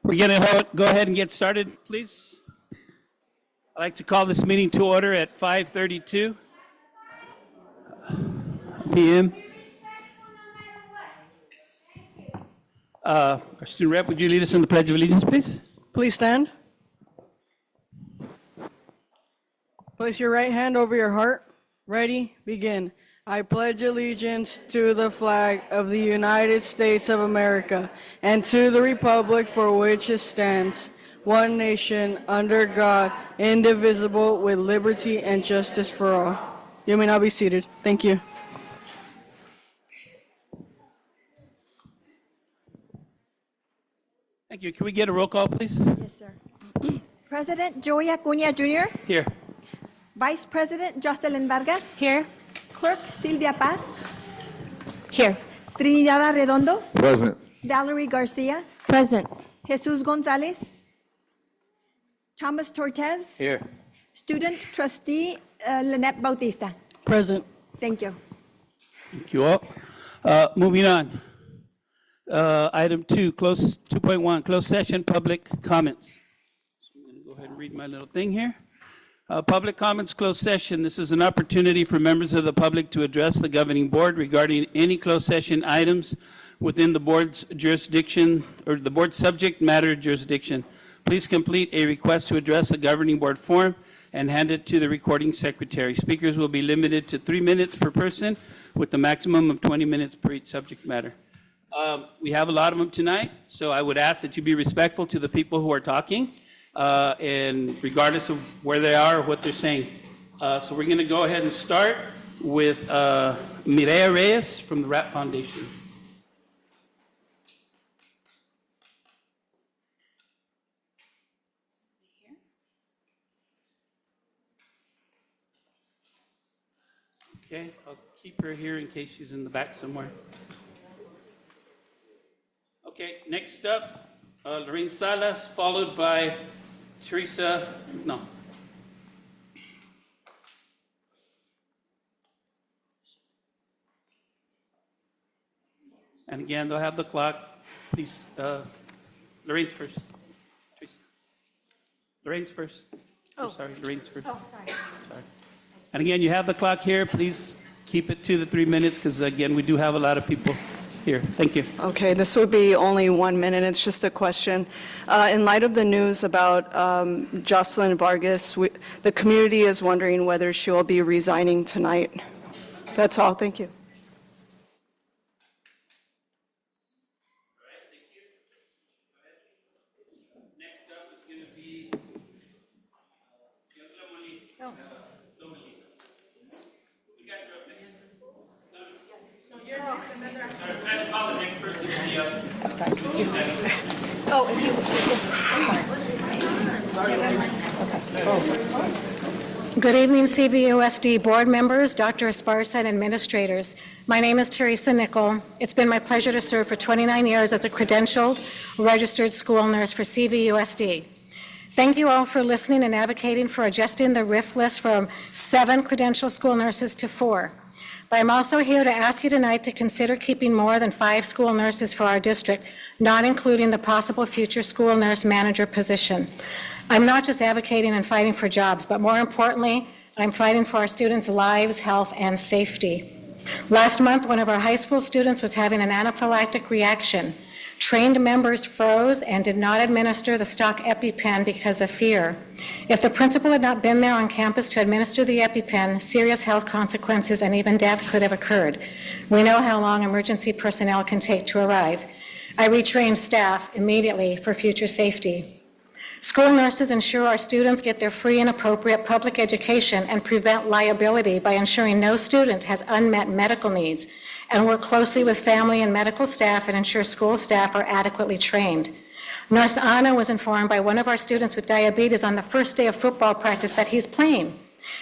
We're going to go ahead and get started, please. I'd like to call this meeting to order at 5:32 p.m. Our student rep, would you lead us in the Pledge of Allegiance, please? Please stand. Place your right hand over your heart. Ready? Begin. I pledge allegiance to the flag of the United States of America and to the republic for which it stands, one nation, under God, indivisible, with liberty and justice for all. You may now be seated. Thank you. Thank you. Can we get a roll call, please? Yes, sir. President Joey Acuña Jr., Here. Vice President Jocelyn Vargas, Here. Clerk Silvia Paz, Here. Trinidad Arredondo, Present. Valerie Garcia, Present. Jesus Gonzalez, Thomas Tortes, Here. Student Trustee Lynette Bautista. Present. Thank you. Thank you all. Moving on. Item 2.1, closed session, public comments. So I'm going to go ahead and read my little thing here. Public comments, closed session. This is an opportunity for members of the public to address the governing board regarding any closed session items within the board's jurisdiction or the board's subject matter jurisdiction. Please complete a request to address the governing board form and hand it to the recording secretary. Speakers will be limited to 3 minutes per person with a maximum of 20 minutes per each subject matter. We have a lot of them tonight, so I would ask that you be respectful to the people who are talking. And regardless of where they are or what they're saying. So we're going to go ahead and start with Mireya Reyes from the RAP Foundation. Okay, I'll keep her here in case she's in the back somewhere. Okay, next up, Lorraine Salas, followed by Teresa, no. And again, they'll have the clock. Please, Lorraine's first. Teresa. Lorraine's first. Oh, sorry, Lorraine's first. Oh, sorry. Sorry. And again, you have the clock here. Please keep it to the 3 minutes because, again, we do have a lot of people here. Thank you. Okay, this would be only 1 minute. It's just a question. In light of the news about Jocelyn Vargas, the community is wondering whether she will be resigning tonight. That's all. Thank you. Next up is going to be You guys are up next. I'm trying to call the next person to be up. I'm sorry. Good evening, CVUSD board members, Dr. Esparza, and administrators. My name is Teresa Nickel. It's been my pleasure to serve for 29 years as a credentialed, registered school nurse for CVUSD. Thank you all for listening and advocating for adjusting the RIF list from 7 credentialed school nurses to 4. But I'm also here to ask you tonight to consider keeping more than 5 school nurses for our district, not including the possible future school nurse manager position. I'm not just advocating and fighting for jobs, but more importantly, I'm fighting for our students' lives, health, and safety. Last month, one of our high school students was having an anaphylactic reaction. Trained members froze and did not administer the stock EpiPen because of fear. If the principal had not been there on campus to administer the EpiPen, serious health consequences and even death could have occurred. We know how long emergency personnel can take to arrive. I retrained staff immediately for future safety. School nurses ensure our students get their free and appropriate public education and prevent liability by ensuring no student has unmet medical needs, and work closely with family and medical staff and ensure school staff are adequately trained. Nurse Anna was informed by one of our students with diabetes on the first day of football practice that he's playing.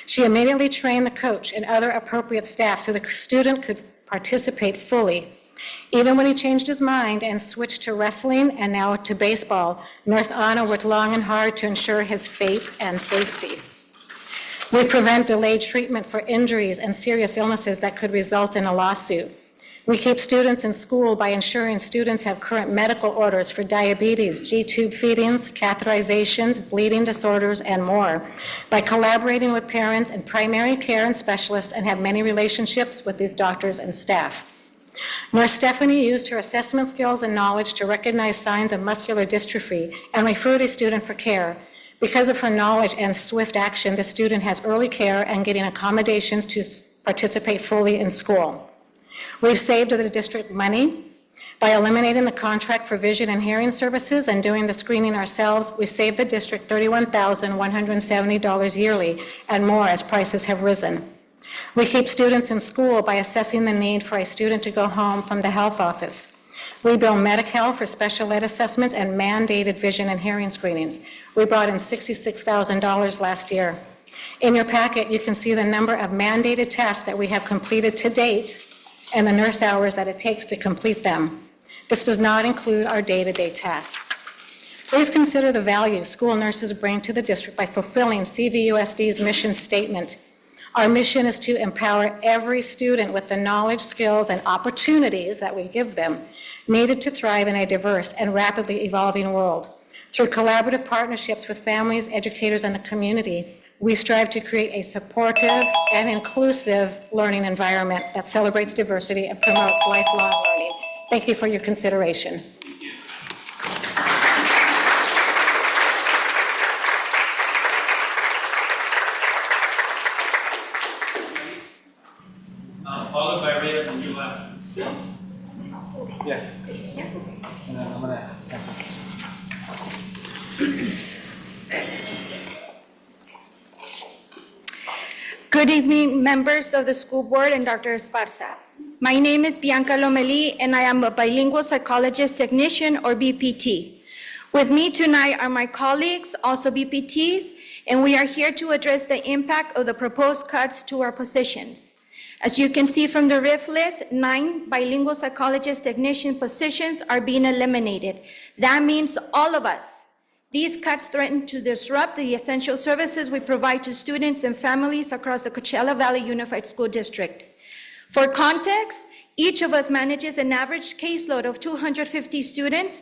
She immediately trained the coach and other appropriate staff so the student could participate fully. Even when he changed his mind and switched to wrestling and now to baseball, Nurse Anna worked long and hard to ensure his fate and safety. We prevent delayed treatment for injuries and serious illnesses that could result in a lawsuit. We keep students in school by ensuring students have current medical orders for diabetes, G-tube feedings, catheterizations, bleeding disorders, and more, by collaborating with parents and primary care and specialists, and have many relationships with these doctors and staff. Nurse Stephanie used her assessment skills and knowledge to recognize signs of muscular dystrophy and referred a student for care. Because of her knowledge and swift action, the student has early care and getting accommodations to participate fully in school. We've saved the district money by eliminating the contract for vision and hearing services and doing the screening ourselves. We saved the district $31,170 yearly and more as prices have risen. We keep students in school by assessing the need for a student to go home from the health office. We bill Medi-Cal for special ed assessments and mandated vision and hearing screenings. We brought in $66,000 last year. In your packet, you can see the number of mandated tests that we have completed to date and the nurse hours that it takes to complete them. This does not include our day-to-day tasks. Please consider the value school nurses bring to the district by fulfilling CVUSD's mission statement. Our mission is to empower every student with the knowledge, skills, and opportunities that we give them needed to thrive in a diverse and rapidly evolving world. Through collaborative partnerships with families, educators, and the community, we strive to create a supportive and inclusive learning environment that celebrates diversity and promotes lifelong learning. Thank you for your consideration. Followed by Ray on your left. Yeah. And then I'm gonna have this. Good evening, members of the school board and Dr. Esparza. My name is Bianca Lomeli, and I am a bilingual psychologist technician, or BPT. With me tonight are my colleagues, also BPTs, and we are here to address the impact of the proposed cuts to our positions. As you can see from the RIF list, 9 bilingual psychologist technician positions are being eliminated. That means all of us. These cuts threaten to disrupt the essential services we provide to students and families across the Coachella Valley Unified School District. For context, each of us manages an average caseload of 250 students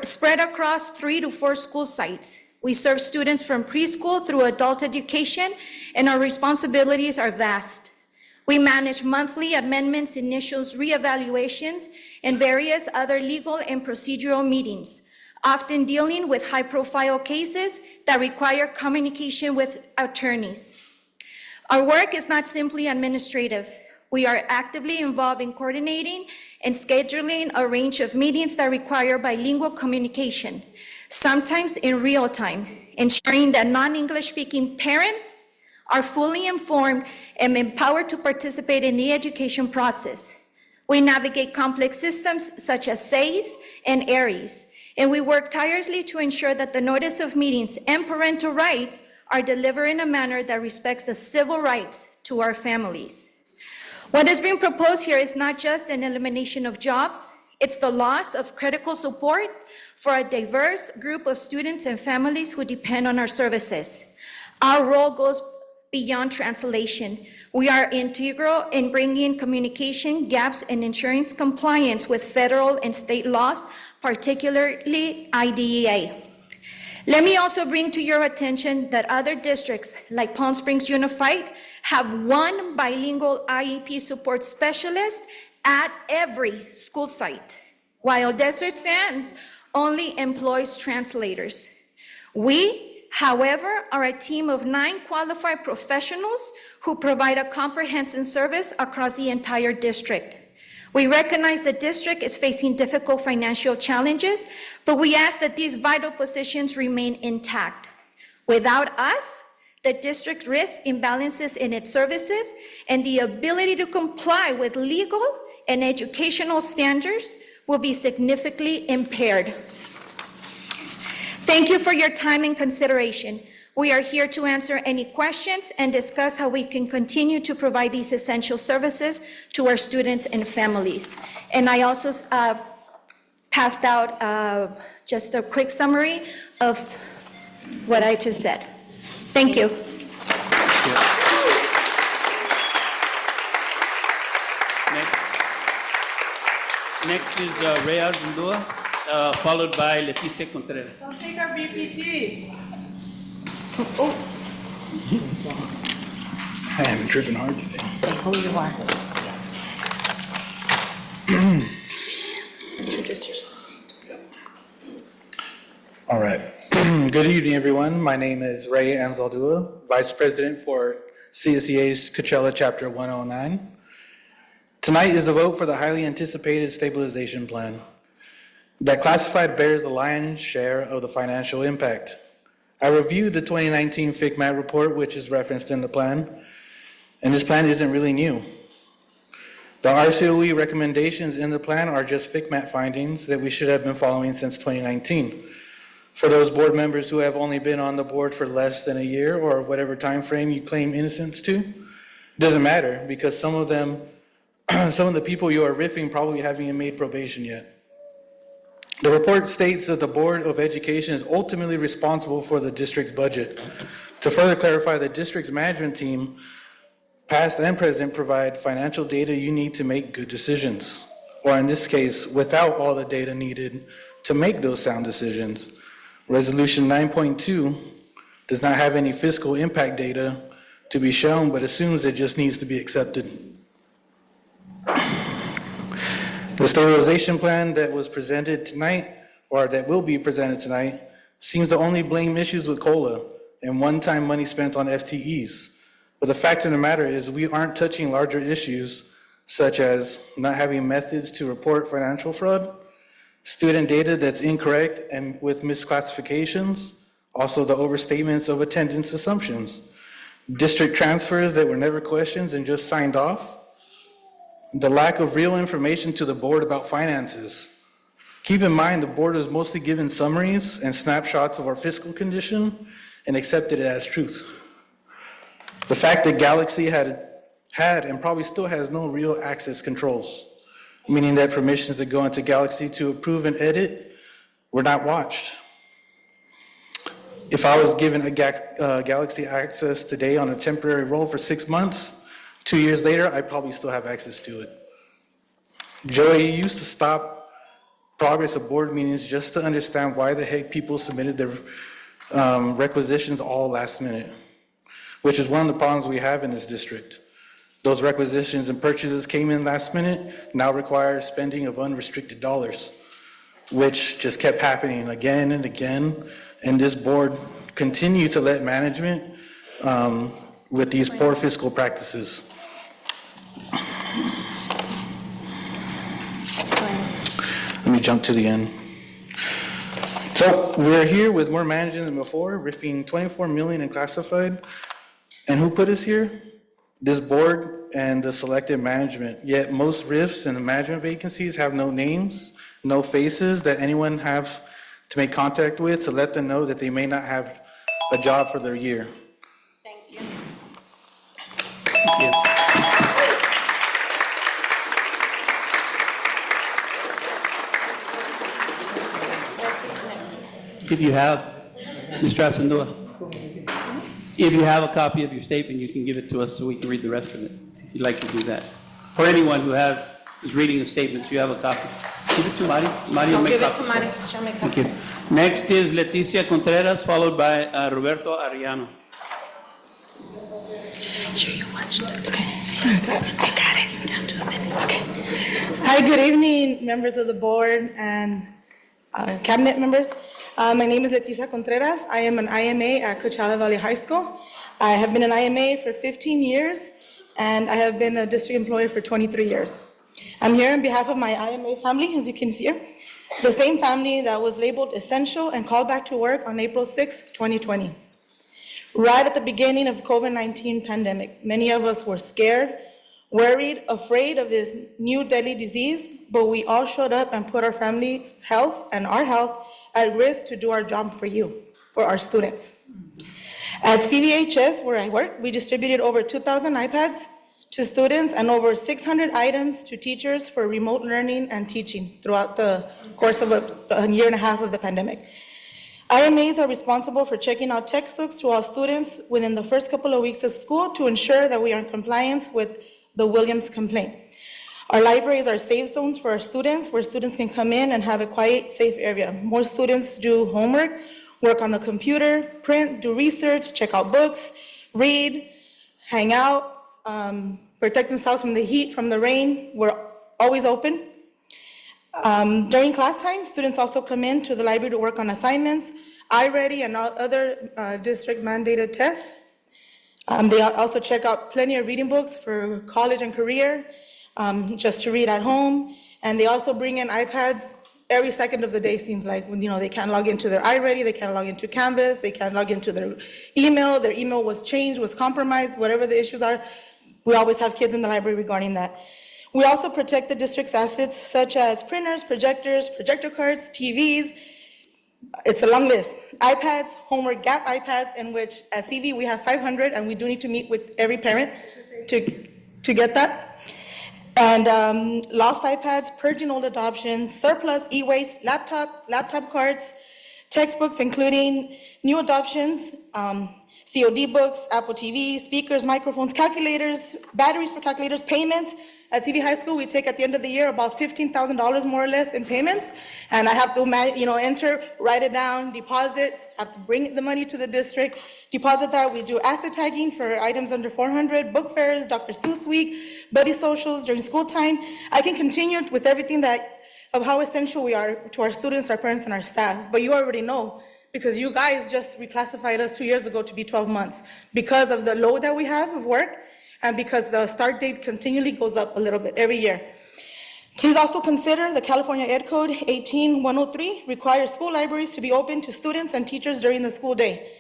spread across 3 to 4 school sites. We serve students from preschool through adult education, and our responsibilities are vast. We manage monthly amendments, initials, reevaluations, and various other legal and procedural meetings, often dealing with high-profile cases that require communication with attorneys. Our work is not simply administrative. We are actively involved in coordinating and scheduling a range of meetings that require bilingual communication, sometimes in real time, ensuring that non-English speaking parents are fully informed and empowered to participate in the education process. We navigate complex systems such as SAYS and ARIES, and we work tirelessly to ensure that the notice of meetings and parental rights are delivered in a manner that respects the civil rights to our families. What is being proposed here is not just an elimination of jobs, it's the loss of critical support for a diverse group of students and families who depend on our services. Our role goes beyond translation. We are integral in bringing communication gaps and ensuring compliance with federal and state laws, particularly IDEA. Let me also bring to your attention that other districts, like Palm Springs Unified, have 1 bilingual IEP support specialist at every school site, while Desert Sands only employs translators. We, however, are a team of 9 qualified professionals who provide a comprehensive service across the entire district. We recognize the district is facing difficult financial challenges, but we ask that these vital positions remain intact. Without us, the district risks imbalances in its services and the ability to comply with legal and educational standards will be significantly impaired. Thank you for your time and consideration. We are here to answer any questions and discuss how we can continue to provide these essential services to our students and families. And I also passed out just a quick summary of what I just said. Thank you. Next. Next is Reyes Ndua, followed by Leticia Contreras. Don't take our BPT. I am tripping hard today. Say who you are. Introduce yourself. All right. Good evening, everyone. My name is Ray Anzaldua, Vice President for CSEA's Coachella Chapter 109. Tonight is the vote for the highly anticipated stabilization plan. That classified bears the lion's share of the financial impact. I reviewed the 2019 FICMAT report, which is referenced in the plan, and this plan isn't really new. The RCOE recommendations in the plan are just FICMAT findings that we should have been following since 2019. For those board members who have only been on the board for less than a year or whatever time frame you claim innocence to, doesn't matter, because some of the people you are riffing probably haven't even made probation yet. The report states that the Board of Education is ultimately responsible for the district's budget. To further clarify, the district's management team, past and present, provide financial data you need to make good decisions, or in this case, without all the data needed to make those sound decisions. Resolution 9.2 does not have any fiscal impact data to be shown, but assumes it just needs to be accepted. The stabilization plan that was presented tonight, or that will be presented tonight, seems to only blame issues with COLA and one-time money spent on FTEs. But the fact of the matter is we aren't touching larger issues such as not having methods to report financial fraud, student data that's incorrect and with misclassifications, also the overstatements of attendance assumptions, district transfers that were never questioned and just signed off, the lack of real information to the board about finances. Keep in mind, the board was mostly given summaries and snapshots of our fiscal condition and accepted it as truth. The fact that Galaxy had and probably still has no real access controls, meaning that permissions to go into Galaxy to approve and edit were not watched. If I was given a Galaxy access today on a temporary role for 6 months, 2 years later, I probably still have access to it. Joey used to stop progress of board meetings just to understand why the heck people submitted their requisitions all last minute, which is one of the problems we have in this district. Those requisitions and purchases came in last minute, now require spending of unrestricted dollars, which just kept happening again and again, and this board continued to let management with these poor fiscal practices. Let me jump to the end. So we're here with more management than before, riffing 24 million in classified. And who put us here? This board and the selected management. Yet most RIFs and the management vacancies have no names, no faces that anyone have to make contact with to let them know that they may not have a job for their year. Thank you. Thank you. If you have, Mr. Asandua, if you have a copy of your statement, you can give it to us so we can read the rest of it, if you'd like to do that. For anyone who's reading the statement, you have a copy. Give it to Mari. Mari will I'll make give it copies. to Mari. She'll make Thank copies. you. Next is Leticia Contreras, followed by Roberto Arellano. Make sure you watch it. Okay. I got it. Down to a minute. Okay. Hi, good evening, members of the board and cabinet members. My name is Leticia Contreras. I am an IMA at Coachella Valley High School. I have been an IMA for 15 years, and I have been a district employee for 23 years. I'm here on behalf of my IMA family, as you can see here, the same family that was labeled essential and called back to work on April 6, 2020. Right at the beginning of COVID-19 pandemic, many of us were scared, worried, afraid of this new deadly disease, but we all showed up and put our family's health and our health at risk to do our job for you, for our students. At CVHS, where I work, we distributed over 2,000 iPads to students and over 600 items to teachers for remote learning and teaching throughout the course of a year and a half of the pandemic. IMAs are responsible for checking out textbooks to all students within the first couple of weeks of school to ensure that we are in compliance with the Williams complaint. Our libraries are safe zones for our students, where students can come in and have a quiet, safe area. More students do homework, work on the computer, print, do research, check out books, read, hang out, protect themselves from the heat, from the rain. We're always open. During class time, students also come in to the library to work on assignments, iReady, and other district mandated tests. They also check out plenty of reading books for college and career, just to read at home. And they also bring in iPads every second of the day, seems like. They can't log into their iReady, they can't log into Canvas, they can't log into their email was changed, was compromised, whatever the issues are. We always have kids in the library regarding that. We also protect the district's assets, such as printers, projectors, projector cards, TVs. It's a long list. iPads, homework gap iPads, in which at CV we have 500, and we do need to meet with every parent to get that. And lost iPads, purging old adoptions, surplus e-waste, laptop cards, textbooks, including new adoptions, COD books, Apple TV, speakers, microphones, calculators, batteries for calculators, payments. At CV High School, we take at the end of the year about $15,000 more or less in payments, and I have to, enter, write it down, deposit, have to bring the money to the district, deposit that. We do asset tagging for items under 400, book fairs, Dr. Seuss Week, buddy socials during school time. I can continue with everything of how essential we are to our students, our parents, and our staff, but you already know, because you guys just reclassified us 2 years ago to be 12 months because of the load that we have of work, and because the start date continually goes up a little bit every year. Please also consider the California Ed Code 18103 requires school libraries to be open to students and teachers during the school day.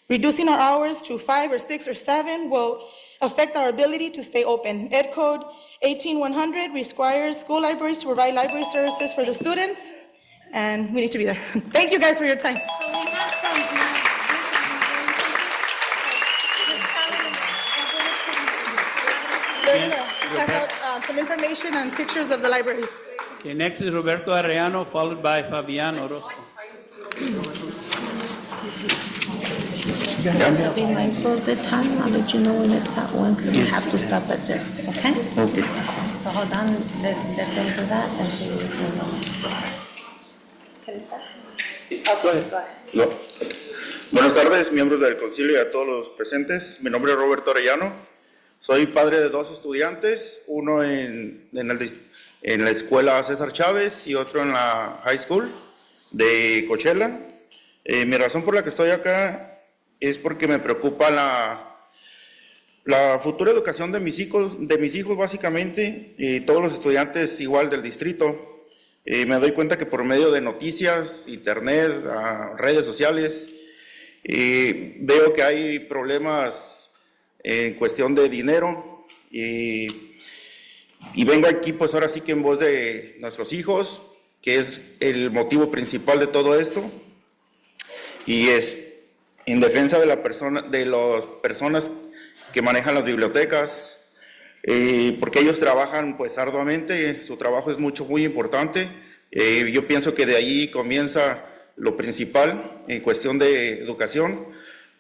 Reducing our hours to 5 or 6 or 7 will affect our ability to stay open. Ed Code 18100 requires school libraries to provide library services for the students, and we need to be there. Thank you guys for your time. So we have some. We're gonna pass out some information and pictures of the libraries. Okay, next is Roberto Arellano, followed by Fabian Orozco. So be mindful of the time. I'll let you know when it's at 1 because we have to stop at 0. Okay? Okay. So hold on, let them do that and see what we know. Can you start? Okay, go ahead. No. Buenas tardes, miembros del concilio y a todos los presentes. Mi nombre es Roberto Arellano. Soy padre de 2 estudiantes, uno en la escuela César Chávez y otro en la high school de Coachella. Mi razón por la que estoy acá es porque me preocupa la futura educación de mis hijos básicamente, y todos los estudiantes igual del distrito. Me doy cuenta que por medio de noticias, internet, redes sociales, veo que hay problemas en cuestión de dinero, y vengo aquí pues ahora sí que en voz de nuestros hijos, que es el motivo principal de todo esto, y es en defensa de las personas que manejan las bibliotecas, porque ellos trabajan pues arduamente, su trabajo es muy importante. Yo pienso que de ahí comienza lo principal en cuestión de educación.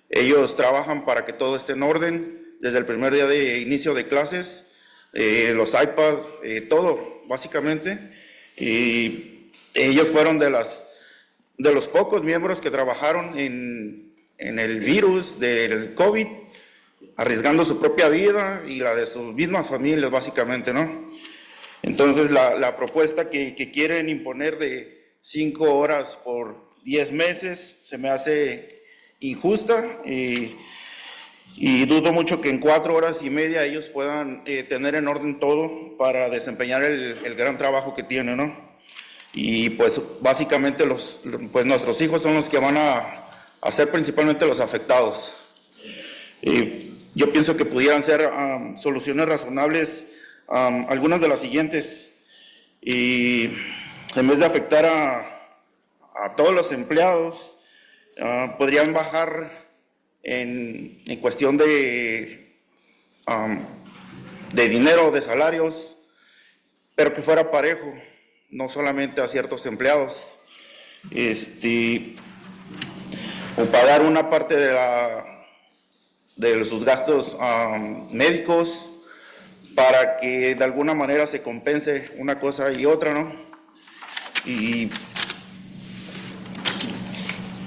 Ellos trabajan para que todo esté en orden desde el primer día de inicio de clases, los iPads, todo básicamente. Y ellos fueron de los pocos miembros que trabajaron en el virus del COVID, arriesgando su propia vida y la de sus mismas familias básicamente, ¿no? Entonces la propuesta que quieren imponer de 5 horas por 10 meses se me hace injusta, y dudo mucho que en 4 horas y media ellos puedan tener en orden todo para desempeñar el gran trabajo que tienen, ¿no? Y pues básicamente pues nuestros hijos son los que van a ser principalmente los afectados. Yo pienso que pudieran ser soluciones razonables, algunas de las siguientes, y en vez de afectar a todos los empleados, podrían bajar en cuestión de dinero, de salarios, pero que fuera parejo, no solamente a ciertos empleados, o pagar una parte de sus gastos médicos, para que de alguna manera se compense una cosa y otra, ¿no? Y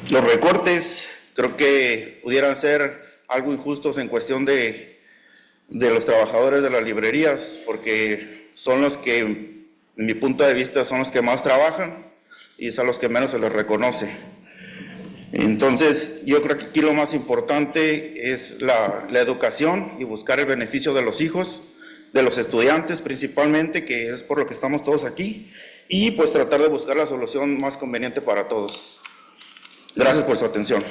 los recortes creo que pudieran ser algo injustos en cuestión de los trabajadores de las librerías, porque son los que, en mi punto de vista, son los que más trabajan y es a los que menos se les reconoce. Entonces, yo creo que aquí lo más importante es la educación y buscar el beneficio de los hijos, de los estudiantes principalmente, que es por lo que estamos todos aquí, y pues tratar de buscar la solución más conveniente para todos. Gracias por su atención.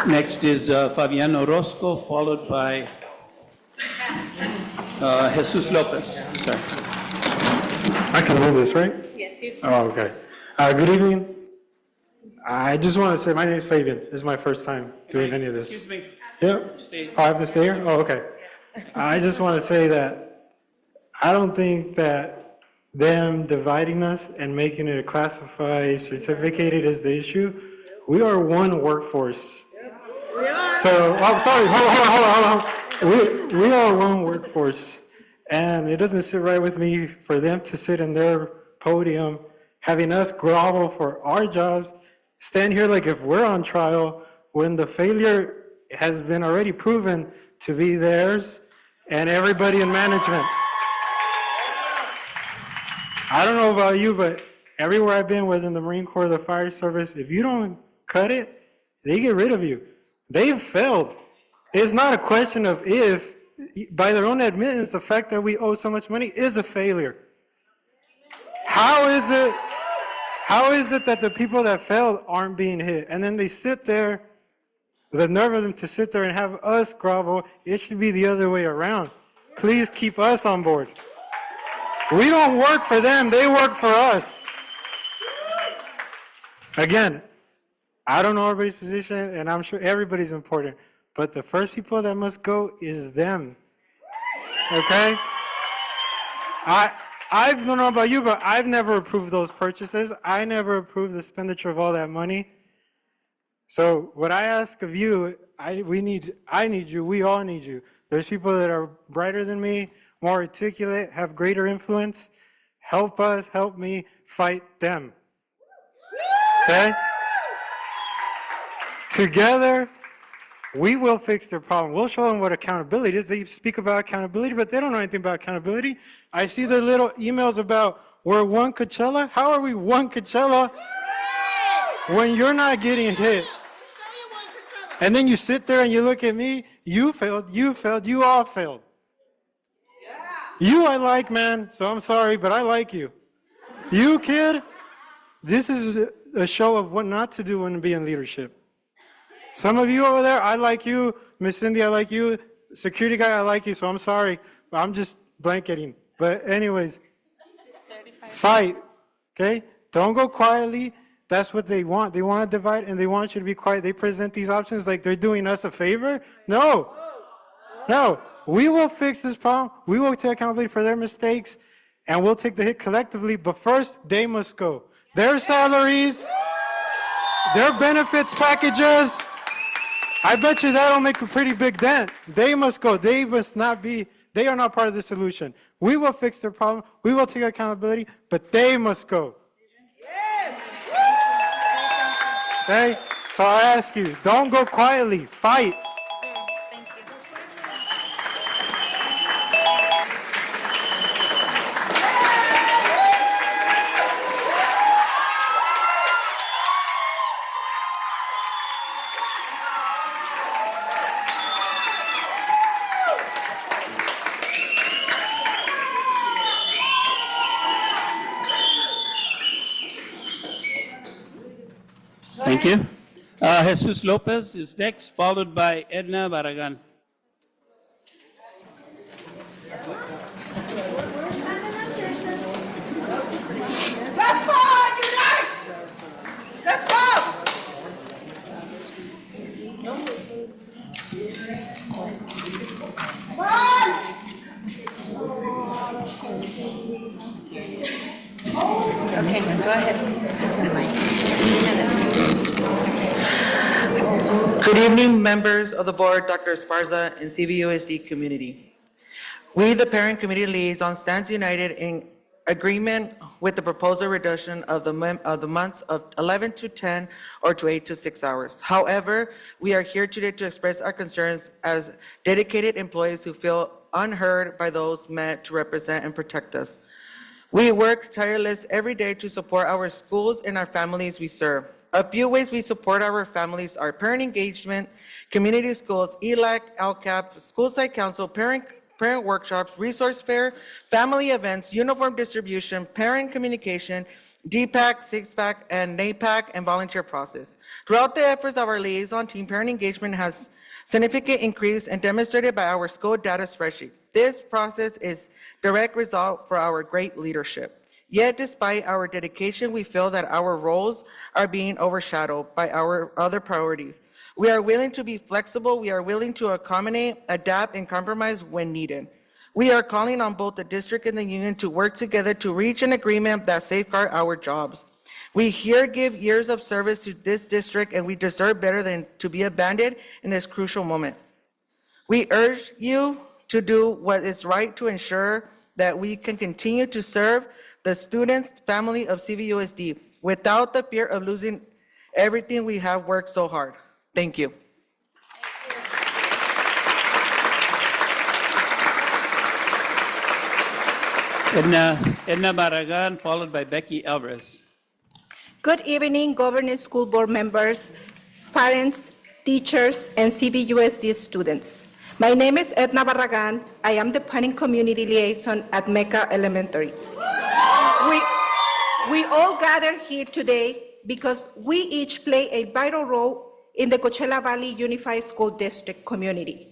Next is Fabiano Orozco, followed by Jesus Lopez. Sorry. I can move this, right? Yes, you. Oh, okay. Good evening. I just want to say my name is Fabian. This is my first time doing any of this. Excuse me. Yep. Stay. Oh, I have to stay here? Oh, okay. I just want to say that I don't think that them dividing us and making it a classified certificated is the issue. We are one workforce. So, I'm sorry, hold on. We are one workforce. And it doesn't sit right with me for them to sit in their podium, having us grovel for our jobs, stand here like if we're on trial, when the failure has been already proven to be theirs and everybody in management. I don't know about you, but everywhere I've been, whether in the Marine Corps or the Fire Service, if you don't cut it, they get rid of you. They've failed. It's not a question of if. By their own admittance, the fact that we owe so much money is a failure. How is it that the people that failed aren't being hit? And then they sit there, the nerve of them to sit there and have us grovel. It should be the other way around. Please keep us on board. We don't work for them, they work for us. Again, I don't know everybody's position, and I'm sure everybody's important, but the first people that must go is them. Okay? I don't know about you, but I've never approved those purchases. I never approved the expenditure of all that money. So what I ask of you, I need you, we all need you. There's people that are brighter than me, more articulate, have greater influence. Help us, help me fight them. Okay? Together, we will fix their problem. We'll show them what accountability is. They speak about accountability, but they don't know anything about accountability. I see their little emails about we're one Coachella. How are we one Coachella when you're not getting hit? And then you sit there and you look at me, you failed, you all failed. You I like, man, so I'm sorry, but I like you. You, kid, this is a show of what not to do when being in leadership. Some of you over there, I like you. Miss Cindy, I like you. Security guy, I like you, so I'm sorry. I'm just blanketing. But anyways, fight, okay? Don't go quietly. That's what they want. They want to divide, and they want you to be quiet. They present these options like they're doing us a favor. No. No. We will fix this problem. We will take accountability for their mistakes, and we'll take the hit collectively. But first, they must go. Their salaries, their benefits packages, I bet you that'll make a pretty big dent. They must go. They must not be, they are not part of the solution. We will fix their problem. We will take accountability, but they must go. Okay? So I ask you, don't go quietly. Fight. Thank you. Jesus Lopez is next, followed by Edna Barragan. Let's go! Unite! Let's go! Come on! Okay, go ahead. 2 minutes. Good evening, members of the board, Dr. Esparza, and CVUSD community. We, the parent committee liaison, stands united in agreement with the proposal reduction of the months of 11 to 10 or to 8 to 6 hours. However, we are here today to express our concerns as dedicated employees who feel unheard by those meant to represent and protect us. We work tireless every day to support our schools and our families we serve. A few ways we support our families are parent engagement, community schools, ELAC, LCAP, school site council, parent workshops, resource fair, family events, uniform distribution, parent communication, DPAC, six-pack, and NAPAC, and volunteer process. Throughout the efforts of our liaison team, parent engagement has significant increase and demonstrated by our school data spreadsheet. This process is direct result for our great leadership. Yet, despite our dedication, we feel that our roles are being overshadowed by our other priorities. We are willing to be flexible. We are willing to accommodate, adapt, and compromise when needed. We are calling on both the district and the union to work together to reach an agreement that safeguards our jobs. We here give years of service to this district, and we deserve better than to be abandoned in this crucial moment. We urge you to do what is right to ensure that we can continue to serve the students, family of CVUSD without the fear of losing everything we have worked so hard. Thank you. Edna Barragan, followed by Becky Alvarez. Good evening, governing school board members, parents, teachers, and CVUSD students. My name is Edna Barragan. I am the planning community liaison at Mecca Elementary. We all gather here today because we each play a vital role in the Coachella Valley Unified School District community.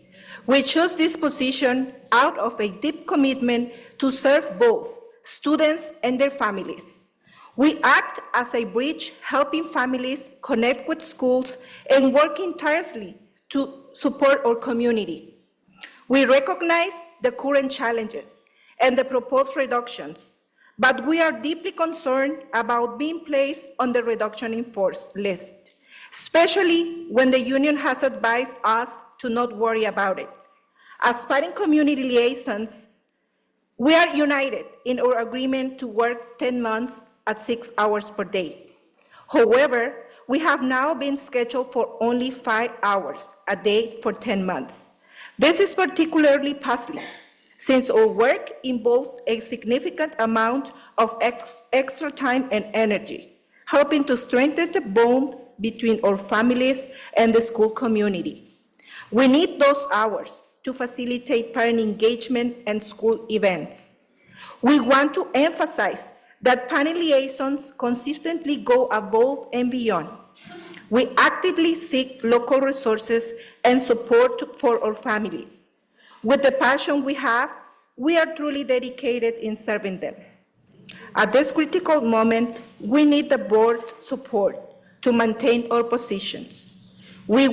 We chose this position out of a deep commitment to serve both students and their families. We act as a bridge, helping families connect with schools and working tirelessly to support our community. We recognize the current challenges and the proposed reductions, but we are deeply concerned about being placed on the reduction in force list, especially when the union has advised us to not worry about it. As parent community liaisons, we are united in our agreement to work 10 months at 6 hours per day. However, we have now been scheduled for only 5 hours a day for 10 months. This is particularly puzzling, since our work involves a significant amount of extra time and energy, helping to strengthen the bond between our families and the school community. We need those hours to facilitate parent engagement and school events. We want to emphasize that parent liaisons consistently go above and beyond. We actively seek local resources and support for our families. With the passion we have, we are truly dedicated in serving them. At this critical moment, we need the board support to maintain our positions. The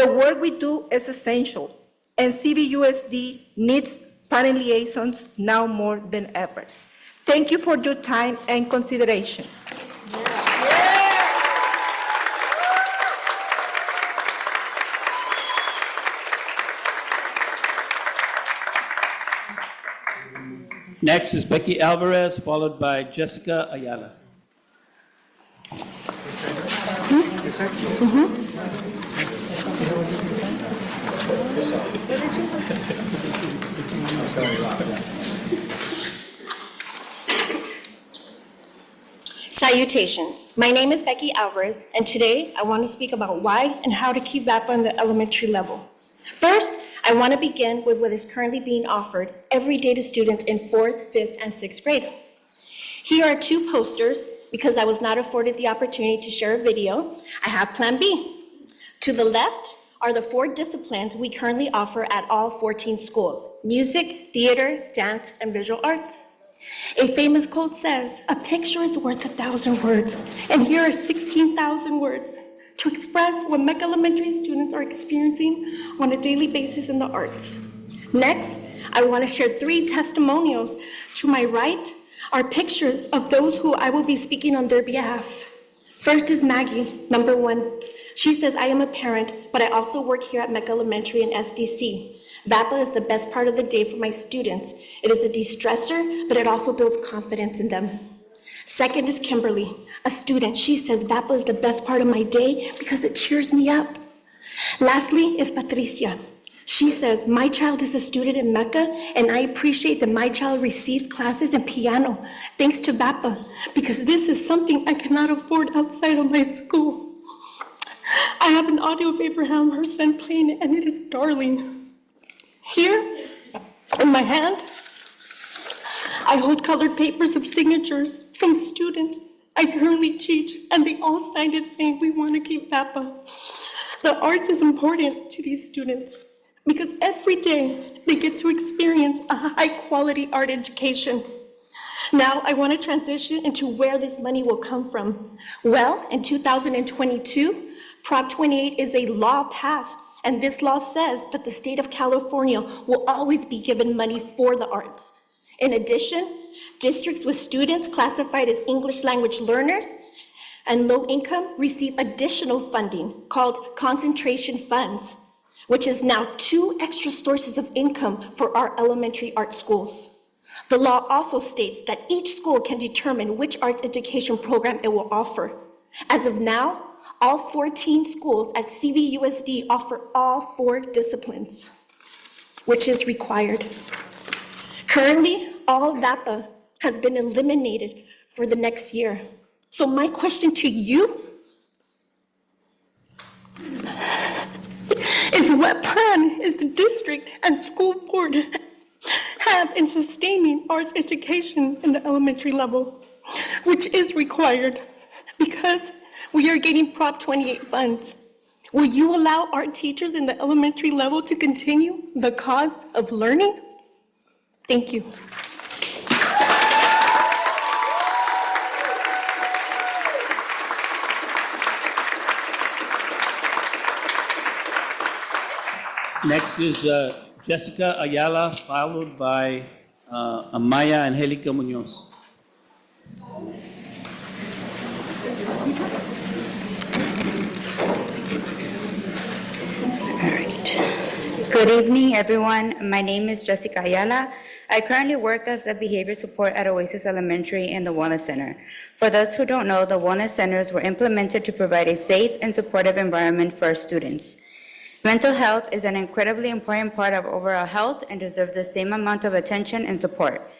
work we do is essential, and CVUSD needs parent liaisons now more than ever. Thank you for your time and consideration. Next is Becky Alvarez, followed by Jessica Ayala. Salutations. My name is Becky Alvarez, and today I want to speak about why and how to keep VAPA on the elementary level. First, I want to begin with what is currently being offered every day to students in 4th, 5th, and 6th grade. Here are 2 posters. Because I was not afforded the opportunity to share a video, I have Plan B. To the left are the 4 disciplines we currently offer at all 14 schools: music, theater, dance, and visual arts. A famous quote says, "A picture is worth 1,000 words," and here are 16,000 words to express what Mecca Elementary students are experiencing on a daily basis in the arts. Next, I want to share 3 testimonials. To my right are pictures of those who I will be speaking on their behalf. First is Maggie, number 1. She says, I am a parent, but I also work here at Mecca Elementary in SDC. VAPA is the best part of the day for my students. It is a de-stressor, but it also builds confidence in them. Second is Kimberly, a student. She says VAPA is the best part of my day because it cheers me up. Lastly is Patricia. She says, my child is a student in Mecca, and I appreciate that my child receives classes in piano thanks to VAPA, because this is something I cannot afford outside of my school. I have an audio of Abraham, her son, playing it, and it is darling. Here, in my hand, I hold colored papers of signatures from students I currently teach, and they all signed it saying, we want to keep VAPA. The arts is important to these students because every day they get to experience a high-quality art education. Now, I want to transition into where this money will come from. Well, in 2022, Prop 28 is a law passed, and this law says that the state of California will always be given money for the arts. In addition, districts with students classified as English language learners and low income receive additional funding called concentration funds, which is now 2 extra sources of income for our elementary art schools. The law also states that each school can determine which arts education program it will offer. As of now, all 14 schools at CVUSD offer all 4 disciplines, which is required. Currently, all VAPA has been eliminated for the next year. So my question to you is, what plan is the district and school board have in sustaining arts education in the elementary level, which is required because we are getting Prop 28 funds? Will you allow art teachers in the elementary level to continue the cause of learning? Thank you. Next is Jessica Ayala, followed by Amaya Angelica Munoz. Good evening, everyone. My name is Jessica Ayala. I currently work as a behavior support at Oasis Elementary in the Wellness Center. For those who don't know, the Wellness Centers were implemented to provide a safe and supportive environment for our students. Mental health is an incredibly important part of overall health and deserves the same amount of attention and support.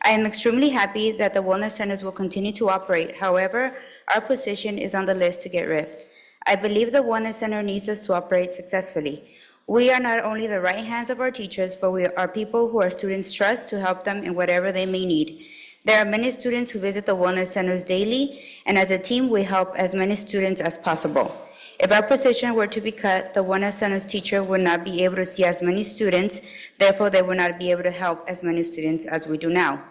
I am extremely happy that the Wellness Centers will continue to operate. However, our position is on the list to get ripped. I believe the Wellness Center needs us to operate successfully. We are not only the right hands of our teachers, but we are people who our students trust to help them in whatever they may need. There are many students who visit the Wellness Centers daily, and as a team, we help as many students as possible. If our position were to be cut, the Wellness Centers teacher would not be able to see as many students, therefore they would not be able to help as many students as we do now.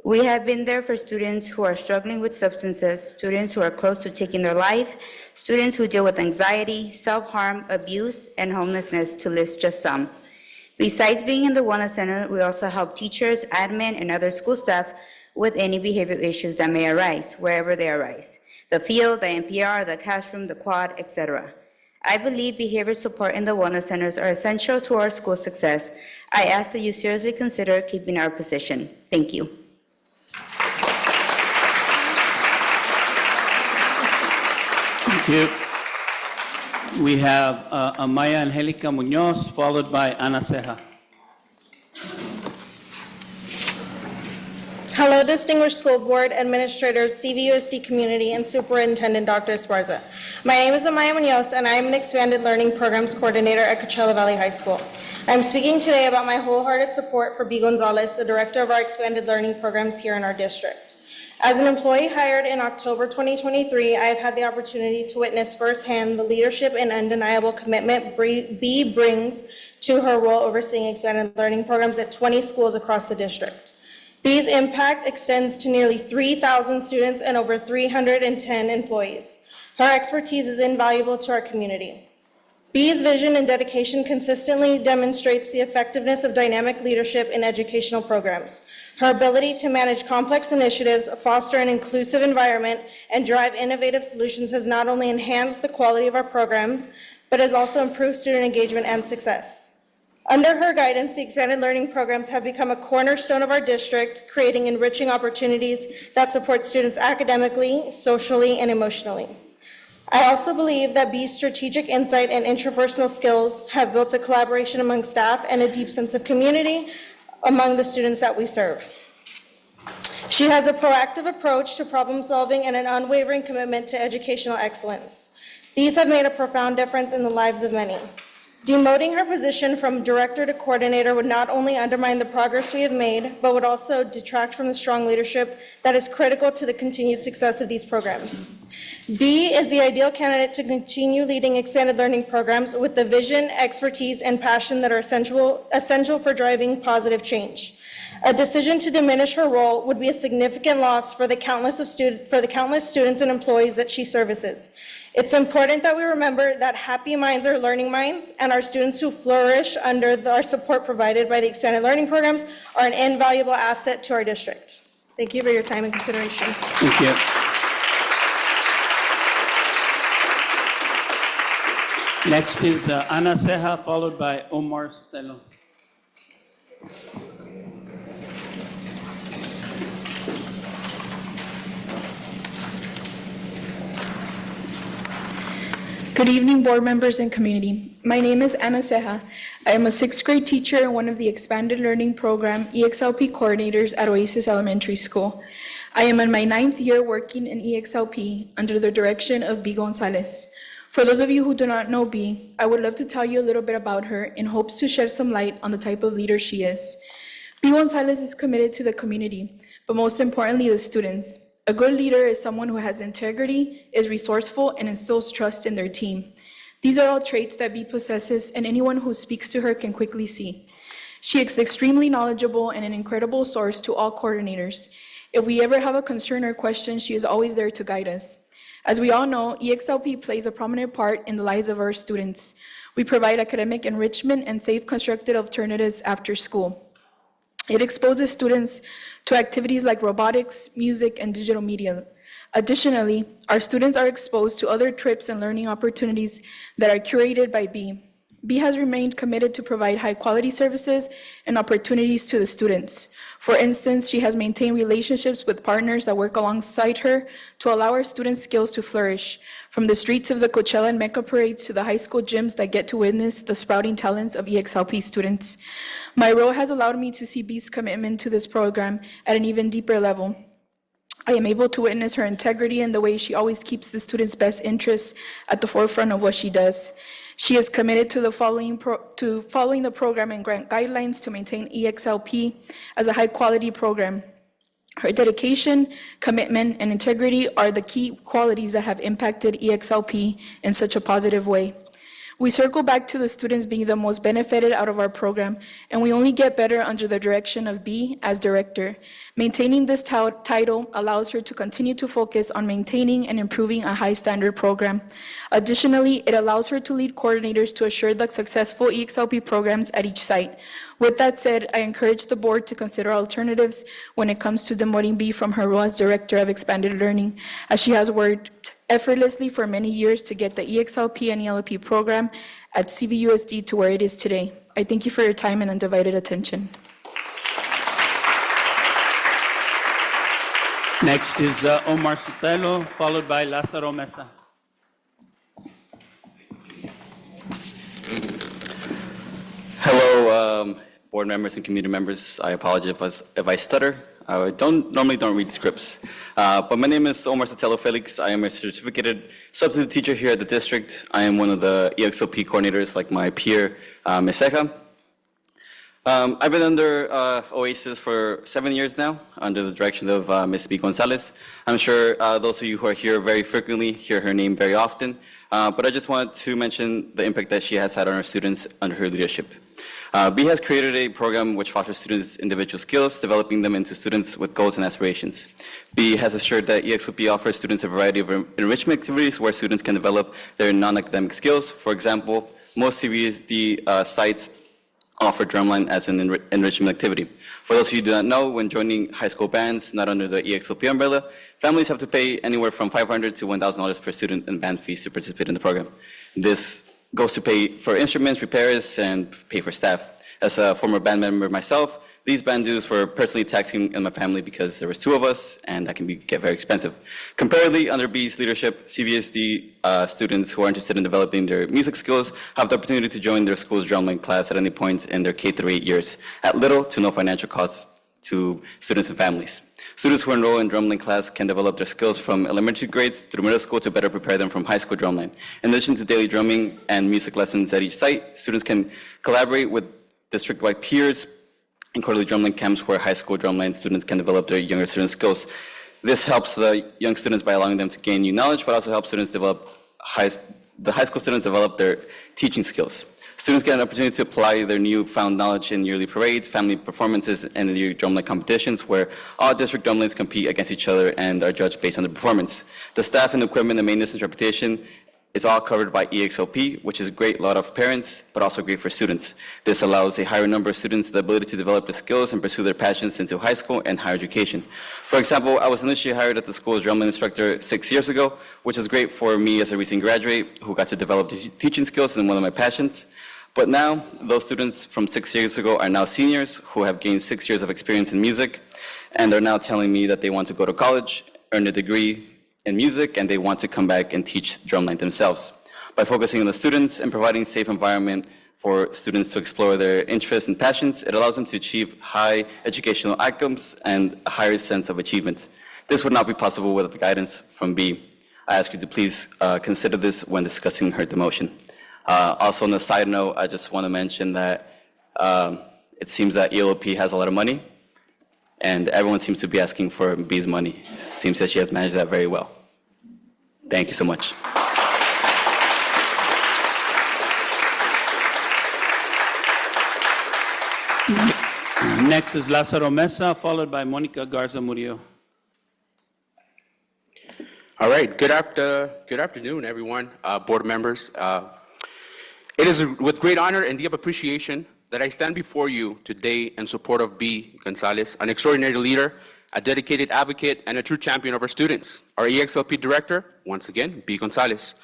We have been there for students who are struggling with substances, students who are close to taking their life, students who deal with anxiety, self-harm, abuse, and homelessness, to list just some. Besides being in the Wellness Center, we also help teachers, admin, and other school staff with any behavioral issues that may arise, wherever they arise. The field, the NPR, the classroom, the quad, etc. I believe behavior support in the Wellness Centers are essential to our school success. I ask that you seriously consider keeping our position. Thank you. Thank you. We have Amaya Angelica Munoz, followed by Ana Ceja. Hello, distinguished school board, administrators, CVUSD community, and Superintendent Dr. Esparza. My name is Amaya Munoz, and I am an Expanded Learning Programs Coordinator at Coachella Valley High School. I am speaking today about my wholehearted support for B. Gonzalez, the Director of our Expanded Learning Programs here in our district. As an employee hired in October 2023, I have had the opportunity to witness firsthand the leadership and undeniable commitment B brings to her role overseeing expanded learning programs at 20 schools across the district. B's impact extends to nearly 3,000 students and over 310 employees. Her expertise is invaluable to our community. B's vision and dedication consistently demonstrates the effectiveness of dynamic leadership in educational programs. Her ability to manage complex initiatives, foster an inclusive environment, and drive innovative solutions has not only enhanced the quality of our programs, but has also improved student engagement and success. Under her guidance, the expanded learning programs have become a cornerstone of our district, creating enriching opportunities that support students academically, socially, and emotionally. I also believe that B's strategic insight and interpersonal skills have built a collaboration among staff and a deep sense of community among the students that we serve. She has a proactive approach to problem solving and an unwavering commitment to educational excellence. These have made a profound difference in the lives of many. Demoting her position from director to coordinator would not only undermine the progress we have made, but would also detract from the strong leadership that is critical to the continued success of these programs. B is the ideal candidate to continue leading expanded learning programs with the vision, expertise, and passion that are essential for driving positive change. A decision to diminish her role would be a significant loss for the countless students and employees that she services. It's important that we remember that happy minds are learning minds, and our students who flourish under our support provided by the expanded learning programs are an invaluable asset to our district. Thank you for your time and consideration. Thank you. Next is Ana Ceja, followed by Omar Sotelo. Good evening, board members and community. My name is Ana Ceja. I am a sixth grade teacher and one of the expanded learning program EXLP coordinators at Oasis Elementary School. I am in my 9th year working in EXLP under the direction of B. Gonzalez. For those of you who do not know B, I would love to tell you a little bit about her in hopes to shed some light on the type of leader she is. B. Gonzalez is committed to the community, but most importantly, the students. A good leader is someone who has integrity, is resourceful, and instills trust in their team. These are all traits that B possesses, and anyone who speaks to her can quickly see. She is extremely knowledgeable and an incredible source to all coordinators. If we ever have a concern or question, she is always there to guide us. As we all know, EXLP plays a prominent part in the lives of our students. We provide academic enrichment and safe constructed alternatives after school. It exposes students to activities like robotics, music, and digital media. Additionally, our students are exposed to other trips and learning opportunities that are curated by B. B has remained committed to provide high-quality services and opportunities to the students. For instance, she has maintained relationships with partners that work alongside her to allow our students' skills to flourish, from the streets of the Coachella and Mecca parades to the high school gyms that get to witness the sprouting talents of EXLP students. My role has allowed me to see B's commitment to this program at an even deeper level. I am able to witness her integrity and the way she always keeps the students' best interests at the forefront of what she does. She is committed to following the program and grant guidelines to maintain EXLP as a high-quality program. Her dedication, commitment, and integrity are the key qualities that have impacted EXLP in such a positive way. We circle back to the students being the most benefited out of our program, and we only get better under the direction of B as director. Maintaining this title allows her to continue to focus on maintaining and improving a high-standard program. Additionally, it allows her to lead coordinators to assure the successful EXLP programs at each site. With that said, I encourage the board to consider alternatives when it comes to demoting B from her role as Director of Expanded Learning, as she has worked effortlessly for many years to get the EXLP and ELP program at CVUSD to where it is today. I thank you for your time and undivided attention. Next is Omar Sotelo, followed by Lázaro Mesa. Hello, board members and community members. I apologize if I stutter. I normally don't read scripts. But my name is Omar Sotelo Felix. I am a certificated substitute teacher here at the district. I am one of the EXLP coordinators, like my peer, Ms. Ceja. I've been under Oasis for 7 years now, under the direction of Ms. B. Gonzalez. I'm sure those of you who are here very frequently hear her name very often, but I just wanted to mention the impact that she has had on our students under her leadership. B has created a program which fosters students' individual skills, developing them into students with goals and aspirations. B has assured that EXLP offers students a variety of enrichment activities where students can develop their non-academic skills. For example, most CVUSD sites offer drumline as an enrichment activity. For those of you who do not know, when joining high school bands not under the EXLP umbrella, families have to pay anywhere from $500 to $1,000 per student in band fees to participate in the program. This goes to pay for instruments, repairs, and pay for staff. As a former band member myself, these band dues were personally taxing in my family because there was 2 of us, and that can get very expensive. Comparatively, under B's leadership, CVUSD students who are interested in developing their music skills have the opportunity to join their school's drumline class at any point in their K-8 years, at little to no financial cost to students and families. Students who enroll in drumline class can develop their skills from elementary grades through middle school to better prepare them from high school drumline. In addition to daily drumming and music lessons at each site, students can collaborate with district-wide peers in quarterly drumline camps where high school drumline students can develop their younger student skills. This helps the young students by allowing them to gain new knowledge, but also helps students develop the high school students develop their teaching skills. Students get an opportunity to apply their newfound knowledge in yearly parades, family performances, and in the drumline competitions where all district drumlines compete against each other and are judged based on their performance. The staff and equipment, the maintenance and transportation is all covered by EXLP, which is a great lot of parents, but also great for students. This allows a higher number of students the ability to develop the skills and pursue their passions into high school and higher education. For example, I was initially hired at the school's drumline instructor 6 years ago, which is great for me as a recent graduate who got to develop teaching skills in one of my passions. But now, those students from 6 years ago are now seniors who have gained 6 years of experience in music, and are now telling me that they want to go to college, earn a degree in music, and they want to come back and teach drumline themselves. By focusing on the students and providing a safe environment for students to explore their interests and passions, it allows them to achieve high educational outcomes and a higher sense of achievement. This would not be possible without the guidance from B. I ask you to please consider this when discussing her demotion. Also, on a side note, I just want to mention that it seems that ELOP has a lot of money, and everyone seems to be asking for B's money. Seems that she has managed that very well. Thank you so much. Next is Lázaro Mesa, followed by Monica Garza Murillo. All right, good afternoon, everyone, board members. It is with great honor and deep appreciation that I stand before you today in support of B. Gonzalez, an extraordinary leader, a dedicated advocate, and a true champion of our students. Our EXLP director, once again, B. Gonzalez.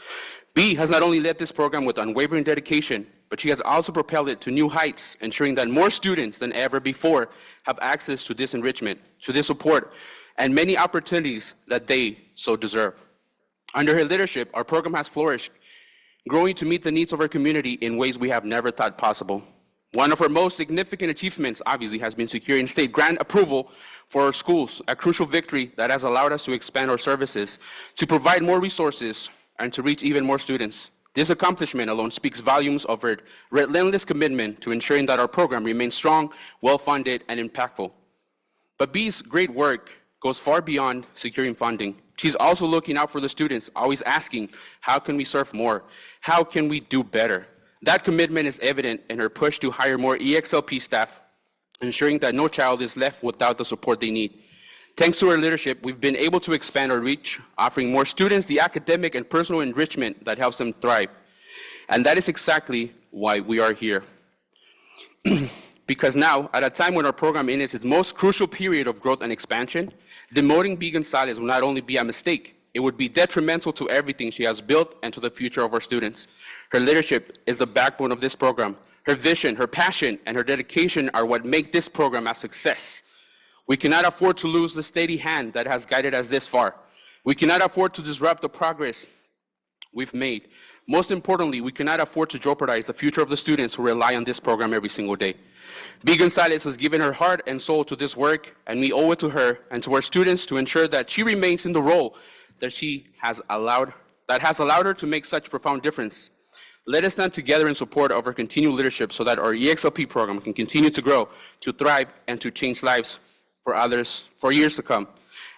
B has not only led this program with unwavering dedication, but she has also propelled it to new heights, ensuring that more students than ever before have access to this enrichment, to this support, and many opportunities that they so deserve. Under her leadership, our program has flourished, growing to meet the needs of our community in ways we have never thought possible. One of our most significant achievements, obviously, has been securing state grant approval for our schools, a crucial victory that has allowed us to expand our services, to provide more resources, and to reach even more students. This accomplishment alone speaks volumes of her relentless commitment to ensuring that our program remains strong, well-funded, and impactful. But B's great work goes far beyond securing funding. She's also looking out for the students, always asking, how can we serve more? How can we do better? That commitment is evident in her push to hire more EXLP staff, ensuring that no child is left without the support they need. Thanks to her leadership, we've been able to expand our reach, offering more students the academic and personal enrichment that helps them thrive. And that is exactly why we are here. Because now, at a time when our program is its most crucial period of growth and expansion, demoting B. Gonzalez will not only be a mistake, it would be detrimental to everything she has built and to the future of our students. Her leadership is the backbone of this program. Her vision, her passion, and her dedication are what make this program a success. We cannot afford to lose the steady hand that has guided us this far. We cannot afford to disrupt the progress we've made. Most importantly, we cannot afford to jeopardize the future of the students who rely on this program every single day. B. Gonzalez has given her heart and soul to this work, and we owe it to her and to our students to ensure that she remains in the role that has allowed her to make such profound difference. Let us stand together in support of her continued leadership so that our EXLP program can continue to grow, to thrive, and to change lives for others for years to come.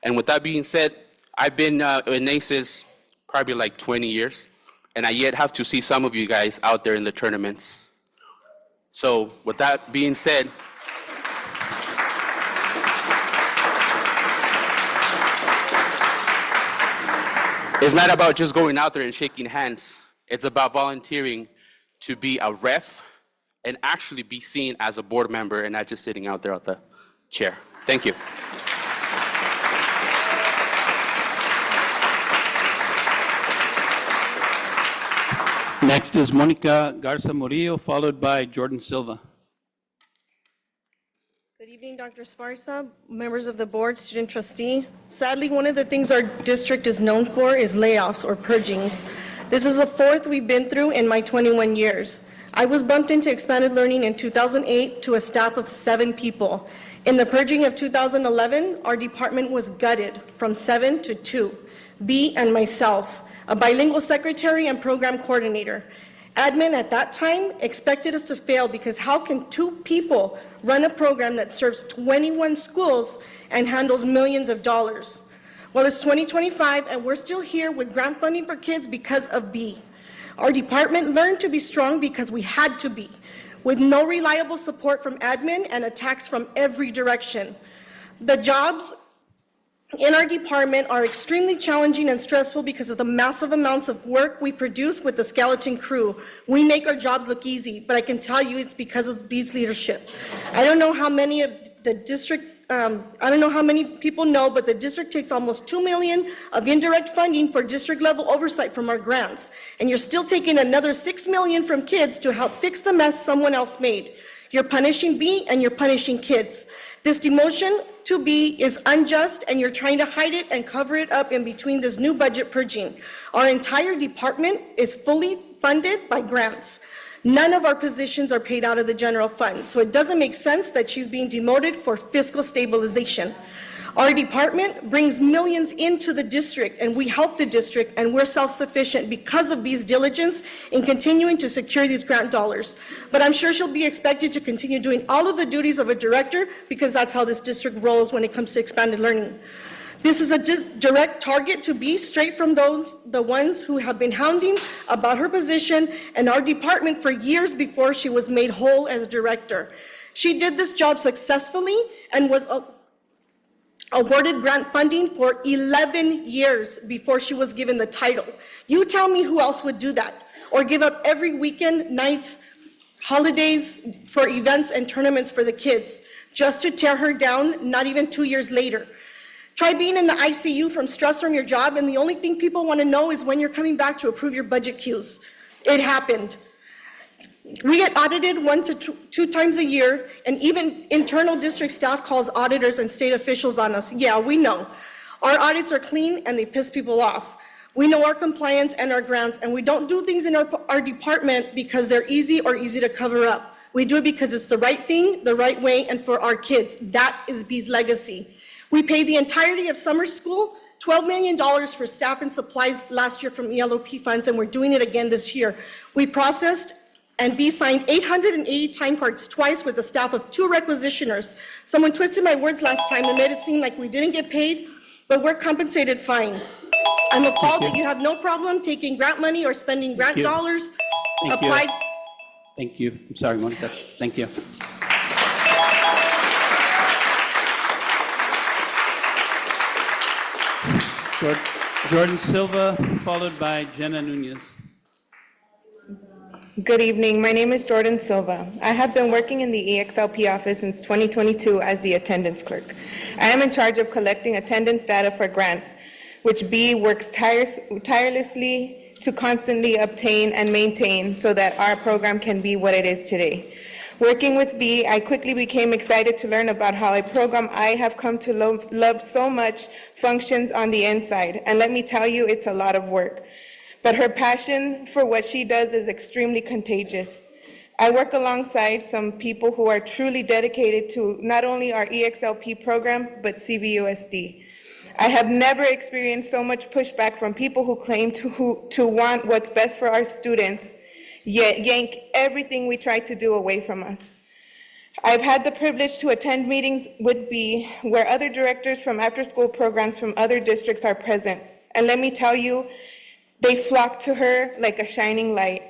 And with that being said, I've been in ACES probably like 20 years, and I yet have to see some of you guys out there in the tournaments. So with that being said, it's not about just going out there and shaking hands. It's about volunteering to be a ref and actually be seen as a board member and not just sitting out there at the chair. Thank you. Next is Monica Garza Murillo, followed by Jordan Silva. Good evening, Dr. Esparza, members of the board, student trustee. Sadly, one of the things our district is known for is layoffs or purgings. This is the fourth we've been through in my 21 years. I was bumped into expanded learning in 2008 to a staff of 7 people. In the purging of 2011, our department was gutted from 7 to 2, B and myself, a bilingual secretary and program coordinator. Admin at that time expected us to fail because how can 2 people run a program that serves 21 schools and handles millions of dollars? Well, it's 2025 and we're still here with grant funding for kids because of B. Our department learned to be strong because we had to be, with no reliable support from admin and attacks from every direction. The jobs in our department are extremely challenging and stressful because of the massive amounts of work we produce with the skeleton crew. We make our jobs look easy, but I can tell you it's because of B's leadership. I don't know how many of the district, I don't know how many people know, but the district takes almost $2 million of indirect funding for district level oversight from our grants. And you're still taking another $6 million from kids to help fix the mess someone else made. You're punishing B and you're punishing kids. This demotion to B is unjust and you're trying to hide it and cover it up in between this new budget purging. Our entire department is fully funded by grants. None of our positions are paid out of the general fund, so it doesn't make sense that she's being demoted for fiscal stabilization. Our department brings millions into the district and we help the district and we're self-sufficient because of B's diligence in continuing to secure these grant dollars. But I'm sure she'll be expected to continue doing all of the duties of a director because that's how this district rolls when it comes to expanded learning. This is a direct target to B, straight from the ones who have been hounding about her position and our department for years before she was made whole as a director. She did this job successfully and was awarded grant funding for 11 years before she was given the title. You tell me who else would do that or give up every weekend, nights, holidays for events and tournaments for the kids just to tear her down not even 2 years later. Try being in the ICU from stress from your job and the only thing people want to know is when you're coming back to approve your budget cues. It happened. We get audited 1 to 2 times a year, and even internal district staff calls auditors and state officials on us. Yeah, we know. Our audits are clean and they piss people off. We know our compliance and our grants, and we don't do things in our department because they're easy or easy to cover up. We do it because it's the right thing, the right way, and for our kids. That is B's legacy. We paid the entirety of summer school, $12 million for staff and supplies last year from ELOP funds, and we're doing it again this year. We processed and B signed 880 time cards twice with a staff of 2 requisitioners. Someone twisted my words last time and made it seem like we didn't get paid, but we're compensated fine. I'm appalled that you have no problem taking grant money or spending grant dollars applied. Thank you. I'm sorry, Monica. Thank you. Jordan Silva, followed by Jenna Nunez. Good evening. My name is Jordan Silva. I have been working in the EXLP office since 2022 as the attendance clerk. I am in charge of collecting attendance data for grants, which B works tirelessly to constantly obtain and maintain so that our program can be what it is today. Working with B, I quickly became excited to learn about how a program I have come to love so much functions on the inside. And let me tell you, it's a lot of work. But her passion for what she does is extremely contagious. I work alongside some people who are truly dedicated to not only our EXLP program, but CVUSD. I have never experienced so much pushback from people who claim to want what's best for our students, yet yank everything we try to do away from us. I've had the privilege to attend meetings with B where other directors from after-school programs from other districts are present. And let me tell you, they flock to her like a shining light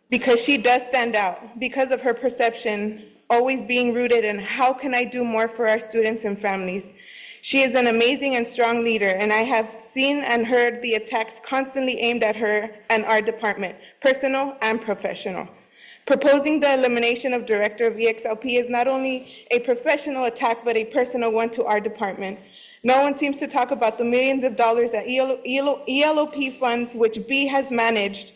because she does stand out because of her perception, always being rooted in how can I do more for our students and families. She is an amazing and strong leader, and I have seen and heard the attacks constantly aimed at her and our department, personal and professional. Proposing the elimination of Director of EXLP is not only a professional attack, but a personal one to our department. No one seems to talk about the millions of dollars that ELOP funds, which B has managed,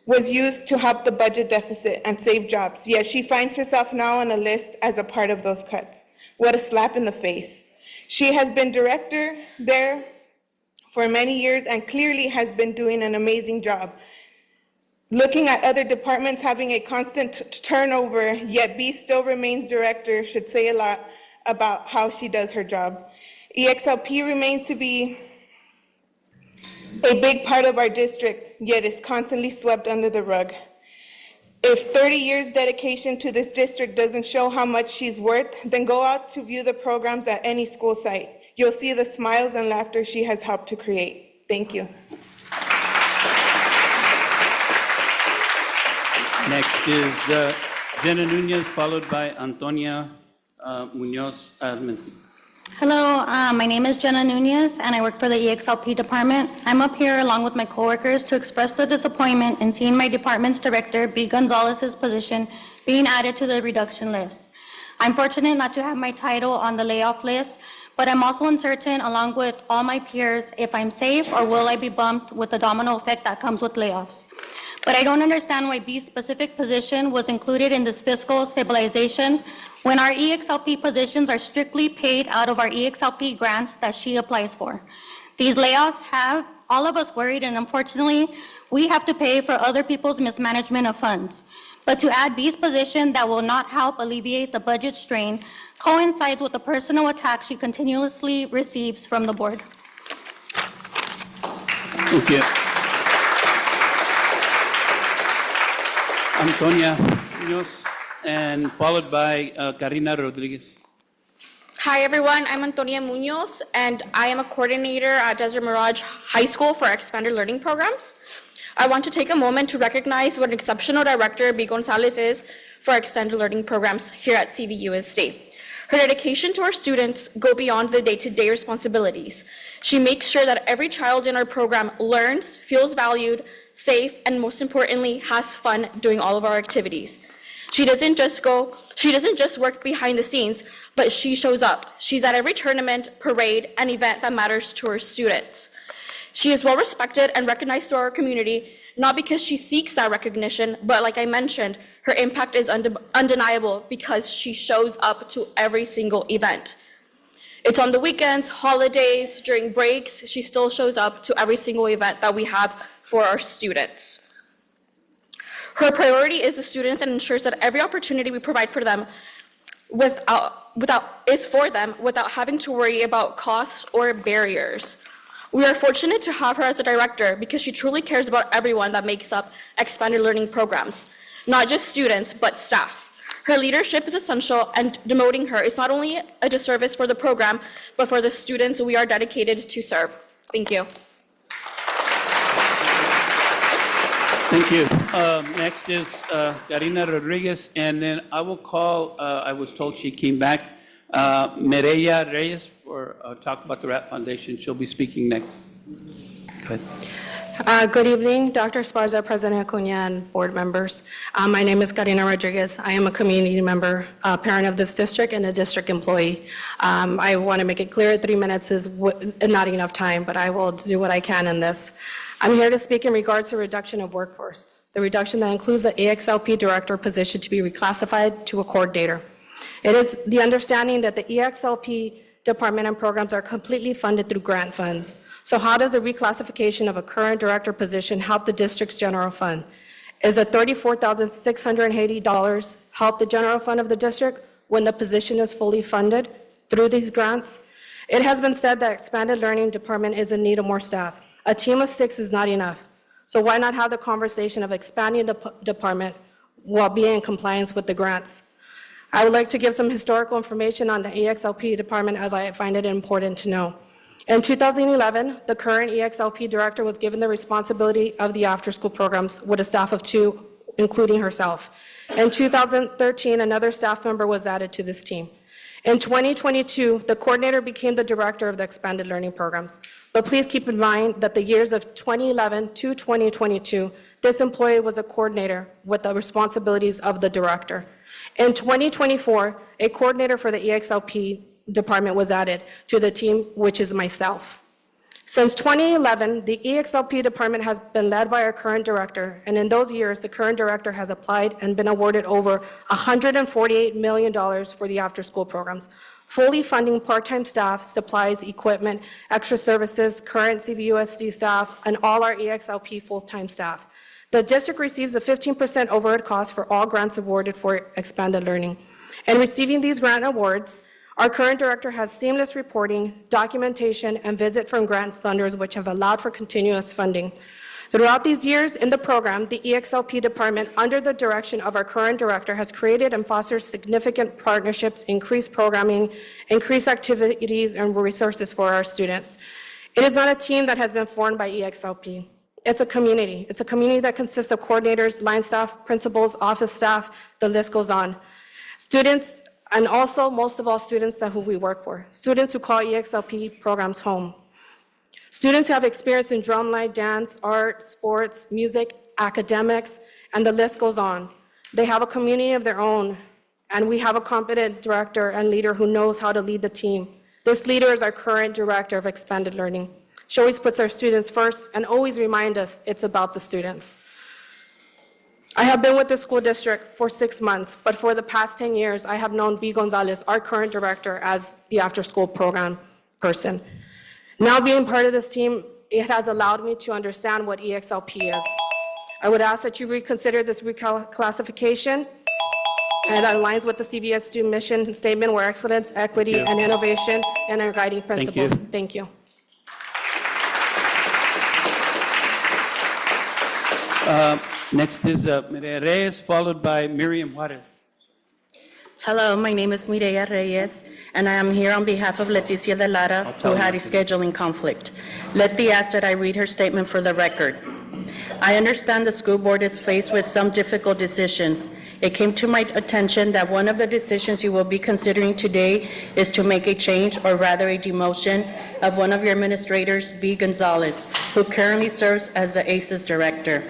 was used to help the budget deficit and save jobs. Yet she finds herself now on a list as a part of those cuts. What a slap in the face. She has been director there for many years and clearly has been doing an amazing job. Looking at other departments having a constant turnover, yet B still remains director, should say a lot about how she does her job. EXLP remains to be a big part of our district, yet is constantly swept under the rug. If 30 years dedication to this district doesn't show how much she's worth, then go out to view the programs at any school site. You'll see the smiles and laughter she has helped to create. Thank you. Next is Jenna Nunez, followed by Antonia Munoz Armenti. Hello, my name is Jenna Nunez, and I work for the EXLP department. I'm up here along with my coworkers to express the disappointment in seeing my department's director, B. Gonzalez's position, being added to the reduction list. I'm fortunate not to have my title on the layoff list, but I'm also uncertain, along with all my peers, if I'm safe or will I be bumped with the domino effect that comes with layoffs. But I don't understand why B's specific position was included in this fiscal stabilization when our EXLP positions are strictly paid out of our EXLP grants that she applies for. These layoffs have all of us worried, and unfortunately, we have to pay for other people's mismanagement of funds. But to add B's position that will not help alleviate the budget strain coincides with the personal attack she continuously receives from the board. Thank you. Antonia Munoz, and followed by Karina Rodriguez. Hi, everyone. I'm Antonia Munoz, and I am a coordinator at Desert Mirage High School for expanded learning programs. I want to take a moment to recognize what an exceptional director B. Gonzalez is for extended learning programs here at CVUSD. Her dedication to our students go beyond the day-to-day responsibilities. She makes sure that every child in our program learns, feels valued, safe, and most importantly, has fun doing all of our activities. She doesn't just work behind the scenes, but she shows up. She's at every tournament, parade, and event that matters to her students. She is well respected and recognized to our community, not because she seeks that recognition, but like I mentioned, her impact is undeniable because she shows up to every single event. It's on the weekends, holidays, during breaks, she still shows up to every single event that we have for our students. Her priority is the students and ensures that every opportunity we provide for them is for them without having to worry about costs or barriers. We are fortunate to have her as a director because she truly cares about everyone that makes up expanded learning programs, not just students, but staff. Her leadership is essential, and demoting her is not only a disservice for the program, but for the students we are dedicated to serve. Thank you. Thank you. Next is Karina Rodriguez, and then I will call, I was told she came back, Mireya Reyes for talk about the RAP Foundation. She'll be speaking next. Go ahead. Good evening, Dr. Esparza, President Acuña, and board members. My name is Karina Rodriguez. I am a community member, parent of this district, and a district employee. I want to make it clear 3 minutes is not enough time, but I will do what I can in this. I'm here to speak in regards to reduction of workforce. The reduction that includes the EXLP director position to be reclassified to a coordinator. It is the understanding that the EXLP department and programs are completely funded through grant funds. So how does a reclassification of a current director position help the district's general fund? Is the $34,680 help the general fund of the district when the position is fully funded through these grants? It has been said that expanded learning department is in need of more staff. A team of 6 is not enough. So why not have the conversation of expanding the department while being in compliance with the grants? I would like to give some historical information on the EXLP department as I find it important to know. In 2011, the current EXLP director was given the responsibility of the after-school programs with a staff of 2, including herself. In 2013, another staff member was added to this team. In 2022, the coordinator became the director of the expanded learning programs. But please keep in mind that the years of 2011 to 2022, This employee was a coordinator with the responsibilities of the director. In 2024, a coordinator for the EXLP department was added to the team, which is myself. Since 2011, the EXLP department has been led by our current director, and in those years, the current director has applied and been awarded over $148 million for the after-school programs, fully funding part-time staff, supplies, equipment, extra services, current CVUSD staff, and all our EXLP full-time staff. The district receives a 15% overhead cost for all grants awarded for expanded learning. In receiving these grant awards, our current director has seamless reporting, documentation, and visit from grant funders, which have allowed for continuous funding. Throughout these years in the program, the EXLP department, under the direction of our current director, has created and fostered significant partnerships, increased programming, increased activities, and resources for our students. It is not a team that has been formed by EXLP. It's a community. It's a community that consists of coordinators, line staff, principals, office staff, the list goes on. Students, and also, most of all, students who we work for. Students who call EXLP programs home. Students who have experience in drumline, dance, art, sports, music, academics, and the list goes on. They have a community of their own, and we have a competent director and leader who knows how to lead the team. This leader is our current director of expanded learning. She always puts our students first and always reminds us it's about the students. I have been with the school district for 6 months, but for the past 10 years, I have known B. Gonzalez, our current director, as the after-school program person. Now being part of this team, it has allowed me to understand what EXLP is. I would ask that you reconsider this reclassification, and that aligns with the CVUSD mission statement where excellence, equity, and innovation and our guiding principles. Thank you. Next is Mireya Reyes, followed by Miriam Juarez. Hello, my name is Mireya Reyes, and I am here on behalf of Leticia de Lara, who had a scheduling conflict. Leti asked that I read her statement for the record. I understand the school board is faced with some difficult decisions. It came to my attention that one of the decisions you will be considering today is to make a change, or rather a demotion, of one of your administrators, B. Gonzalez, who currently serves as the ACES director.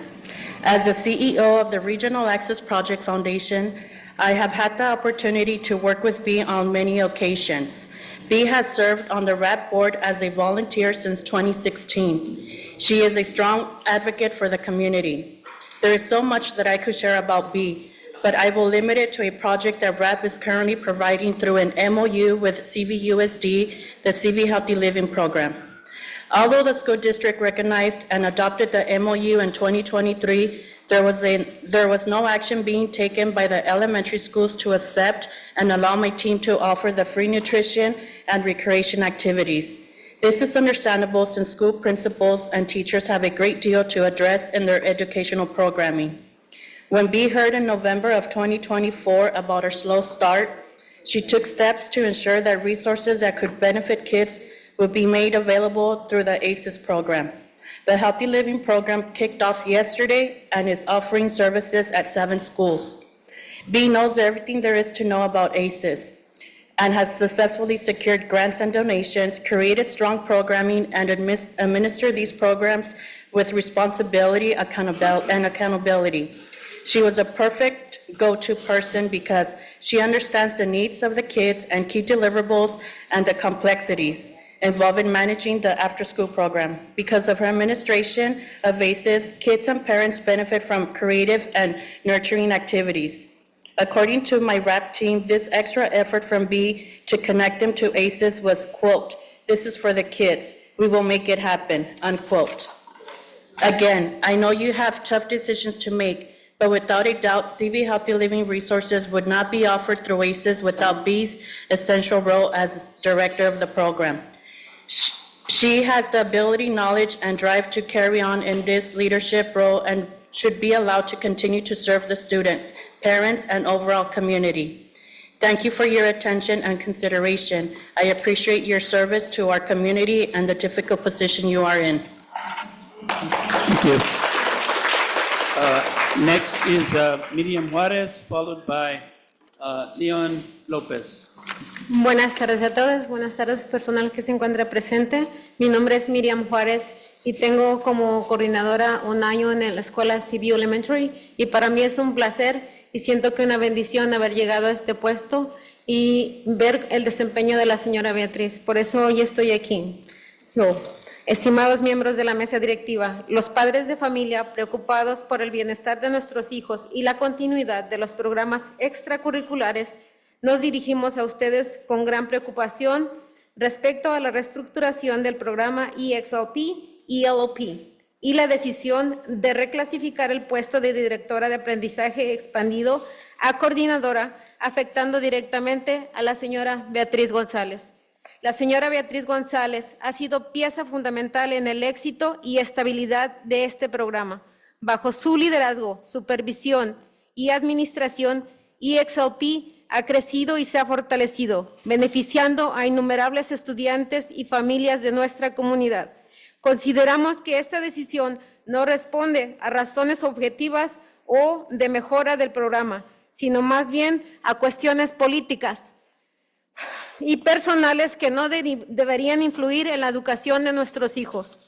As the CEO of the Regional Access Project Foundation, I have had the opportunity to work with B on many occasions. B has served on the RAP board as a volunteer since 2016. She is a strong advocate for the community. There is so much that I could share about B, but I will limit it to a project that RAP is currently providing through an MOU with CVUSD, the CV Healthy Living Program. Although the school district recognized and adopted the MOU in 2023, there was no action being taken by the elementary schools to accept and allow my team to offer the free nutrition and recreation activities. This is understandable since school principals and teachers have a great deal to address in their educational programming. When B heard in November of 2024 about our slow start, she took steps to ensure that resources that could benefit kids would be made available through the ACES program. The Healthy Living Program kicked off yesterday and is offering services at 7 schools. B knows everything there is to know about ACES and has successfully secured grants and donations, created strong programming, and administered these programs with responsibility and accountability. She was a perfect go-to person because she understands the needs of the kids and key deliverables and the complexities involved in managing the after-school program. Because of her administration of ACES, kids and parents benefit from creative and nurturing activities. According to my RAP team, this extra effort from B to connect them to ACES was, quote, "This is for the kids. We will make it happen," unquote. Again, I know you have tough decisions to make, but without a doubt, CV Healthy Living resources would not be offered through ACES without B's essential role as director of the program. She has the ability, knowledge, and drive to carry on in this leadership role and should be allowed to continue to serve the students, parents, and overall community. Thank you for your attention and consideration. I appreciate your service to our community and the difficult position you are in. Thank you. Next is Miriam Juarez, followed by Leon Lopez. Buenas tardes a todos, buenas tardes personal que se encuentra presente. Mi nombre es Miriam Juárez y tengo como coordinadora un año en la escuela CVU Elementary y para mí es un placer y siento que una bendición haber llegado a este puesto y ver el desempeño de la señora Beatriz. Por eso hoy estoy aquí. Estimados miembros de la mesa directiva, los padres de familia preocupados por el bienestar de nuestros hijos y la continuidad de los programas extracurriculares, nos dirigimos a ustedes con gran preocupación respecto a la reestructuración del programa EXLP, ELOP y la decisión de reclasificar el puesto de directora de aprendizaje expandido a coordinadora, afectando directamente a la señora Beatriz González. La señora Beatriz González ha sido pieza fundamental en el éxito y estabilidad de este programa. Bajo su liderazgo, supervisión y administración, EXLP ha crecido y se ha fortalecido, beneficiando a innumerables estudiantes y familias de nuestra comunidad. Consideramos que esta decisión no responde a razones objetivas o de mejora del programa, sino más bien a cuestiones políticas y personales que no deberían influir en la educación de nuestros hijos.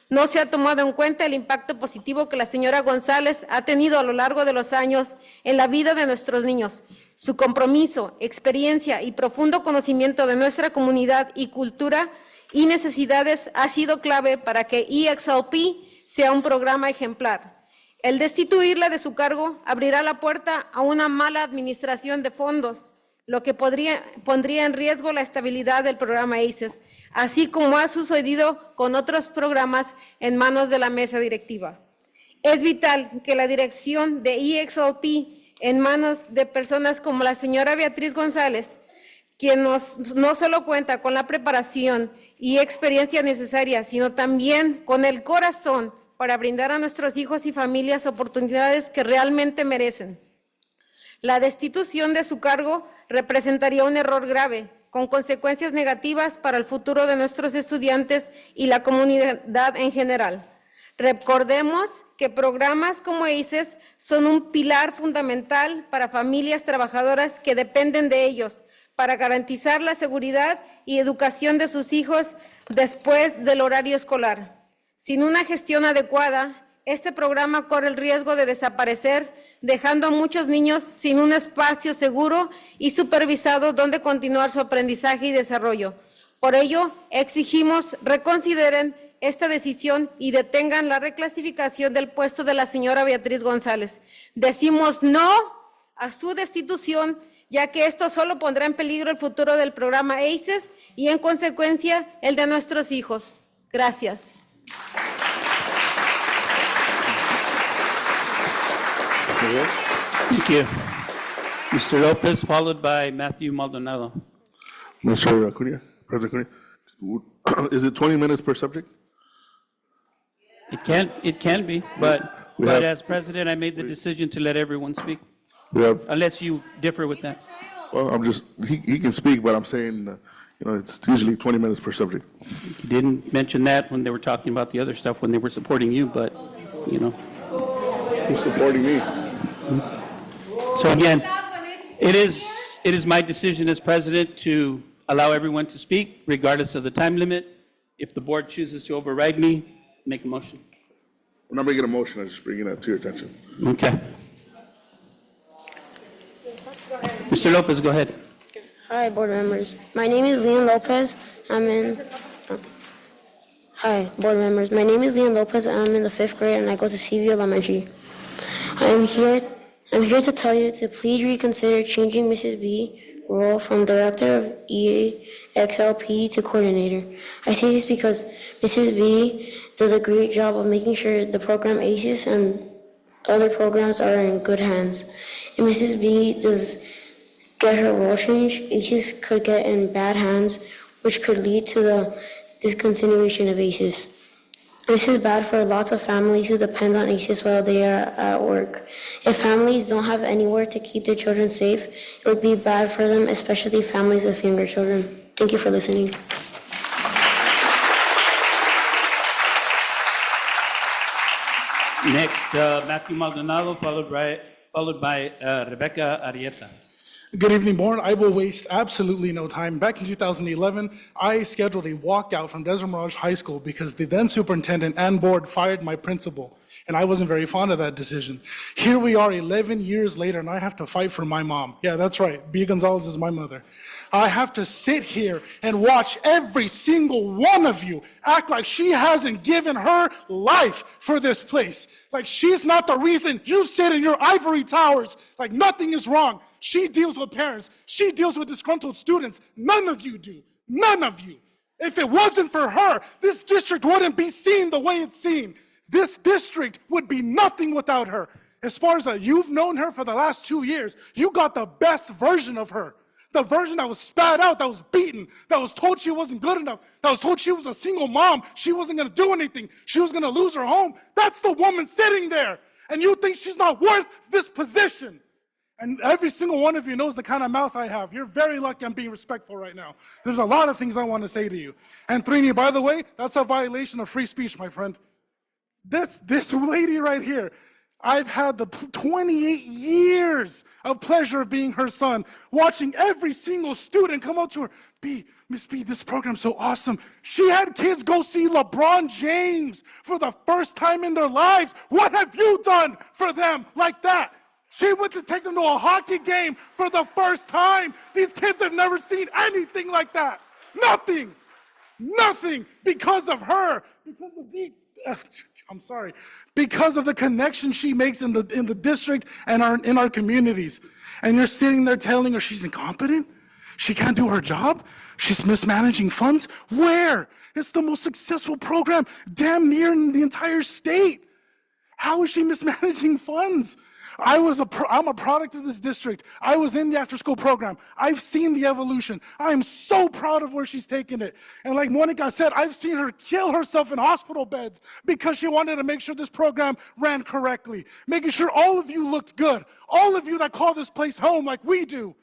No se ha tomado en cuenta el impacto positivo que la señora González ha tenido a lo largo de los años en la vida de nuestros niños. Su compromiso, experiencia y profundo conocimiento de nuestra comunidad y cultura y necesidades ha sido clave para que EXLP sea un programa ejemplar. El destituirla de su cargo abrirá la puerta a una mala administración de fondos, lo que pondría en riesgo la estabilidad del programa ACES, así como ha sucedido con otros programas en manos de la mesa directiva. Es vital que la dirección de EXLP en manos de personas como la señora Beatriz González, quien no solo cuenta con la preparación y experiencia necesaria, sino también con el corazón para brindar a nuestros hijos y familias oportunidades que realmente merecen. La destitución de su cargo representaría un error grave, con consecuencias negativas para el futuro de nuestros estudiantes y la comunidad en general. Recordemos que programas como ACES son un pilar fundamental para familias trabajadoras que dependen de ellos para garantizar la seguridad y educación de sus hijos después del horario escolar. Sin una gestión adecuada, este programa corre el riesgo de desaparecer, dejando a muchos niños sin un espacio seguro y supervisado donde continuar su aprendizaje y desarrollo. Por ello, exigimos reconsideren esta decisión y detengan la reclasificación del puesto de la señora Beatriz González. Decimos no a su destitución, ya que esto solo pondrá en peligro el futuro del programa ACES y, en consecuencia, el de nuestros hijos. Gracias. Thank you. Mr. Lopez, followed by Matthew Maldonado. Mr. Acuña, President Acuña, is it 20 minutes per subject? It can be, but as president, I made the decision to let everyone speak, unless you differ with that. Well, he can speak, but I'm saying, it's usually 20 minutes per subject. You didn't mention that when they were talking about the other stuff when they were supporting you, but, Who's supporting me? So again, it is my decision as president to allow everyone to speak regardless of the time limit. If the board chooses to override me, make a motion. I'm not making a motion, I'm just bringing that to your attention. Okay. Mr. Lopez, go ahead. Hi, board members. My name is Leon Lopez. Hi, board members. My name is Leon Lopez. I'm in the 5th grade and I go to CVU Elementary. I'm here to tell you to please reconsider changing Mrs. B role from director of EXLP to coordinator. I say this because Mrs. B does a great job of making sure the program ACES and other programs are in good hands. If Mrs. B does get her role changed, ACES could get in bad hands, which could lead to the discontinuation of ACES. This is bad for lots of families who depend on ACES while they are at work. If families don't have anywhere to keep their children safe, it would be bad for them, especially families with younger children. Thank you for listening. Next, Matthew Maldonado, followed by Rebecca Arieta. Good evening, board. I will waste absolutely no time. Back in 2011, I scheduled a walkout from Desert Mirage High School because the then superintendent and board fired my principal, and I wasn't very fond of that decision. Here we are 11 years later, and I have to fight for my mom. Yeah, that's right. B. Gonzalez is my mother. I have to sit here and watch every single one of you act like she hasn't given her life for this place. Like she's not the reason you sit in your ivory towers like nothing is wrong. She deals with parents. She deals with disgruntled students. None of you do. None of you. If it wasn't for her, this district wouldn't be seen the way it's seen. This district would be nothing without her. As far as you've known her for the last 2 years, you got the best version of her. The version that was spat out, that was beaten, that was told she wasn't good enough, that was told she was a single mom, she wasn't going to do anything, she was going to lose her home. That's the woman sitting there. And you think she's not worth this position. And every single one of you knows the kind of mouth I have. You're very lucky I'm being respectful right now. There's a lot of things I want to say to you. And Trini, by the way, that's a violation of free speech, my friend. This lady right here, I've had the 28 years of pleasure of being her son, watching every single student come up to her, Miss B, this program's so awesome. She had kids go see LeBron James for the first time in their lives. What have you done for them like that? She went to take them to a hockey game for the first time. These kids have never seen anything like that. Nothing. Nothing because of her. Because of the, I'm sorry. Because of the connection she makes in the district and in our communities. And you're sitting there telling her she's incompetent? She can't do her job? She's mismanaging funds? Where? It's the most successful program damn near in the entire state. How is she mismanaging funds? I'm a product of this district. I was in the after-school program. I've seen the evolution. I am so proud of where she's taken it. And like Monica said, I've seen her kill herself in hospital beds because she wanted to make sure this program ran correctly, making sure all of you looked good, all of you that call this place home like we do.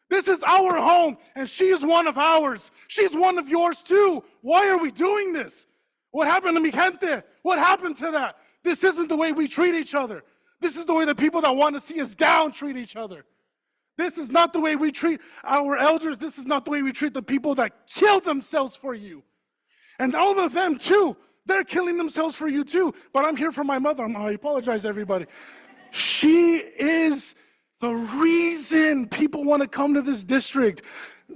This is our home, and she is one of ours. She's one of yours too. Why are we doing this? What happened to mi gente? What happened to that? This isn't the way we treat each other. This is the way the people that want to see us down treat each other. This is not the way we treat our elders. This is not the way we treat the people that killed themselves for you. And all of them too, they're killing themselves for you too. But I'm here for my mother. I apologize, everybody. She is the reason people want to come to this district.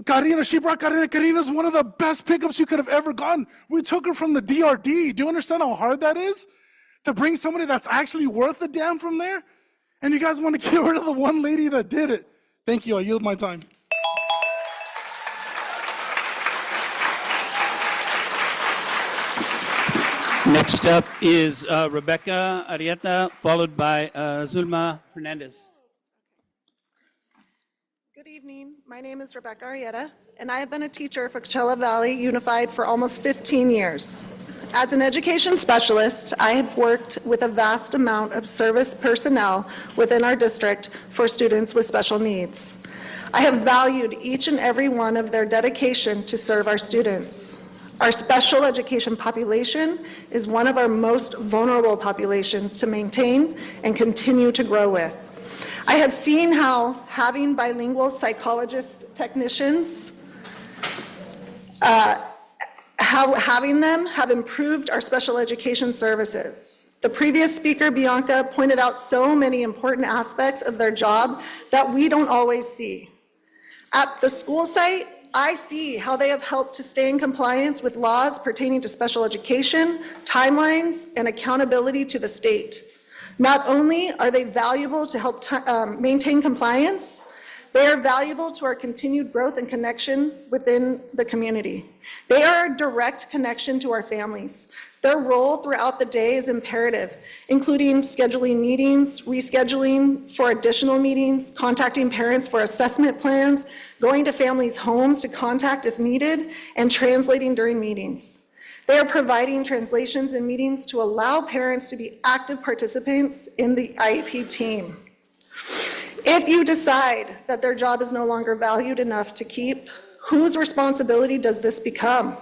Karina, she brought Karina. Karina's one of the best pickups you could have ever gotten. We took her from the DRD. Do you understand how hard that is? To bring somebody that's actually worth a damn from there? And you guys want to get rid of the one lady that did it. Thank you, I yield my time. Next up is Rebecca Arieta, followed by Zulma Hernandez. Good evening. My name is Rebecca Arieta, and I have been a teacher for Coachella Valley Unified for almost 15 years. As an education specialist, I have worked with a vast amount of service personnel within our district for students with special needs. I have valued each and every one of their dedication to serve our students. Our special education population is one of our most vulnerable populations to maintain and continue to grow with. I have seen how having bilingual psychologist technicians, how having them have improved our special education services. The previous speaker, Bianca, pointed out so many important aspects of their job that we don't always see. At the school site, I see how they have helped to stay in compliance with laws pertaining to special education, timelines, and accountability to the state. Not only are they valuable to help maintain compliance, they are valuable to our continued growth and connection within the community. They are a direct connection to our families. Their role throughout the day is imperative, including scheduling meetings, rescheduling for additional meetings, contacting parents for assessment plans, going to families' homes to contact if needed, and translating during meetings. They are providing translations in meetings to allow parents to be active participants in the IEP team. If you decide that their job is no longer valued enough to keep, whose responsibility does this become?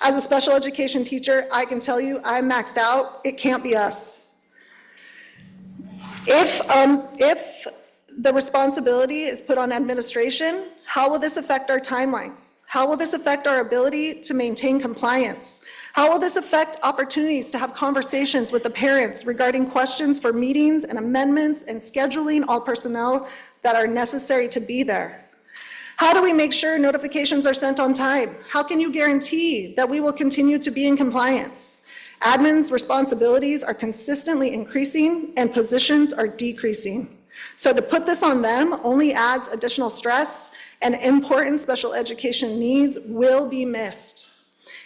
As a special education teacher, I can tell you I'm maxed out. It can't be us. If the responsibility is put on administration, how will this affect our timelines? How will this affect our ability to maintain compliance? How will this affect opportunities to have conversations with the parents regarding questions for meetings and amendments and scheduling all personnel that are necessary to be there? How do we make sure notifications are sent on time? How can you guarantee that we will continue to be in compliance? Admin's responsibilities are consistently increasing and positions are decreasing. So to put this on them only adds additional stress, and important special education needs will be missed.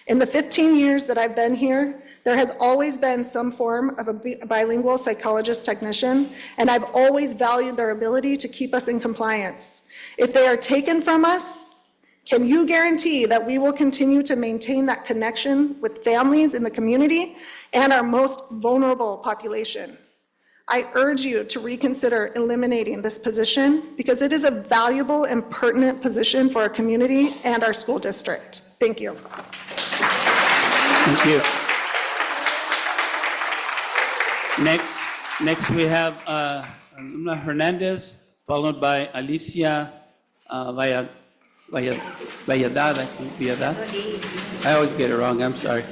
In the 15 years that I've been here, there has always been some form of a bilingual psychologist technician, and I've always valued their ability to keep us in compliance. If they are taken from us, can you guarantee that we will continue to maintain that connection with families in the community and our most vulnerable population? I urge you to reconsider eliminating this position because it is a valuable and pertinent position for our community and our school district. Thank you. Thank you. Next we have Alumna Hernandez, followed by Alicia Valladad. I always get it wrong, I'm sorry.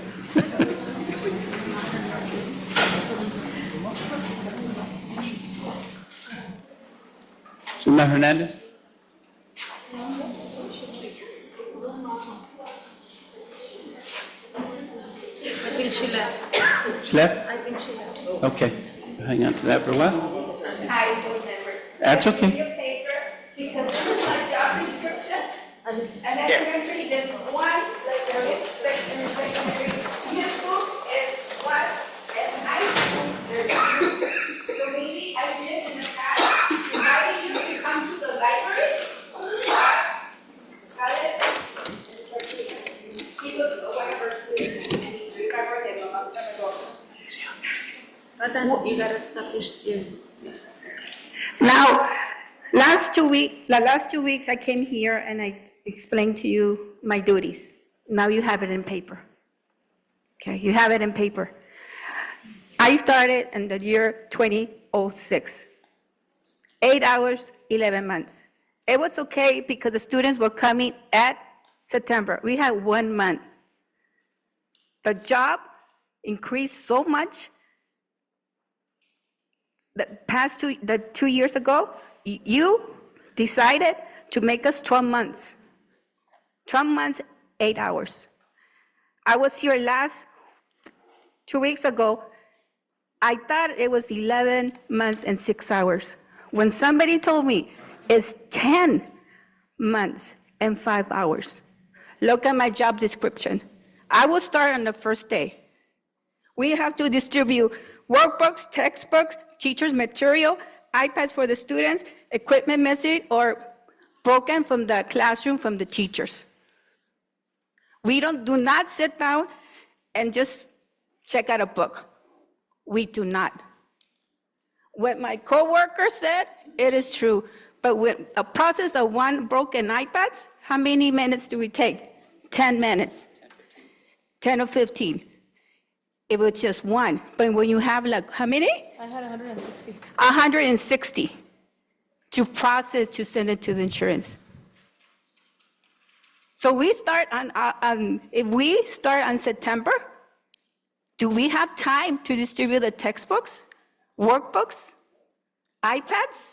Alumna Hernandez. I think she left. She left? I think she left. Okay, hang on to that for a while. That's okay. Because this is my job description, and elementary, there's one, like there is secondary, middle school is one, and high school, there's two. So maybe I did in the past, inviting you to come to the library, But then you gotta establish your. Now, the last 2 weeks I came here and I explained to you my duties. Now you have it in paper. Okay, you have it in paper. I started in the year 2006. 8 hours, 11 months. It was okay because the students were coming at September. We had 1 month. The job increased so much. The 2 years ago, you decided to make us 12 months. 12 months, 8 hours. I was here last 2 weeks ago. I thought it was 11 months and 6 hours. When somebody told me it's 10 months and 5 hours. Look at my job description. I will start on the first day. We have to distribute workbooks, textbooks, teachers' material, iPads for the students, equipment missing or broken from the classroom from the teachers. We do not sit down and just check out a book. We do not. What my coworker said, it is true. But with a process of one broken iPad, how many minutes do we take? 10 minutes, 10 or 15. It was just one. But when you have like, how many? I had 160. 160 to process, to send it to the insurance. So we start if we start on September, do we have time to distribute the textbooks, workbooks, iPads?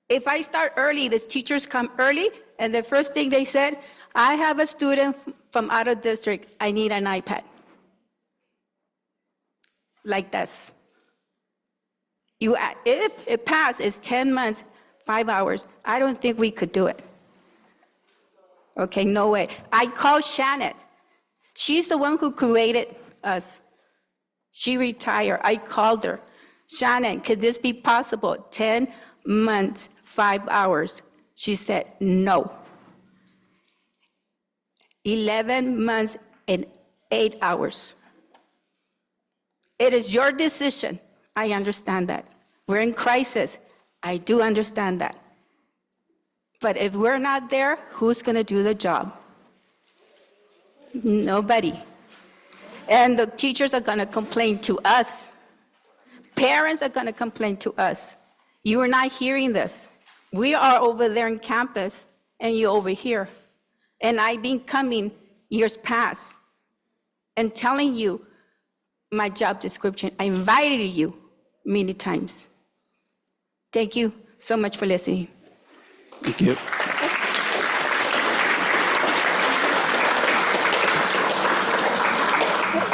If I start early, the teachers come early, and the first thing they said, I have a student from out of district, I need an iPad. Like this. If it passed, it's 10 months, 5 hours. I don't think we could do it. Okay, no way. I called Shannon. She's the one who created us. She retired. I called her. Shannon, could this be possible? 10 months, 5 hours. She said, no. 11 months and 8 hours. It is your decision. I understand that. We're in crisis. I do understand that. But if we're not there, who's going to do the job? Nobody. And the teachers are going to complain to us. Parents are going to complain to us. You are not hearing this. We are over there in campus, and you're over here. And I've been coming years past and telling you my job description. I invited you many times. Thank you so much for listening. Thank you.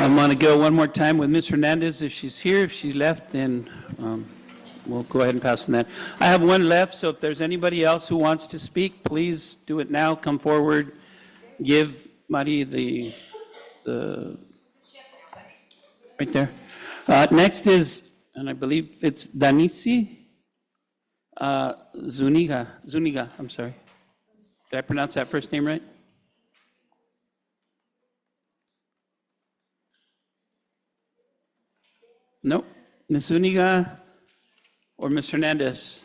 I'm going to go one more time with Ms. Hernandez if she's here. If she left, then we'll go ahead and pass on that. I have one left, so if there's anybody else who wants to speak, please do it now. Come forward. Give Mari the right there. Next is, and I believe it's Danisi Zuniga, I'm sorry. Did I pronounce that first name right? Nope. Ms. Zuniga or Ms. Hernandez?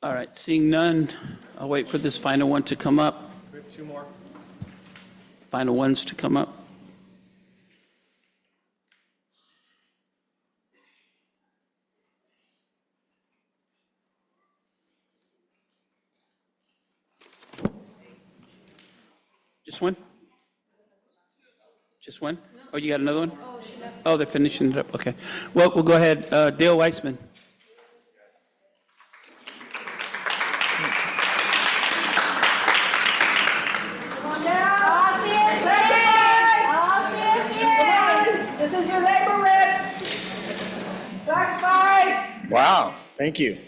All right, seeing none, I'll wait for this final one to come up. We have two more. Final ones to come up. Just one? Just one? Oh, you got another one? Oh, they're finishing it up, okay. Well, we'll go ahead. Dale Weissman. This is your labor rep. Class 5. Wow, thank you.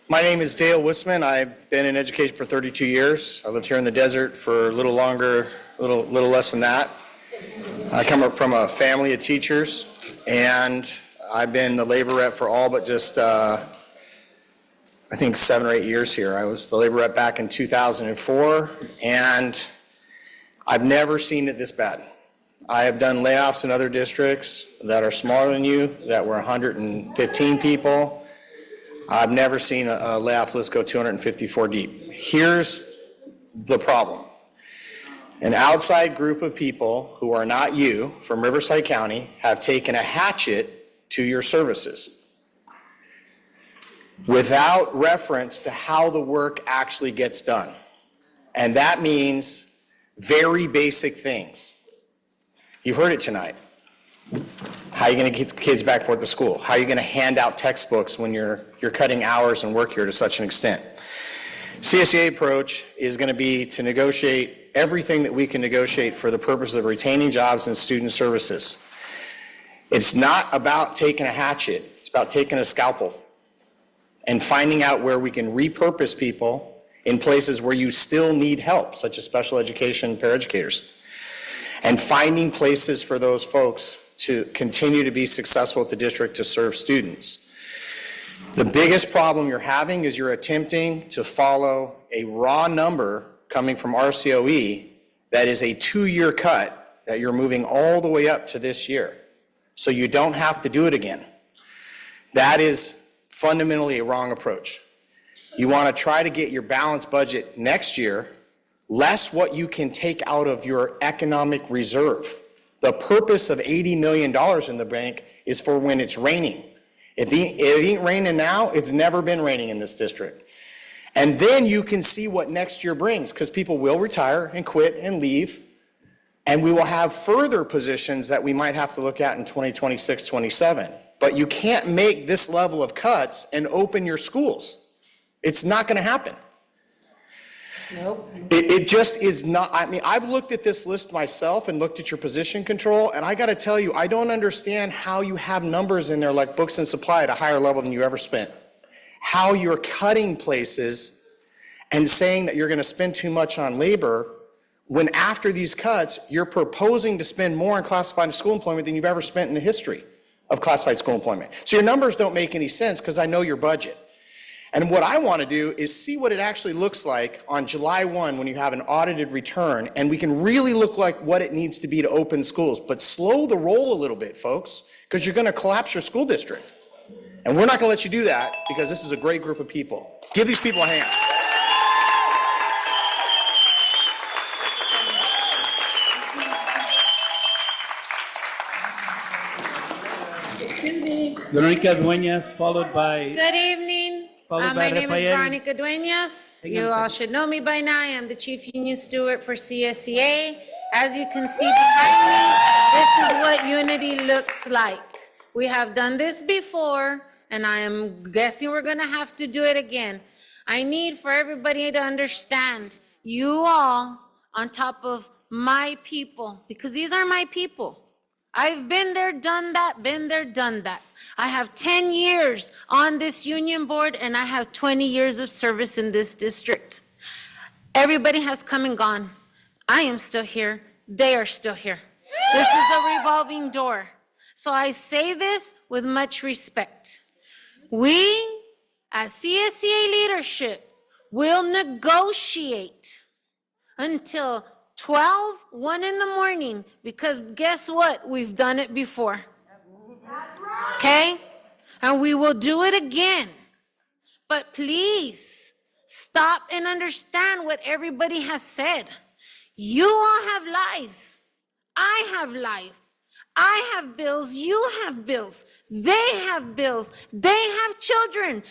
My name is Dale Wisman. I've been in education for 32 years. I lived here in the desert for a little longer, a little less than that. I come up from a family of teachers, and I've been the labor rep for all but just, I think 7 or 8 years here. I was the labor rep back in 2004, and I've never seen it this bad. I have done layoffs in other districts that are smaller than you, that were 115 people. I've never seen a layoff list go 254 deep. Here's the problem. An outside group of people who are not you from Riverside County have taken a hatchet to your services without reference to how the work actually gets done. And that means very basic things. You've heard it tonight. How are you going to get kids back forth to school? How are you going to hand out textbooks when you're cutting hours and work here to such an extent? CSEA approach is going to be to negotiate everything that we can negotiate for the purpose of retaining jobs and student services. It's not about taking a hatchet. It's about taking a scalpel and finding out where we can repurpose people in places where you still need help, such as special education paraeducators, and finding places for those folks to continue to be successful at the district to serve students. The biggest problem you're having is you're attempting to follow a raw number coming from RCOE that is a 2-year cut that you're moving all the way up to this year. So you don't have to do it again. That is fundamentally a wrong approach. You want to try to get your balanced budget next year, less what you can take out of your economic reserve. The purpose of $80 million in the bank is for when it's raining. If it ain't raining now, it's never been raining in this district. And then you can see what next year brings, because people will retire and quit and leave, and we will have further positions that we might have to look at in 2026, 27. But you can't make this level of cuts and open your schools. It's not going to happen. Nope. It just is not. I mean, I've looked at this list myself and looked at your position control, and I got to tell you, I don't understand how you have numbers in there like books and supply at a higher level than you ever spent. How you're cutting places and saying that you're going to spend too much on labor when after these cuts, you're proposing to spend more on classified school employment than you've ever spent in the history of classified school employment. So your numbers don't make any sense because I know your budget. And what I want to do is see what it actually looks like on July 1 when you have an audited return, and we can really look like what it needs to be to open schools. But slow the roll a little bit, folks, because you're going to collapse your school district. And we're not going to let you do that because this is a great group of people. Give these people a hand. Veronica Dueñas, followed by, Good evening. Followed My by name is Rafael. Veronica Dueñas. Hang on You a all second. should know me by now. I am the Chief Union Steward for CSCA. As you can see behind me, this is what unity looks like. We have done this before, and I am guessing we're going to have to do it again. I need for everybody to understand, you all on top of my people, because these are my people. I've been there, done that, been there, done that. I have 10 years on this union board, and I have 20 years of service in this district. Everybody has come and gone. I am still here. They are still here. This is a revolving door. So I say this with much respect. We, as CSCA leadership, will negotiate until 1 in the morning, because guess what? We've done it before. Okay? And we will do it again. But please, stop and understand what everybody has said. You all have lives. I have life. I have bills. You have bills. They have bills. They have children.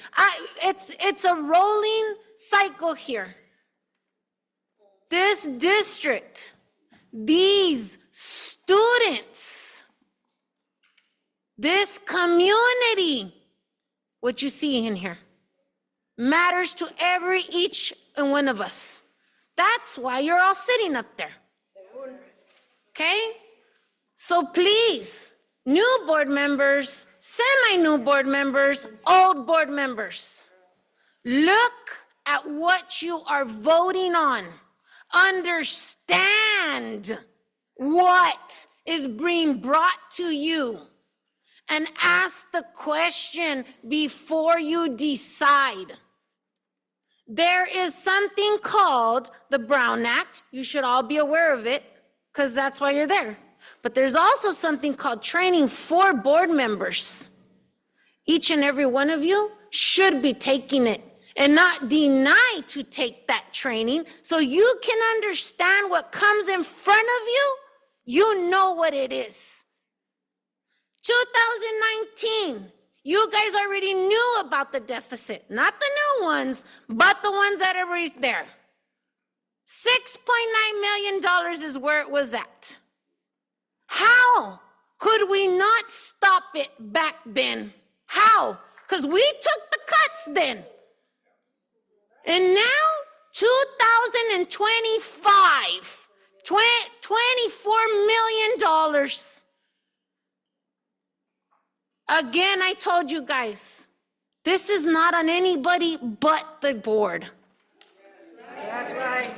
It's a rolling cycle here. This district, these students, this community, what you see in here, matters to each and one of us. That's why you're all sitting up there. Okay? So please, new board members, semi-new board members, old board members, look at what you are voting on. Understand what is being brought to you, and ask the question before you decide. There is something called the Brown Act. You should all be aware of it, because that's why you're there. But there's also something called training for board members. Each and every one of you should be taking it and not deny to take that training, so you can understand what comes in front of you. You know what it is. 2019, you guys already knew about the deficit, not the new ones, but the ones that are already there. $6.9 million is where it was at. How could we not stop it back then? How? Because we took the cuts then. And now, 2025, $24 million. Again, I told you guys, this is not on anybody but the board. That's right.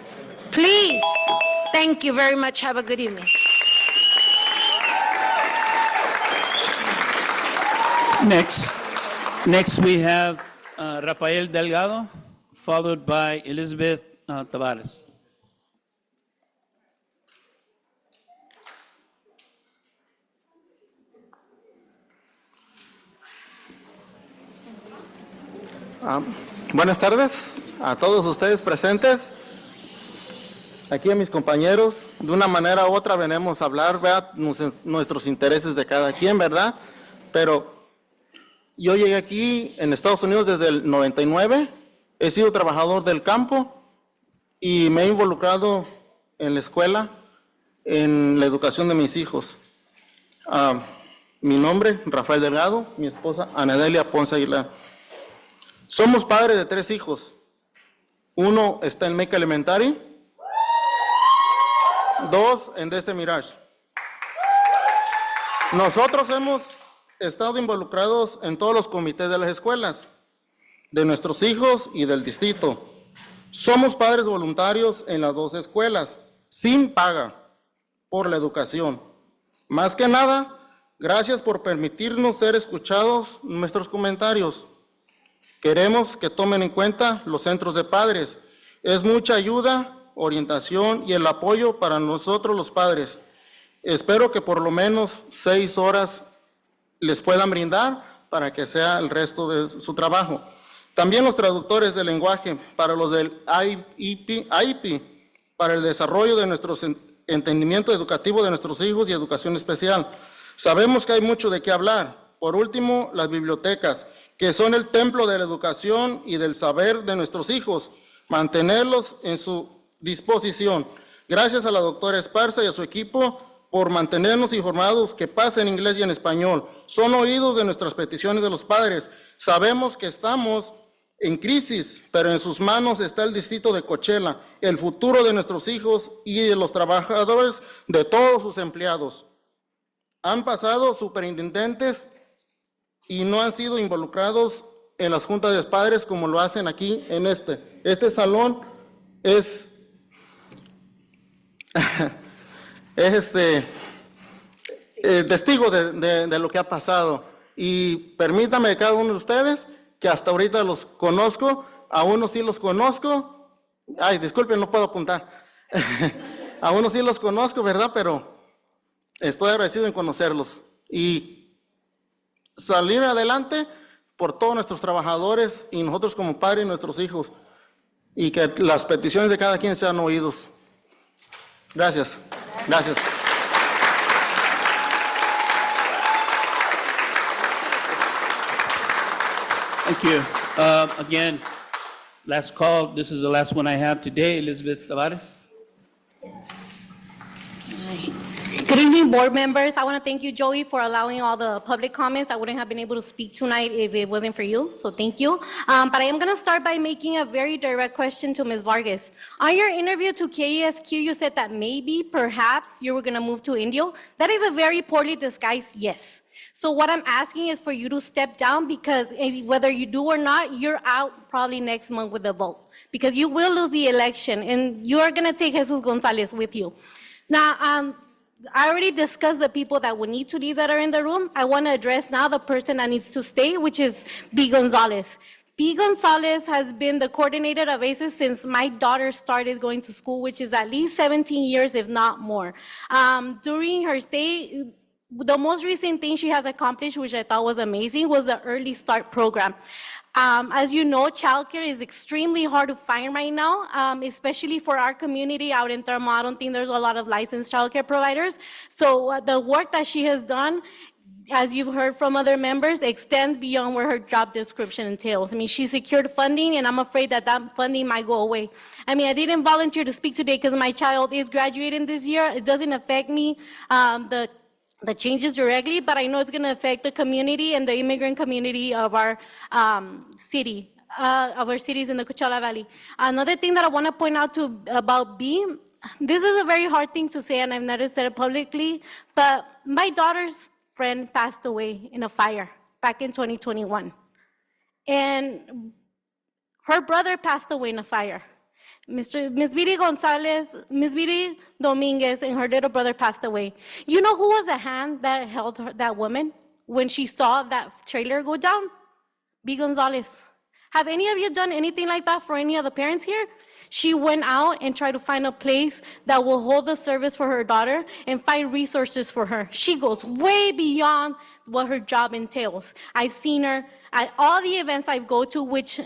Please, thank you very much. Have a good evening. Next we have Rafael Delgado, followed by Elizabeth Tavares. Buenas tardes a todos ustedes presentes, aquí a mis compañeros. De una manera u otra venimos a hablar, ¿verdad? Nuestros intereses de cada quien, ¿verdad? Pero yo llegué aquí en Estados Unidos desde el 99, he sido trabajador del campo y me he involucrado en la escuela, en la educación de mis hijos. Mi nombre, Rafael Delgado, mi esposa, Anadelia Ponce Aguilar. Somos padres de 3 hijos. Uno está en Meca Elementary, 2 en DC Mirage. Nosotros hemos estado involucrados en todos los comités de las escuelas, de nuestros hijos y del distrito. Somos padres voluntarios en las 2 escuelas, sin paga, por la educación. Más que nada, gracias por permitirnos ser escuchados nuestros comentarios. Queremos que tomen en cuenta los centros de padres. Es mucha ayuda, orientación y el apoyo para nosotros los padres. Espero que por lo menos 6 horas les puedan brindar para que sea el resto de su trabajo. También los traductores de lenguaje para los del IEP, para el desarrollo de nuestro entendimiento educativo de nuestros hijos y educación especial. Sabemos que hay mucho de qué hablar, Por último, las bibliotecas, que son el templo de la educación y del saber de nuestros hijos, mantenerlos en su disposición. Gracias a la doctora Esparza y a su equipo por mantenernos informados que pasa en inglés y en español. Son oídos de nuestras peticiones de los padres. Sabemos que estamos en crisis, pero en sus manos está el distrito de Coachella, el futuro de nuestros hijos y de los trabajadores, de todos sus empleados. Han pasado superintendentes y no han sido involucrados en las juntas de padres como lo hacen aquí en este salón es testigo de lo que ha pasado. Y permítame cada uno de ustedes, que hasta ahorita los conozco, a unos sí los conozco, ay, disculpen, no puedo apuntar, a unos sí los conozco, ¿verdad? Pero estoy agradecido en conocerlos y salir adelante por todos nuestros trabajadores y nosotros como padres y nuestros hijos, y que las peticiones de cada quien sean oídos. Gracias. Gracias. Thank you. Again, last call. This is the last one I have today. Elizabeth Tavares. Good evening, board members. I want to thank you, Joey, for allowing all the public comments. I wouldn't have been able to speak tonight if it wasn't for you, so thank you. But I am going to start by making a very direct question to Ms. Vargas. On your interview to KESQ, you said that maybe, perhaps, you were going to move to Indio. That is a very poorly disguised yes. So what I'm asking is for you to step down, because whether you do or not, you're out probably next month with the vote, because you will lose the election, and you are going to take Jesus Gonzalez with you. Now, I already discussed the people that would need to leave that are in the room. I want to address now the person that needs to stay, which is B. Gonzalez. B. Gonzalez has been the coordinator of ACES since my daughter started going to school, which is at least 17 years, if not more. During her stay, the most recent thing she has accomplished, which I thought was amazing, was the Early Start program. As you know, childcare is extremely hard to find right now, especially for our community out in Thermal. I don't think there's a lot of licensed childcare providers. So the work that she has done, as you've heard from other members, extends beyond where her job description entails. I mean, she secured funding, and I'm afraid that that funding might go away. I mean, I didn't volunteer to speak today because my child is graduating this year. It doesn't affect me, the changes directly, but I know it's going to affect the community and the immigrant community of our city, of our cities in the Coachella Valley. Another thing that I want to point out about B, this is a very hard thing to say, and I've never said it publicly, but my daughter's friend passed away in a fire back in 2021. And her brother passed away in a fire. Ms. Viri Gonzalez, Ms. Viri Dominguez, and her little brother passed away. You know who was the hand that held that woman when she saw that trailer go down? B. Gonzalez. Have any of you done anything like that for any of the parents here? She went out and tried to find a place that will hold the service for her daughter and find resources for her. She goes way beyond what her job entails. I've seen her at all the events I go to, which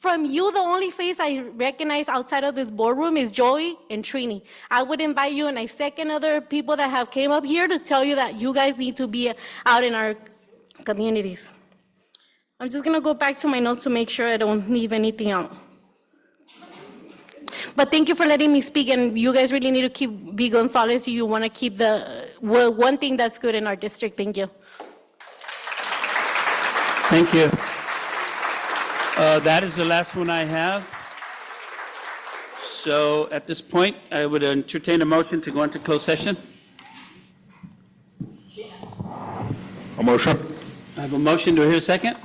from you, the only face I recognize outside of this boardroom is Joey and Trini. I would invite you, and I second other people that have came up here to tell you that you guys need to be out in our communities. I'm just gonna go back to my notes to make sure I don't leave anything out. But thank you for letting me speak, and you guys really need to keep B. Gonzalez. You wanna keep the one thing that's good in our district. Thank you. Thank you. That is the last one I have. So at this point, I would entertain a motion to go into closed session. A motion. I have a motion. Do I hear a second?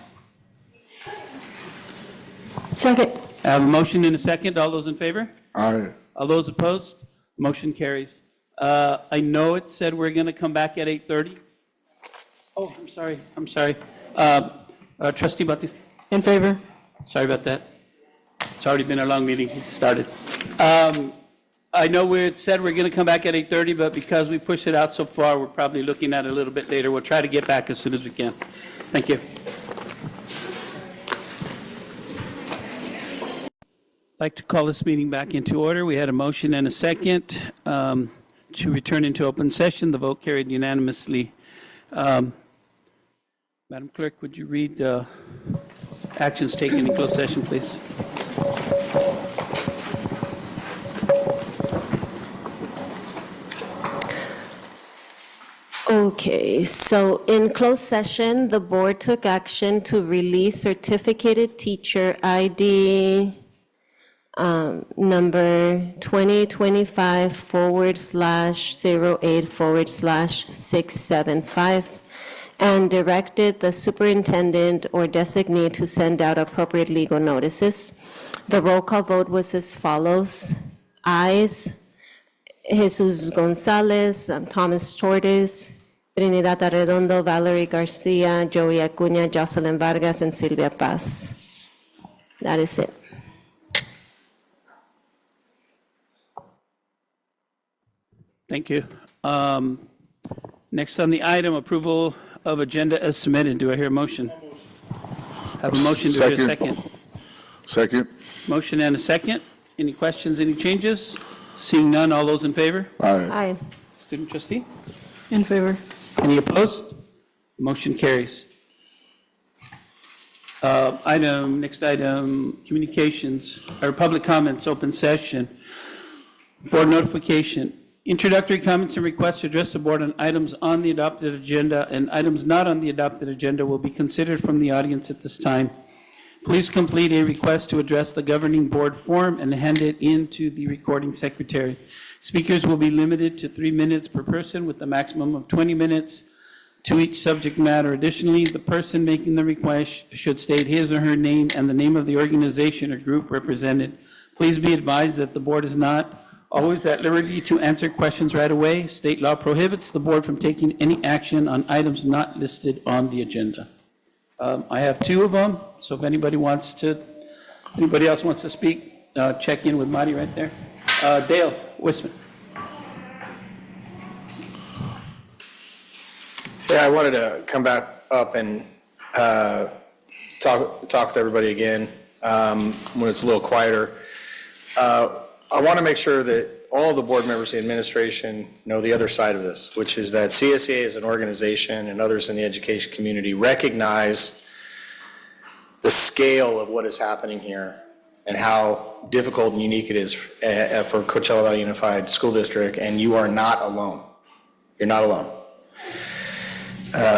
Second. I have a motion and a second. All those in favor? Aye. All those opposed? Motion carries. I know it said we're going to come back at 8:30. Oh, I'm sorry. Trustee Batista? In favor. Sorry about that. It's already been a long meeting. It started. I know we had said we're going to come back at 8:30, but because we pushed it out so far, we're probably looking at it a little bit later. We'll try to get back as soon as we can. Thank you. I'd like to call this meeting back into order. We had a motion and a second to return into open session. The vote carried unanimously. Madam Clerk, would you read actions taken in closed session, please? Okay, so in closed session, the board took action to release certificated teacher ID number 2025/08/675 and directed the superintendent or designee to send out appropriate legal notices. The roll call vote was as follows. Ayes, Jesus Gonzalez, Thomas Torres, Trinidad Arredondo, Valerie Garcia, Joey Acuña, Jocelyn Vargas, and Silvia Paz. That is it. Thank you. Next on the item, approval of agenda as submitted. Do I hear a motion? Have a motion. Do I hear a second? Second. Motion and a second. Any questions, any changes? Seeing none, all those in favor? Aye. Student trustee? In favor. Any opposed? Motion carries. Next item, communications, or public comments, open session. Board notification. Introductory comments and requests to address the board on items on the adopted agenda and items not on the adopted agenda will be considered from the audience at this time. Please complete a request to address the governing board form and hand it in to the recording secretary. Speakers will be limited to 3 minutes per person with a maximum of 20 minutes to each subject matter. Additionally, the person making the request should state his or her name and the name of the organization or group represented. Please be advised that the board is not always at liberty to answer questions right away. State law prohibits the board from taking any action on items not listed on the agenda. I have 2 of them, so if anybody else wants to speak, check in with Marty right there. Dale Wisman. Yeah, I wanted to come back up and talk with everybody again when it's a little quieter. I want to make sure that all the board members, the administration, know the other side of this, which is that CSEA as an organization and others in the education community recognize the scale of what is happening here and how difficult and unique it is for Coachella Valley Unified School District, and you are not alone. You're not alone.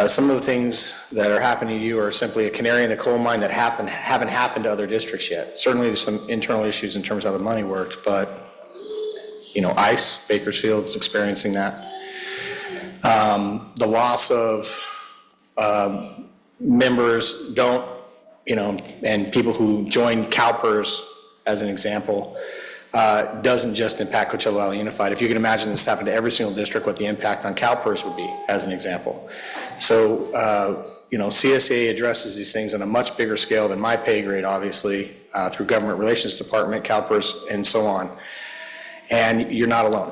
Some of the things that are happening to you are simply a canary in the coal mine that haven't happened to other districts yet. Certainly there's some internal issues in terms of how the money worked, but ICE, Bakersfield is experiencing that. The loss of members and people who join CalPERS, as an example, doesn't just impact Coachella Valley Unified. If you can imagine this happened to every single district, what the impact on CalPERS would be, as an example. So, CSA addresses these things on a much bigger scale than my pay grade, obviously, through Government Relations Department, CalPERS, and so on. And you're not alone.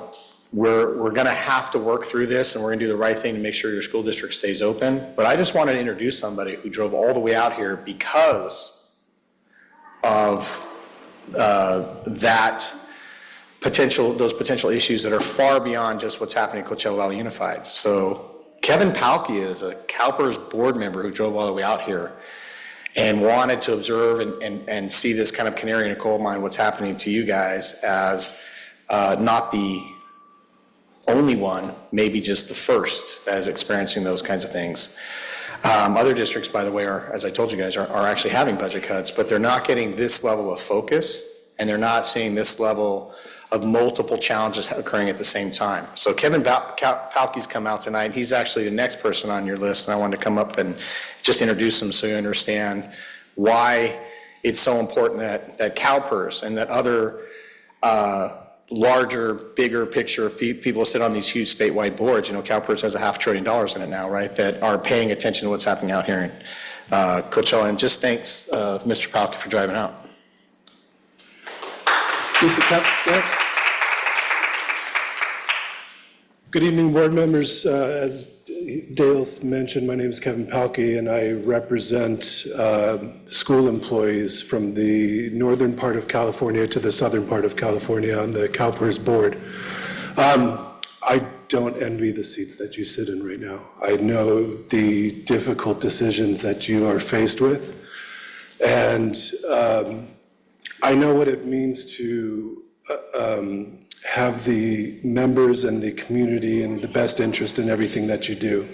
We're going to have to work through this, and we're going to do the right thing to make sure your school district stays open. But I just wanted to introduce somebody who drove all the way out here because of those potential issues that are far beyond just what's happening at Coachella Valley Unified. So Kevin Palke is a CalPERS board member who drove all the way out here and wanted to observe and see this kind of canary in a coal mine, what's happening to you guys, as not the only one, maybe just the first that is experiencing those kinds of things. Other districts, by the way, as I told you guys, are actually having budget cuts, but they're not getting this level of focus, and they're not seeing this level of multiple challenges occurring at the same time. So Kevin Palke's come out tonight. He's actually the next person on your list, and I wanted to come up and just introduce him so you understand why it's so important that CalPERS and that other larger, bigger picture of people who sit on these huge statewide boards, CalPERS has $500 billion in it now, right, that are paying attention to what's happening out here in Coachella. And just thanks, Mr. Palke, for driving out. Good evening, board members. As Dale's mentioned, my name is Kevin Palke, and I represent school employees from the northern part of California to the southern part of California on the CalPERS board. I don't envy the seats that you sit in right now. I know the difficult decisions that you are faced with, and I know what it means to have the members and the community in the best interest in everything that you do.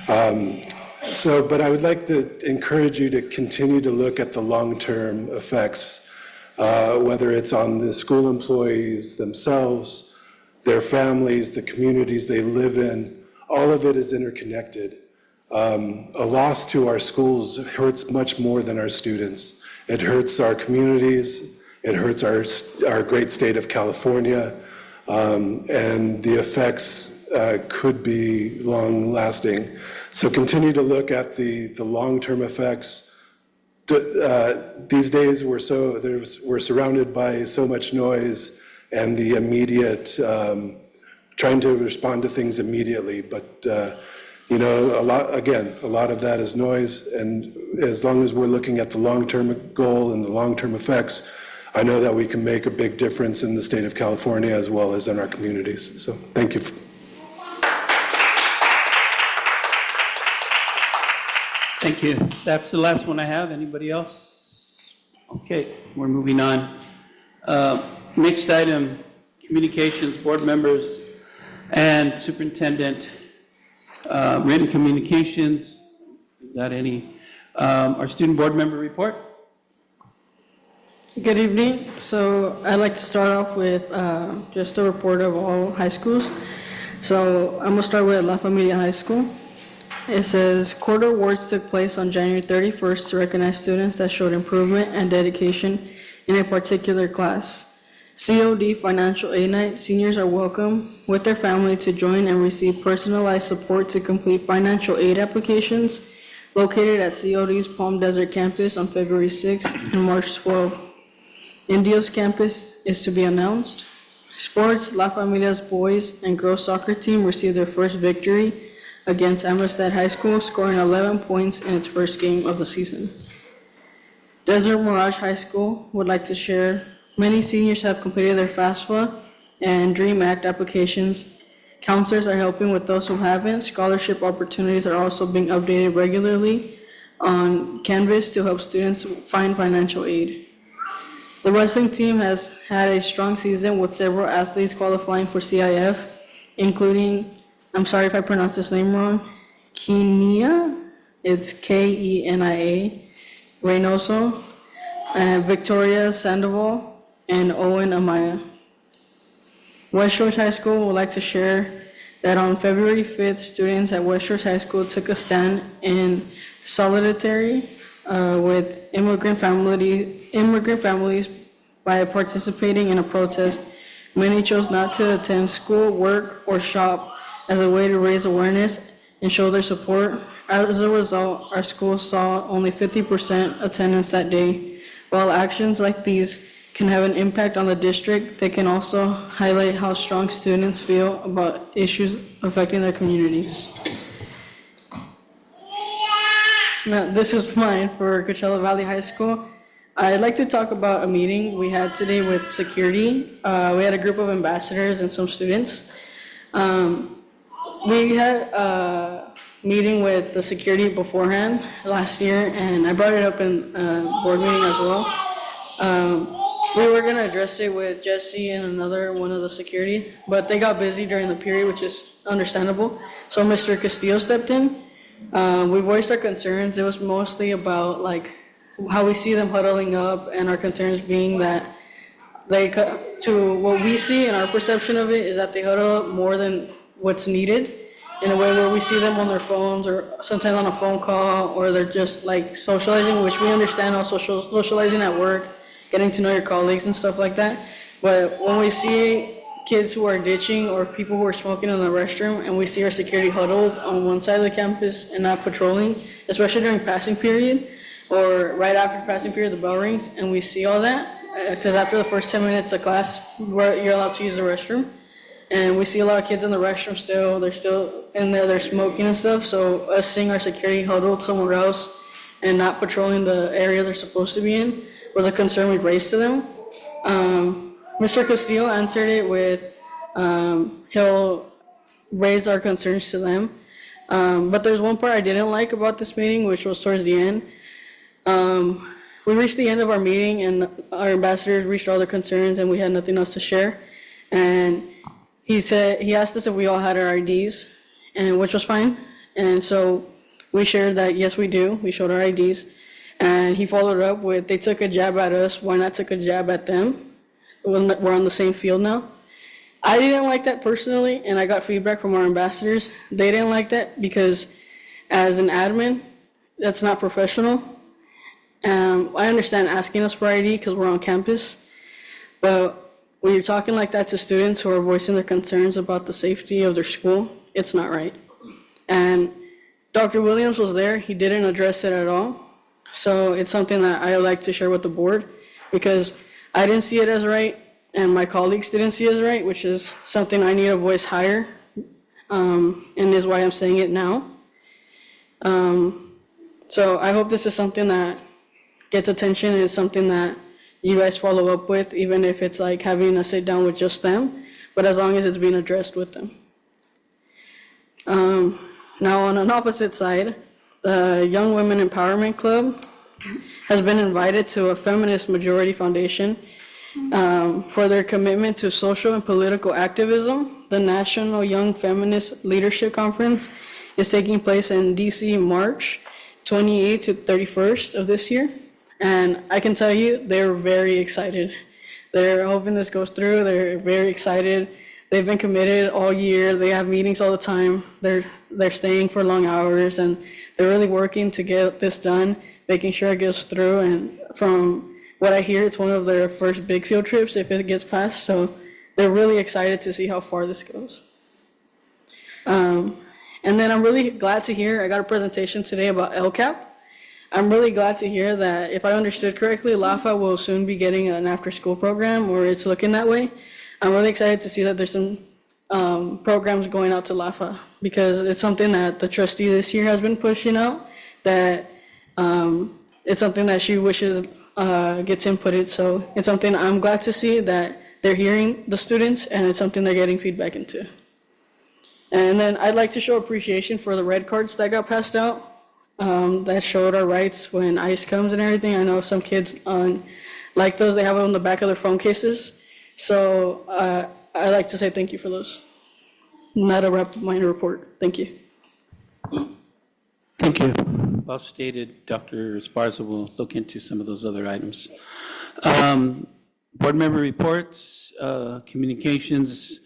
But I would like to encourage you to continue to look at the long-term effects, whether it's on the school employees themselves, their families, the communities they live in. All of it is interconnected. A loss to our schools hurts much more than our students. It hurts our communities, it hurts our great state of California, and the effects could be long-lasting. So continue to look at the long-term effects. These days, we're surrounded by so much noise and the immediate, trying to respond to things immediately, but a lot of that is noise, and as long as we're looking at the long-term goal and the long-term effects, I know that we can make a big difference in the state of California as well as in our communities. So thank you. Thank you. That's the last one I have. Anybody else? Okay, we're moving on. Next item, communications, board members and superintendent. Written communications, got any? Our student board member report? Good evening. So I'd like to start off with just a report of all high schools. So I'm gonna start with La Familia High School. It says quarter awards took place on January 31st to recognize students that showed improvement and dedication in a particular class. COD Financial Aid Night, seniors are welcome with their family to join and receive personalized support to complete financial aid applications located at COD's Palm Desert campus on February 6th and March 12th. Indios campus is to be announced. Sports, La Familia's boys and girls soccer team received their first victory against Amistad High School, scoring 11 points in its first game of the season. Desert Mirage High School would like to share many seniors have completed their FAFSA and DREAM Act applications. Counselors are helping with those who haven't. Scholarship opportunities are also being updated regularly on Canvas to help students find financial aid. The wrestling team has had a strong season with several athletes qualifying for CIF, including, I'm sorry if I pronounced this name wrong, Kenia, it's Kenia, Reynoso, Victoria Sandoval, and Owen Amaya. West Shores High School would like to share that on February 5th, students at West Shores High School took a stand in solidarity with immigrant families by participating in a protest. Many chose not to attend school, work, or shop as a way to raise awareness and show their support. As a result, our school saw only 50% attendance that day. While actions like these can have an impact on the district, they can also highlight how strong students feel about issues affecting their communities. Now, this is mine for Coachella Valley High School. I'd like to talk about a meeting we had today with security. We had a group of ambassadors and some students. We had a meeting with the security beforehand last year, and I brought it up in a board meeting as well. We were gonna address it with Jesse and another one of the security, but they got busy during the period, which is understandable. So Mr. Castillo stepped in. We voiced our concerns. It was mostly about like how we see them huddling up, and our concerns being that to what we see and our perception of it is that they huddle up more than what's needed, in a way where we see them on their phones or sometimes on a phone call, or they're just like socializing, which we understand, also socializing at work, getting to know your colleagues and stuff like that. But when we see kids who are ditching or people who are smoking in the restroom, and we see our security huddled on one side of the campus and not patrolling, especially during passing period or right after passing period, the bell rings, and we see all that, because after the first 10 minutes of class, you're allowed to use the restroom. And we see a lot of kids in the restroom still, they're still in there, they're smoking and stuff. So us seeing our security huddled somewhere else and not patrolling the areas they're supposed to be in was a concern we raised to them. Mr. Castillo answered it with, he'll raised our concerns to them. But there's one part I didn't like about this meeting, which was towards the end. We reached the end of our meeting and our ambassadors reached all their concerns and we had nothing else to share. And he asked us if we all had our IDs, and which was fine. And so we shared that, yes, we do. We showed our IDs. And he followed up with, they took a jab at us, why not take a jab at them? We're on the same field now. I didn't like that personally, and I got feedback from our ambassadors. They didn't like that because as an admin, that's not professional. I understand asking us for ID because we're on campus, but when you're talking like that to students who are voicing their concerns about the safety of their school, it's not right. And Dr. Williams was there, he didn't address it at all. So it's something that I like to share with the board because I didn't see it as right and my colleagues didn't see it as right, which is something I need to voice higher, and is why I'm saying it now. So I hope this is something that gets attention and it's something that you guys follow up with, even if it's like having a sit down with just them, but as long as it's being addressed with them. Now on an opposite side, the Young Women Empowerment Club has been invited to a Feminist Majority Foundation for their commitment to social and political activism. The National Young Feminist Leadership Conference is taking place in DC March 28th to 31st of this year. And I can tell you, they're very excited. They're hoping this goes through. They're very excited. They've been committed all year. They have meetings all the time. They're staying for long hours and they're really working to get this done, making sure it goes through. And from what I hear, it's one of their first big field trips if it gets passed. So they're really excited to see how far this goes. And then I'm really glad to hear, I got a presentation today about LCAP. I'm really glad to hear that, if I understood correctly, LAFA will soon be getting an after-school program, or it's looking that way. I'm really excited to see that there's some programs going out to LAFA, because it's something that the trustee this year has been pushing out, that it's something that she wishes gets inputted. So it's something I'm glad to see that they're hearing the students, and it's something they're getting feedback into. And then I'd like to show appreciation for the red cards that got passed out. That showed our rights when ICE comes and everything. I know some kids like those, they have them on the back of their phone cases. So I'd like to say thank you for those. Not a minor report. Thank you. Thank you. Well stated. Dr. Esparza will look into some of those other items. Board member reports, communications,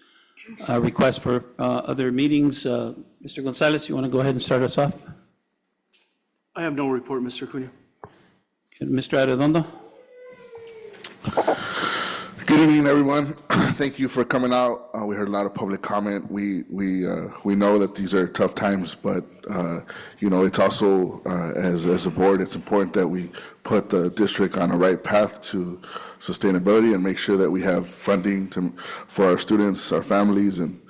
requests for other meetings. Mr. Gonzalez, you want to go ahead and start us off? I have no report, Mr. Cunha. Mr. Arredondo? Good evening, everyone. Thank you for coming out. We heard a lot of public comment. We know that these are tough times, but you know, it's also as a board, it's important that we put the district on the right path to sustainability and make sure that we have funding for our students, our families, and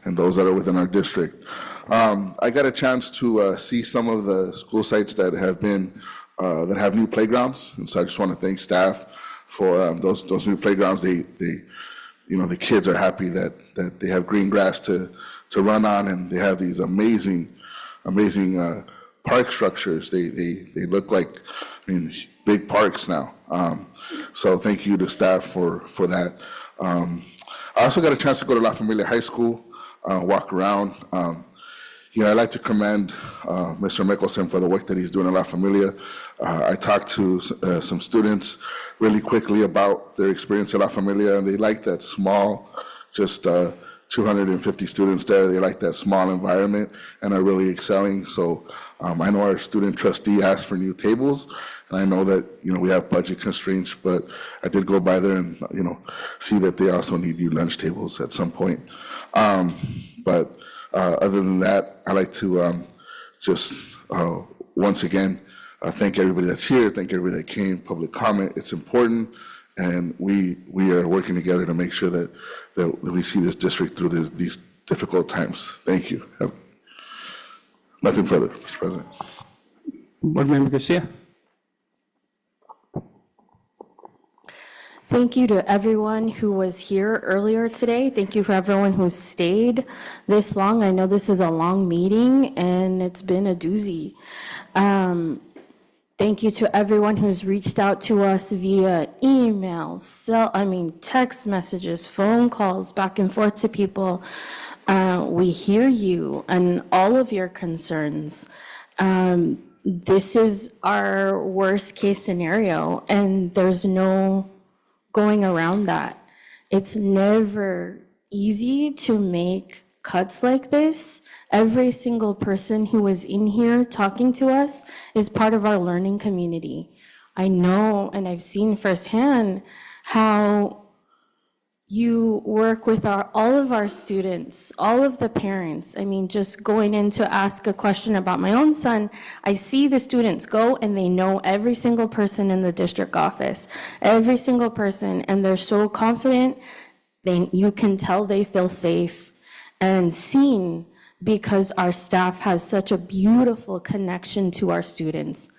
those that are within our district. I got a chance to see some of the school sites that have been that have new playgrounds, and so I just want to thank staff for those new playgrounds. They you know, the kids are happy that they have green grass to run on, and they have these amazing park structures. They look like, I mean, big parks now. So thank you to staff for that. I also got a chance to go to La Familia High School, walk around. You know, I'd like to commend Mr. Mickelson for the work that he's doing in La Familia. I talked to some students really quickly about their experience at La Familia, and they like that small, just 250 students there. They like that small environment and are really excelling. So I know our student trustee asked for new tables, and I know that, you know, we have budget constraints, but I did go by there and, you know, see that they also need new lunch tables at some point. But other than that, I'd like to just once again thank everybody that's here, thank everybody that came, public comment. It's important, and we are working together to make sure that we see this district through these difficult times. Thank you. Nothing further, Mr. President. Board Member Garcia. Thank you to everyone who was here earlier today. Thank you for everyone who stayed this long. I know this is a long meeting and it's been a doozy. Thank you to everyone who's reached out to us via email, text messages, phone calls, back and forth to people. We hear you and all of your concerns. This is our worst case scenario, and there's no going around that. It's never easy to make cuts like this. Every single person who is in here talking to us is part of our learning community. I know, and I've seen firsthand how you work with all of our students, all of the parents. I mean, just going in to ask a question about my own son, I see the students go and they know every single person in the district office, every single person, and they're so confident. You can tell they feel safe and seen because our staff has such a beautiful connection to our students.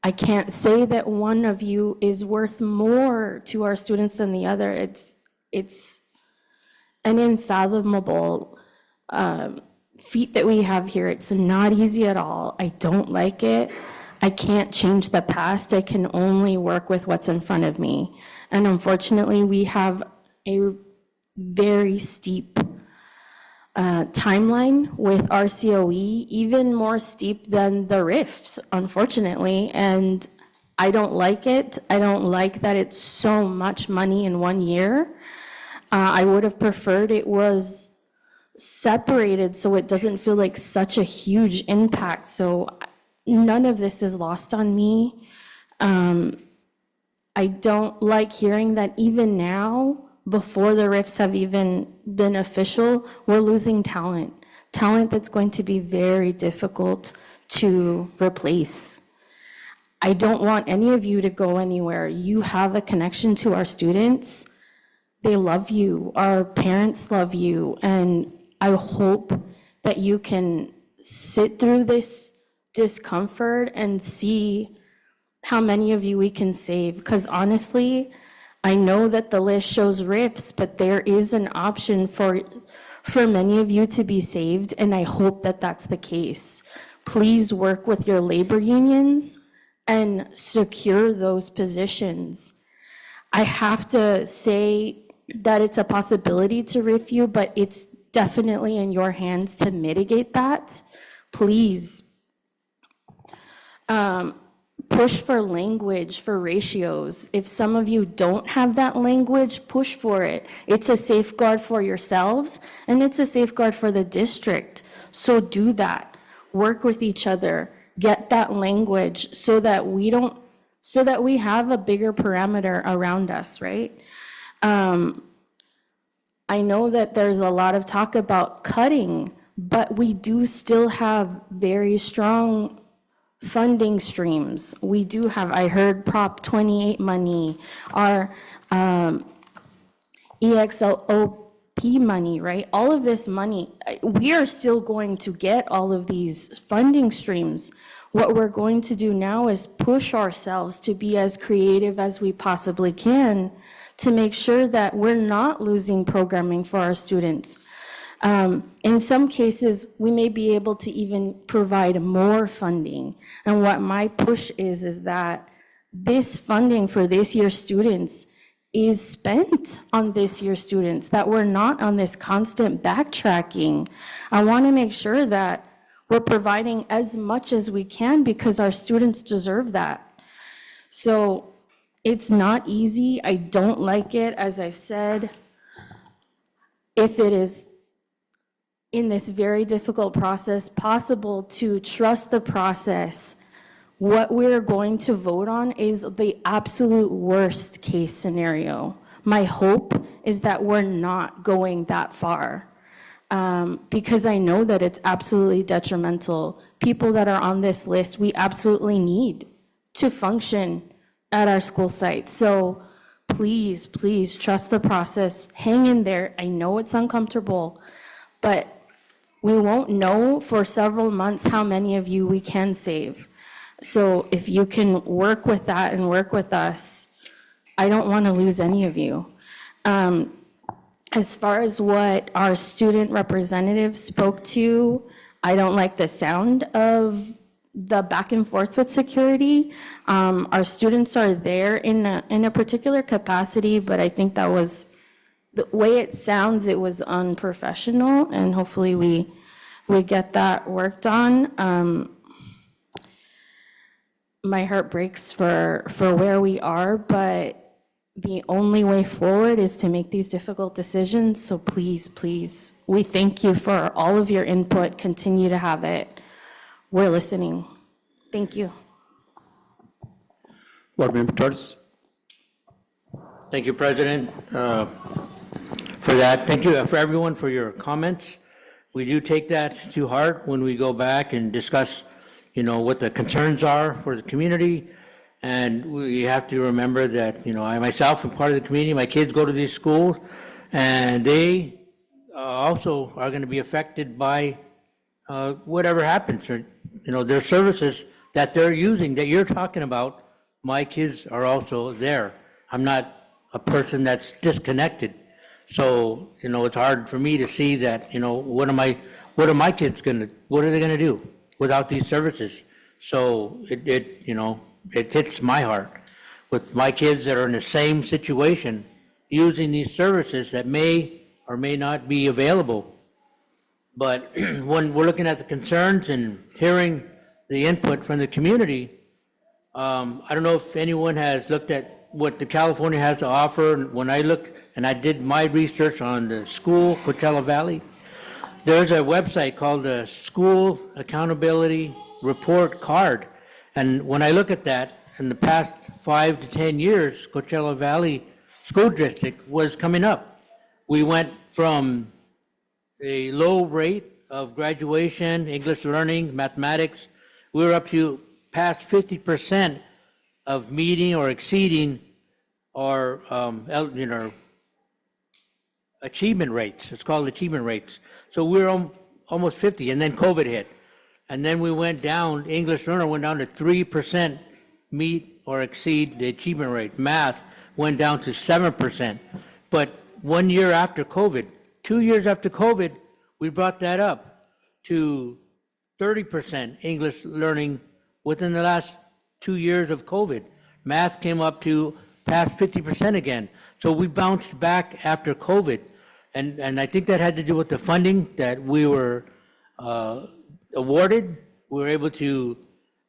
I can't say that one of you is worth more to our students than the other. It's an unfathomable feat that we have here. It's not easy at all. I don't like it. I can't change the past. I can only work with what's in front of me. And unfortunately, we have a very steep timeline with RCOE, even more steep than the RIFs, unfortunately. And I don't like it. I don't like that it's so much money in 1 year. I would have preferred it was separated so it doesn't feel like such a huge impact. So none of this is lost on me. I don't like hearing that even now, before the RIFs have even been official, we're losing talent that's going to be very difficult to replace. I don't want any of you to go anywhere. You have a connection to our students. They love you, our parents love you, and I hope that you can sit through this discomfort and see how many of you we can save. Because honestly, I know that the list shows RIFs, but there is an option for many of you to be saved, and I hope that that's the case. Please work with your labor unions and secure those positions. I have to say that it's a possibility to RIF you, but it's definitely in your hands to mitigate that. Please push for language, for ratios. If some of you don't have that language, push for it. It's a safeguard for yourselves, and it's a safeguard for the district. So do that. Work with each other. Get that language so that we have a bigger parameter around us, right? I know that there's a lot of talk about cutting, but we do still have very strong funding streams. We do have, I heard Prop 28 money, our EXLOP money, right? All of this money, we are still going to get all of these funding streams. What we're going to do now is push ourselves to be as creative as we possibly can to make sure that we're not losing programming for our students. In some cases, we may be able to even provide more funding. And what my push is that this funding for this year's students is spent on this year's students, that we're not on this constant backtracking. I want to make sure that we're providing as much as we can because our students deserve that. So it's not easy. I don't like it. As I've said, if it is in this very difficult process possible to trust the process, what we're going to vote on is the absolute worst case scenario. My hope is that we're not going that far, because I know that it's absolutely detrimental. People that are on this list, we absolutely need to function at our school site. So please, please trust the process. Hang in there. I know it's uncomfortable, but we won't know for several months how many of you we can save. So if you can work with that and work with us, I don't want to lose any of you. As far as what our student representative spoke to, I don't like the sound of the back and forth with security. Our students are there in a particular capacity, but I think that was, the way it sounds, it was unprofessional, and hopefully we get that worked on. My heart breaks for where we are, but the only way forward is to make these difficult decisions. So please, please, we thank you for all of your input. Continue to have it. We're listening. Thank you. Board Member Torres. Thank you, President, for that. Thank you for everyone for your comments. We do take that to heart when we go back and discuss, what the concerns are for the community. And we have to remember that, I myself am part of the community. My kids go to these schools, and they also are going to be affected by whatever happens. Or, their services that they're using, that you're talking about, my kids are also there. I'm not a person that's disconnected. So, it's hard for me to see that, what are my kids what are they gonna do without these services? So it hits my heart with my kids that are in the same situation, using these services that may or may not be available. But when we're looking at the concerns and hearing the input from the community, I don't know if anyone has looked at what the California has to offer. When I look, and I did my research on the school, Coachella Valley, there's a website called the School Accountability Report Card. And when I look at that, in the past 5 to 10 years, Coachella Valley School District was coming up. We went from a low rate of graduation, English learning, mathematics. We were up to past 50% of meeting or exceeding our achievement rates. It's called achievement rates. So we were almost 50, and then COVID hit. And then we went down, English learner went down to 3% meet or exceed the achievement rate. Math went down to 7%. But 1 year after COVID, 2 years after COVID, we brought that up to 30% English learning within the last 2 years of COVID. Math came up to past 50% again. So we bounced back after COVID. And I think that had to do with the funding that we were awarded. We were able to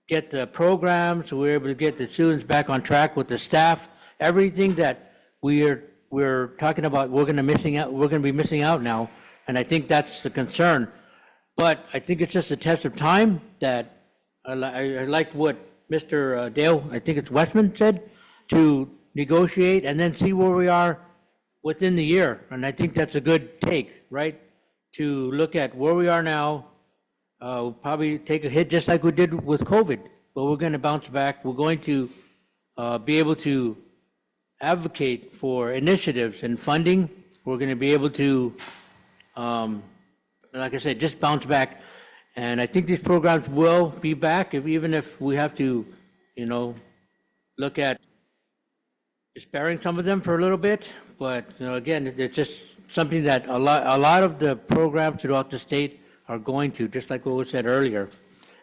get the programs, we were able to get the students back on track with the staff. Everything that we're talking about, we're going to be missing out now. And I think that's the concern. But I think it's just a test of time that I liked what Mr. Dale, I think it's Westman, said, to negotiate and then see where we are within the year. And I think that's a good take, right? To look at where we are now, we'll probably take a hit just like we did with COVID, but we're going to bounce back. We're going to be able to advocate for initiatives and funding. We're going to be able to, like I said, just bounce back. And I think these programs will be back, even if we have to, look at sparing some of them for a little bit. But again, it's just something that a lot of the programs throughout the state are going to, just like what was said earlier.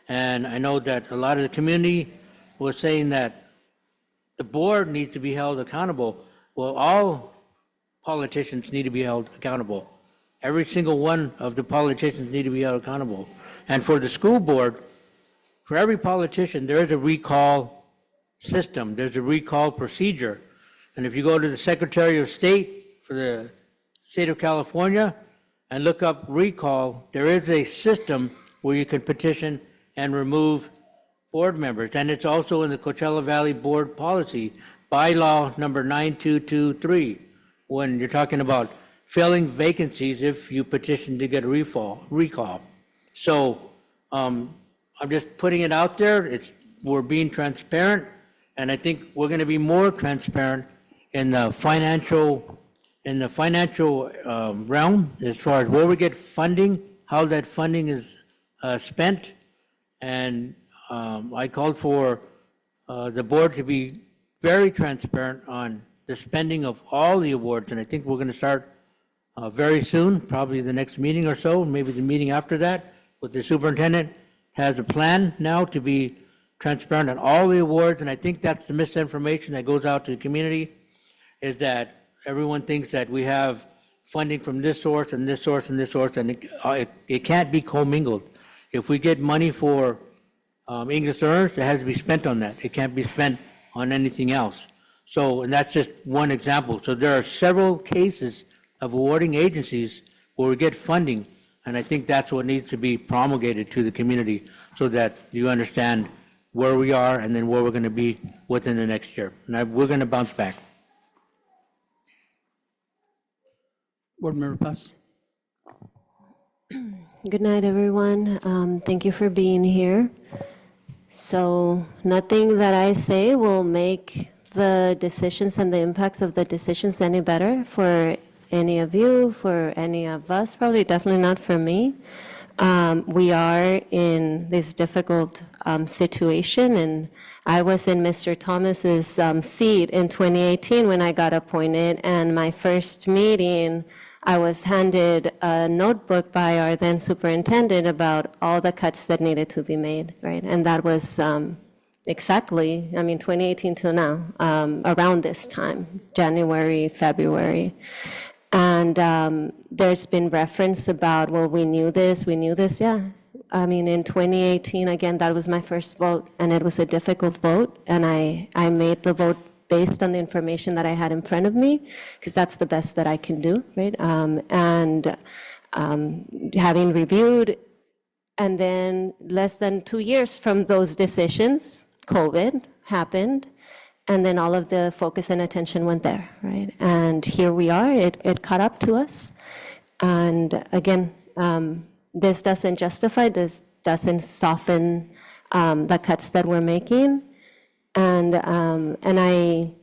And I know that a lot of the community was saying that the board needs to be held accountable. Well, all politicians need to be held accountable. Every single one of the politicians need to be held accountable. And for the school board, for every politician, there is a recall system. There's a recall procedure. And if you go to the Secretary of State for the state of California and look up recall, there is a system where you can petition and remove board members. And it's also in the Coachella Valley Board policy, bylaw number 9223, when you're talking about filling vacancies if you petition to get a recall. So I'm just putting it out there. We're being transparent, and I think we're going to be more transparent in the financial realm as far as where we get funding, how that funding is spent. And I called for the board to be very transparent on the spending of all the awards, and I think we're going to start very soon, probably the next meeting or so, maybe the meeting after that, with the superintendent has a plan now to be transparent on all the awards, and I think that's the misinformation that goes out to the community, is that everyone thinks that we have funding from this source and this source and this source, and it can't be commingled. If we get money for English learners, it has to be spent on that. It can't be spent on anything else. So, and that's just one example. So there are several cases of awarding agencies where we get funding, and I think that's what needs to be promulgated to the community so that you understand where we are and then where we're going to be within the next year. And we're going to bounce back. Board Member Paz. Good night, everyone. Thank you for being here. So nothing that I say will make the decisions and the impacts of the decisions any better for any of you, for any of us, probably definitely not for me. We are in this difficult situation, and I was in Mr. Thomas's seat in 2018 when I got appointed, and my first meeting, I was handed a notebook by our then superintendent about all the cuts that needed to be made, right? And that was exactly, 2018 till now, around this time, January, February. And there's been reference about, well, we knew this, yeah. In 2018, again, that was my first vote, and it was a difficult vote, and I made the vote based on the information that I had in front of me, because that's the best that I can do, right? Having reviewed, and then less than 2 years from those decisions, COVID happened, and then all of the focus and attention went there, right? And here we are, it caught up to us. And again, this doesn't justify, this doesn't soften the cuts that we're making. And I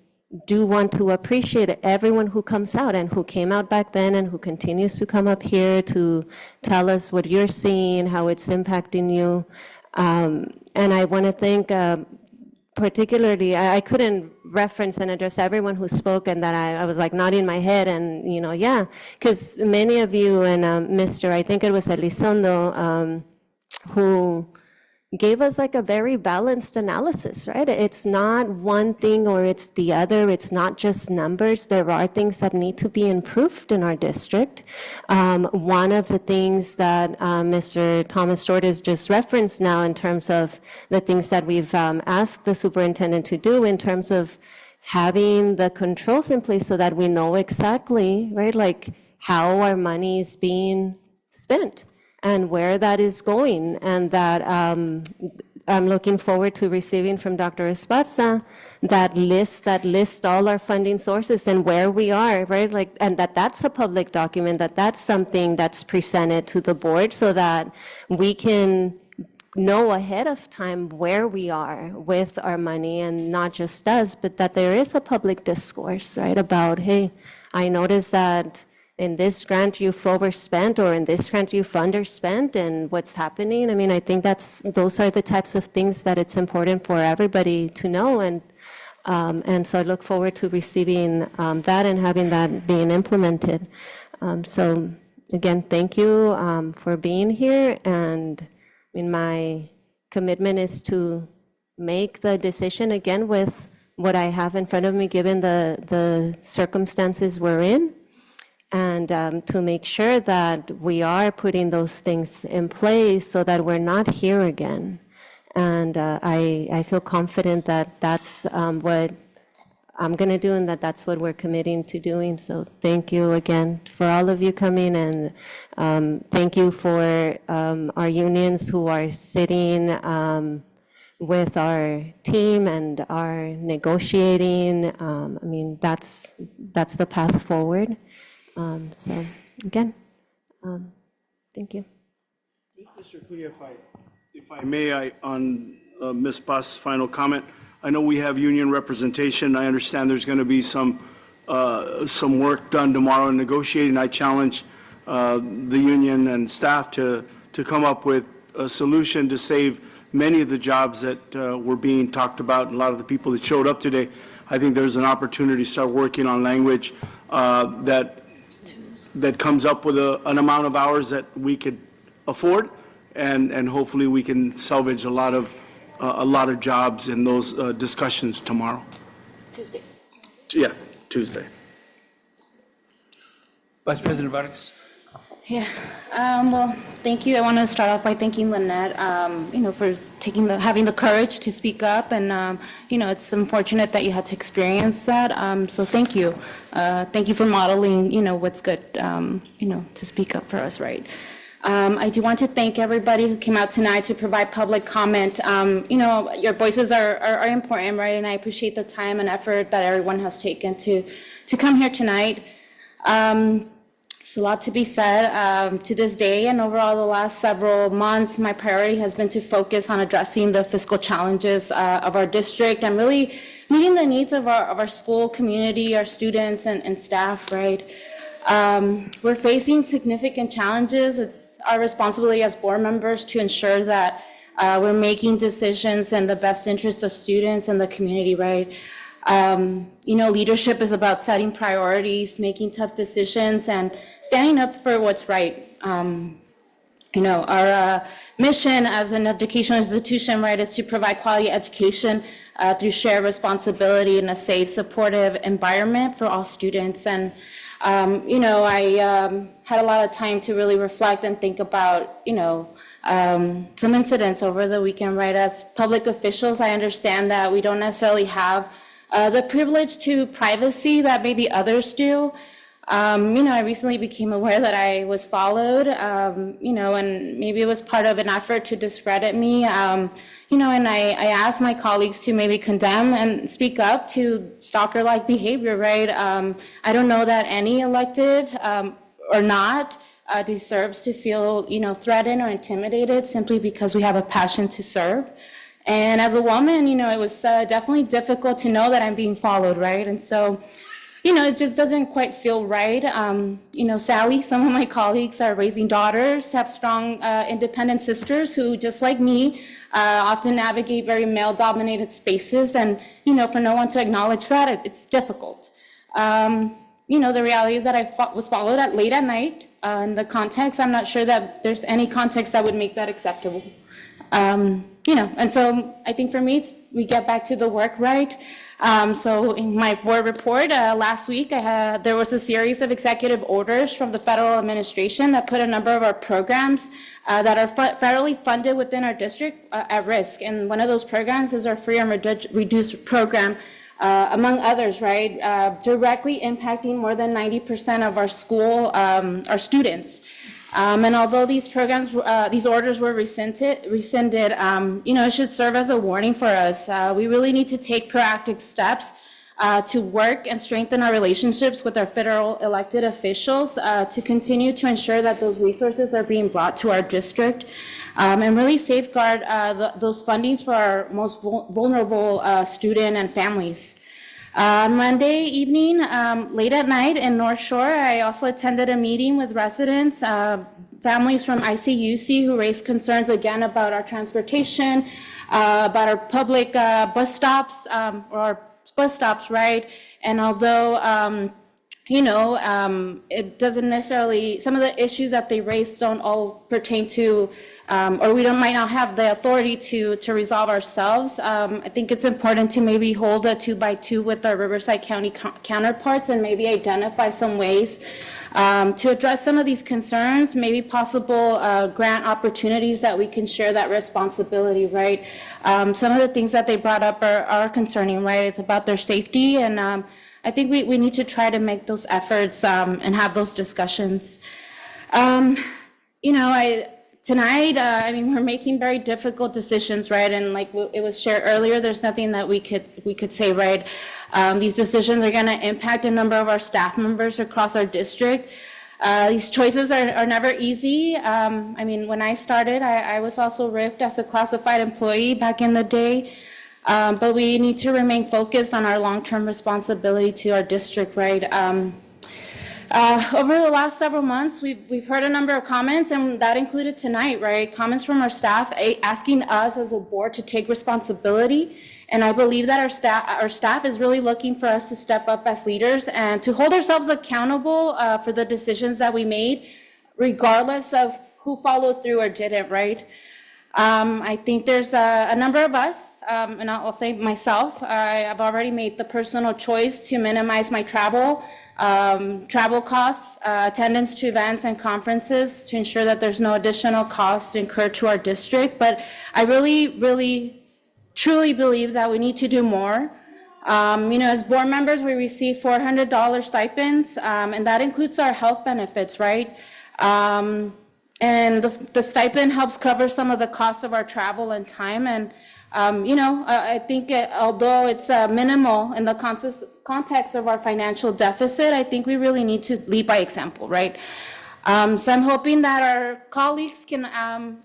do want to appreciate everyone who comes out and who came out back then and who continues to come up here to tell us what you're seeing, how it's impacting you. And I want to thank particularly, I couldn't reference and address everyone who spoke, and that I was like nodding my head and, yeah, because many of you and Mr., I think it was Elizondo, who gave us like a very balanced analysis, right? It's not one thing or it's the other. It's not just numbers. There are things that need to be improved in our district. One of the things that Mr. Thomas Torres just referenced now in terms of the things that we've asked the superintendent to do in terms of having the controls in place so that we know exactly, right, like how our money is being spent and where that is going, and that I'm looking forward to receiving from Dr. Esparza that list all our funding sources and where we are, right? Like, and that's a public document, that's something that's presented to the board so that we can know ahead of time where we are with our money, and not just us, but that there is a public discourse, right, about, hey, I noticed that in this grant you've overspent, or in this grant you've underspent, and what's happening. I think those are the types of things that it's important for everybody to know, and so I look forward to receiving that and having that being implemented. So again, thank you for being here, and my commitment is to make the decision again with what I have in front of me, given the circumstances we're in, and to make sure that we are putting those things in place so that we're not here again. And I feel confident that that's what I'm going to do, and that's what we're committing to doing. So thank you again for all of you coming, and thank you for our unions who are sitting with our team and are negotiating. That's the path forward. So again, thank you. Mr. Cunha, if I may, on Ms. Paz's final comment, I know we have union representation. I understand there's going to be some work done tomorrow in negotiating. I challenge the union and staff to come up with a solution to save many of the jobs that were being talked about, and a lot of the people that showed up today. I think there's an opportunity to start working on language that comes up with an amount of hours that we could afford, and hopefully we can salvage a lot of jobs in those discussions tomorrow. Tuesday. Yeah, Tuesday. Vice President Vargas. Yeah, well, thank you. I want to start off by thanking Lynette, for having the courage to speak up, and, it's unfortunate that you had to experience that, so thank you. Thank you for modeling, what's good, to speak up for us, right? I do want to thank everybody who came out tonight to provide public comment. Your voices are important, right? And I appreciate the time and effort that everyone has taken to come here tonight. There's a lot to be said to this day, and overall the last several months, my priority has been to focus on addressing the fiscal challenges of our district and really meeting the needs of our school community, our students and staff, right? We're facing significant challenges. It's our responsibility as board members to ensure that we're making decisions in the best interest of students and the community, right? Leadership is about setting priorities, making tough decisions, and standing up for what's right. Our mission as an educational institution, right, is to provide quality education through shared responsibility in a safe, supportive environment for all students. And, I had a lot of time to really reflect and think about, some incidents over the weekend, right? As public officials, I understand that we don't necessarily have the privilege to privacy that maybe others do. I recently became aware that I was followed, and maybe it was part of an effort to discredit me, and I asked my colleagues to maybe condemn and speak up to stalker-like behavior, right? I don't know that any elected or not deserves to feel, threatened or intimidated simply because we have a passion to serve. And as a woman, it was definitely difficult to know that I'm being followed, right? And so, it just doesn't quite feel right. Sadly, some of my colleagues are raising daughters, have strong, independent sisters who, just like me, often navigate very male-dominated spaces. And, for no one to acknowledge that, it's difficult. The reality is that I was followed late at night. In the context, I'm not sure that there's any context that would make that acceptable. And so I think for me, we get back to the work, right? So in my board report last week, there was a series of executive orders from the federal administration that put a number of our programs that are federally funded within our district at risk. And one of those programs is our free and reduced program, among others, right? Directly impacting more than 90% of our school, our students. And although these programs, these orders were rescinded, it should serve as a warning for us. We really need to take proactive steps to work and strengthen our relationships with our federal elected officials to continue to ensure that those resources are being brought to our district and really safeguard those fundings for our most vulnerable student and families. On Monday evening, late at night in North Shore, I also attended a meeting with residents, families from ICUC who raised concerns again about our transportation, about our public bus stops, right? And although, it doesn't necessarily, some of the issues that they raised don't all pertain to, or we might not have the authority to resolve ourselves. I think it's important to maybe hold a 2x2 with our Riverside County counterparts and maybe identify some ways to address some of these concerns, maybe possible grant opportunities that we can share that responsibility, right? Some of the things that they brought up are concerning, right? It's about their safety, and I think we need to try to make those efforts and have those discussions. Tonight, we're making very difficult decisions, right? And like it was shared earlier, there's nothing that we could say, right? These decisions are going to impact a number of our staff members across our district. These choices are never easy. When I started, I was also riffed as a classified employee back in the day. But we need to remain focused on our long-term responsibility to our district, right? Over the last several months, we've heard a number of comments, and that included tonight, right? Comments from our staff asking us as a board to take responsibility And I believe that our staff is really looking for us to step up as leaders and to hold ourselves accountable for the decisions that we made, regardless of who followed through or didn't, right? I think there's a number of us, and I'll say myself, I've already made the personal choice to minimize my travel costs, attendance to events and conferences to ensure that there's no additional costs incurred to our district. But I really, truly believe that we need to do more. As board members, we receive $400 stipends, and that includes our health benefits, right? And the stipend helps cover some of the costs of our travel and time. And, I think although it's minimal in the context of our financial deficit, I think we really need to lead by example, right? So I'm hoping that our colleagues can, I'm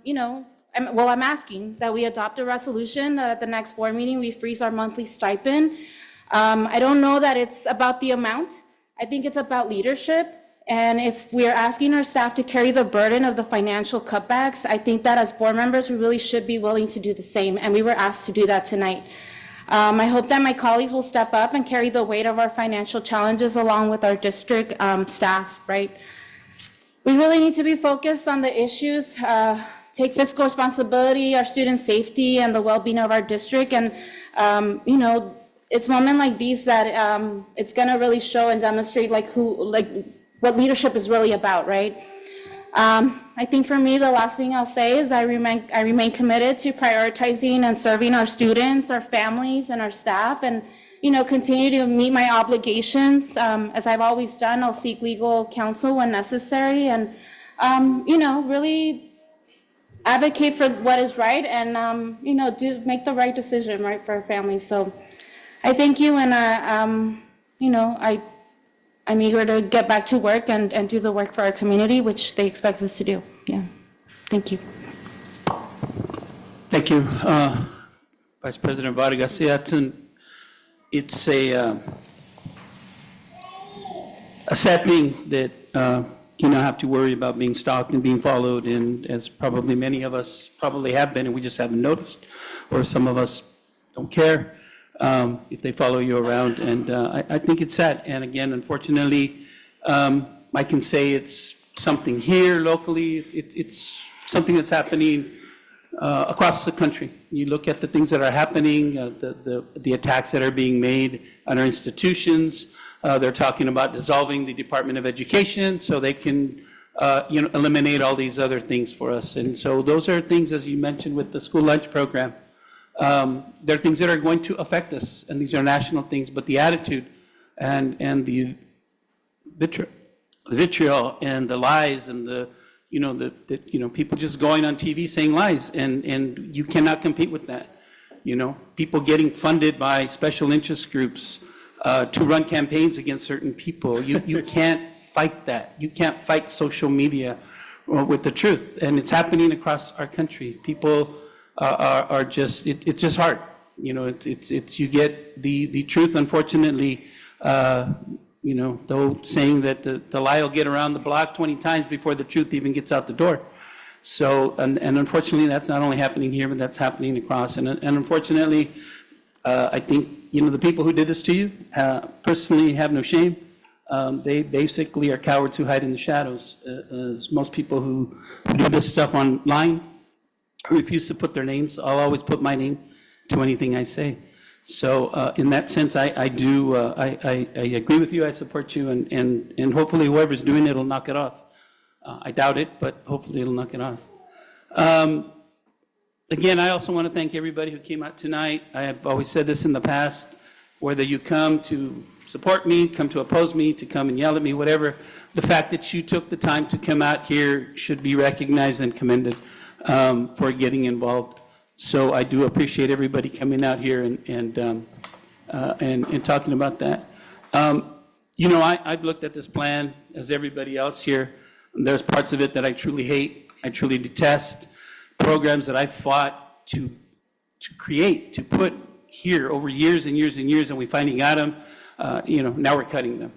asking that we adopt a resolution that at the next board meeting, we freeze our monthly stipend. I don't know that it's about the amount. I think it's about leadership. And if we're asking our staff to carry the burden of the financial cutbacks, I think that as board members, we really should be willing to do the same. And we were asked to do that tonight. I hope that my colleagues will step up and carry the weight of our financial challenges along with our district staff, right? We really need to be focused on the issues, take fiscal responsibility, our student safety, and the well-being of our district. And, it's moments like these that it's gonna really show and demonstrate what leadership is really about, right? I think for me, the last thing I'll say is I remain committed to prioritizing and serving our students, our families, and our staff, and continue to meet my obligations. As I've always done, I'll seek legal counsel when necessary, and really advocate for what is right, and make the right decision, right, for our families. So I thank you, and I'm eager to get back to work and do the work for our community, which they expect us to do. Yeah. Thank you. Thank you, Vice President Vargas. Yeah, it's a sad thing that have to worry about being stalked and being followed, and as probably many of us probably have been, and we just haven't noticed, or some of us don't care. If they follow you around, and I think it's sad. And again, unfortunately, I can say it's something here locally. It's something that's happening across the country. You look at the things that are happening, the attacks that are being made on our institutions. They're talking about dissolving the Department of Education so they can eliminate all these other things for us. And so those are things, as you mentioned, with the school lunch program. There are things that are going to affect us, and these are national things, but the attitude and the vitriol and the lies and the people just going on TV saying lies, and you cannot compete with that. People getting funded by special interest groups to run campaigns against certain people. You can't fight that. You can't fight social media with the truth, and it's happening across our country. People are just, it's just hard. It's you get the truth, unfortunately, the old saying that the lie will get around the block 20 times before the truth even gets out the door. So, and unfortunately, that's not only happening here, but that's happening across. And unfortunately, I think, the people who did this to you personally have no shame. They basically are cowards who hide in the shadows. As most people who do this stuff online refuse to put their names. I'll always put my name to anything I say. So in that sense, I agree with you. I support you, and hopefully whoever's doing it will knock it off. I doubt it, but hopefully it'll knock it off. Again, I also want to thank everybody who came out tonight. I have always said this in the past, whether you come to support me, come to oppose me, to come and yell at me, whatever, the fact that you took the time to come out here should be recognized and commended for getting involved. So I do appreciate everybody coming out here and talking about that. I've looked at this plan as everybody else here. There's parts of it that I truly hate, I truly detest. Programs that I fought to create, to put here over years and years and years, and we finally got them. Now we're cutting them.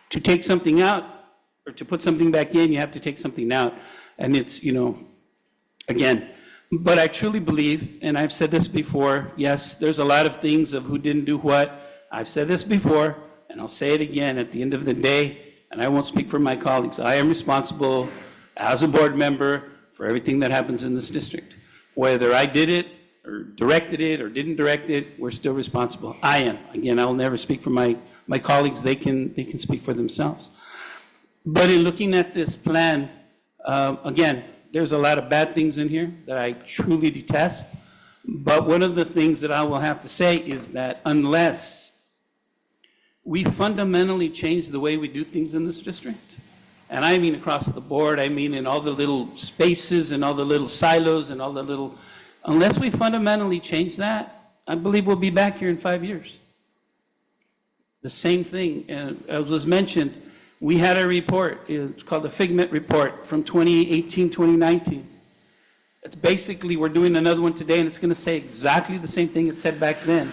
To take something out or to put something back in, you have to take something out. And it's, again, But I truly believe, and I've said this before, yes, there's a lot of things of who didn't do what. I've said this before, and I'll say it again at the end of the day, and I won't speak for my colleagues. I am responsible as a board member for everything that happens in this district. Whether I did it or directed it or didn't direct it, we're still responsible. I am. Again, I'll never speak for my colleagues. They can speak for themselves. But in looking at this plan, again, there's a lot of bad things in here that I truly detest. But one of the things that I will have to say is that unless we fundamentally change the way we do things in this district, and I mean across the board, I mean in all the little spaces and all the little silos and all the little, unless we fundamentally change that, I believe we'll be back here in 5 years. The same thing, as was mentioned, we had a report, it's called the Figment Report from 2018, 2019. It's basically, we're doing another one today, and it's going to say exactly the same thing it said back then.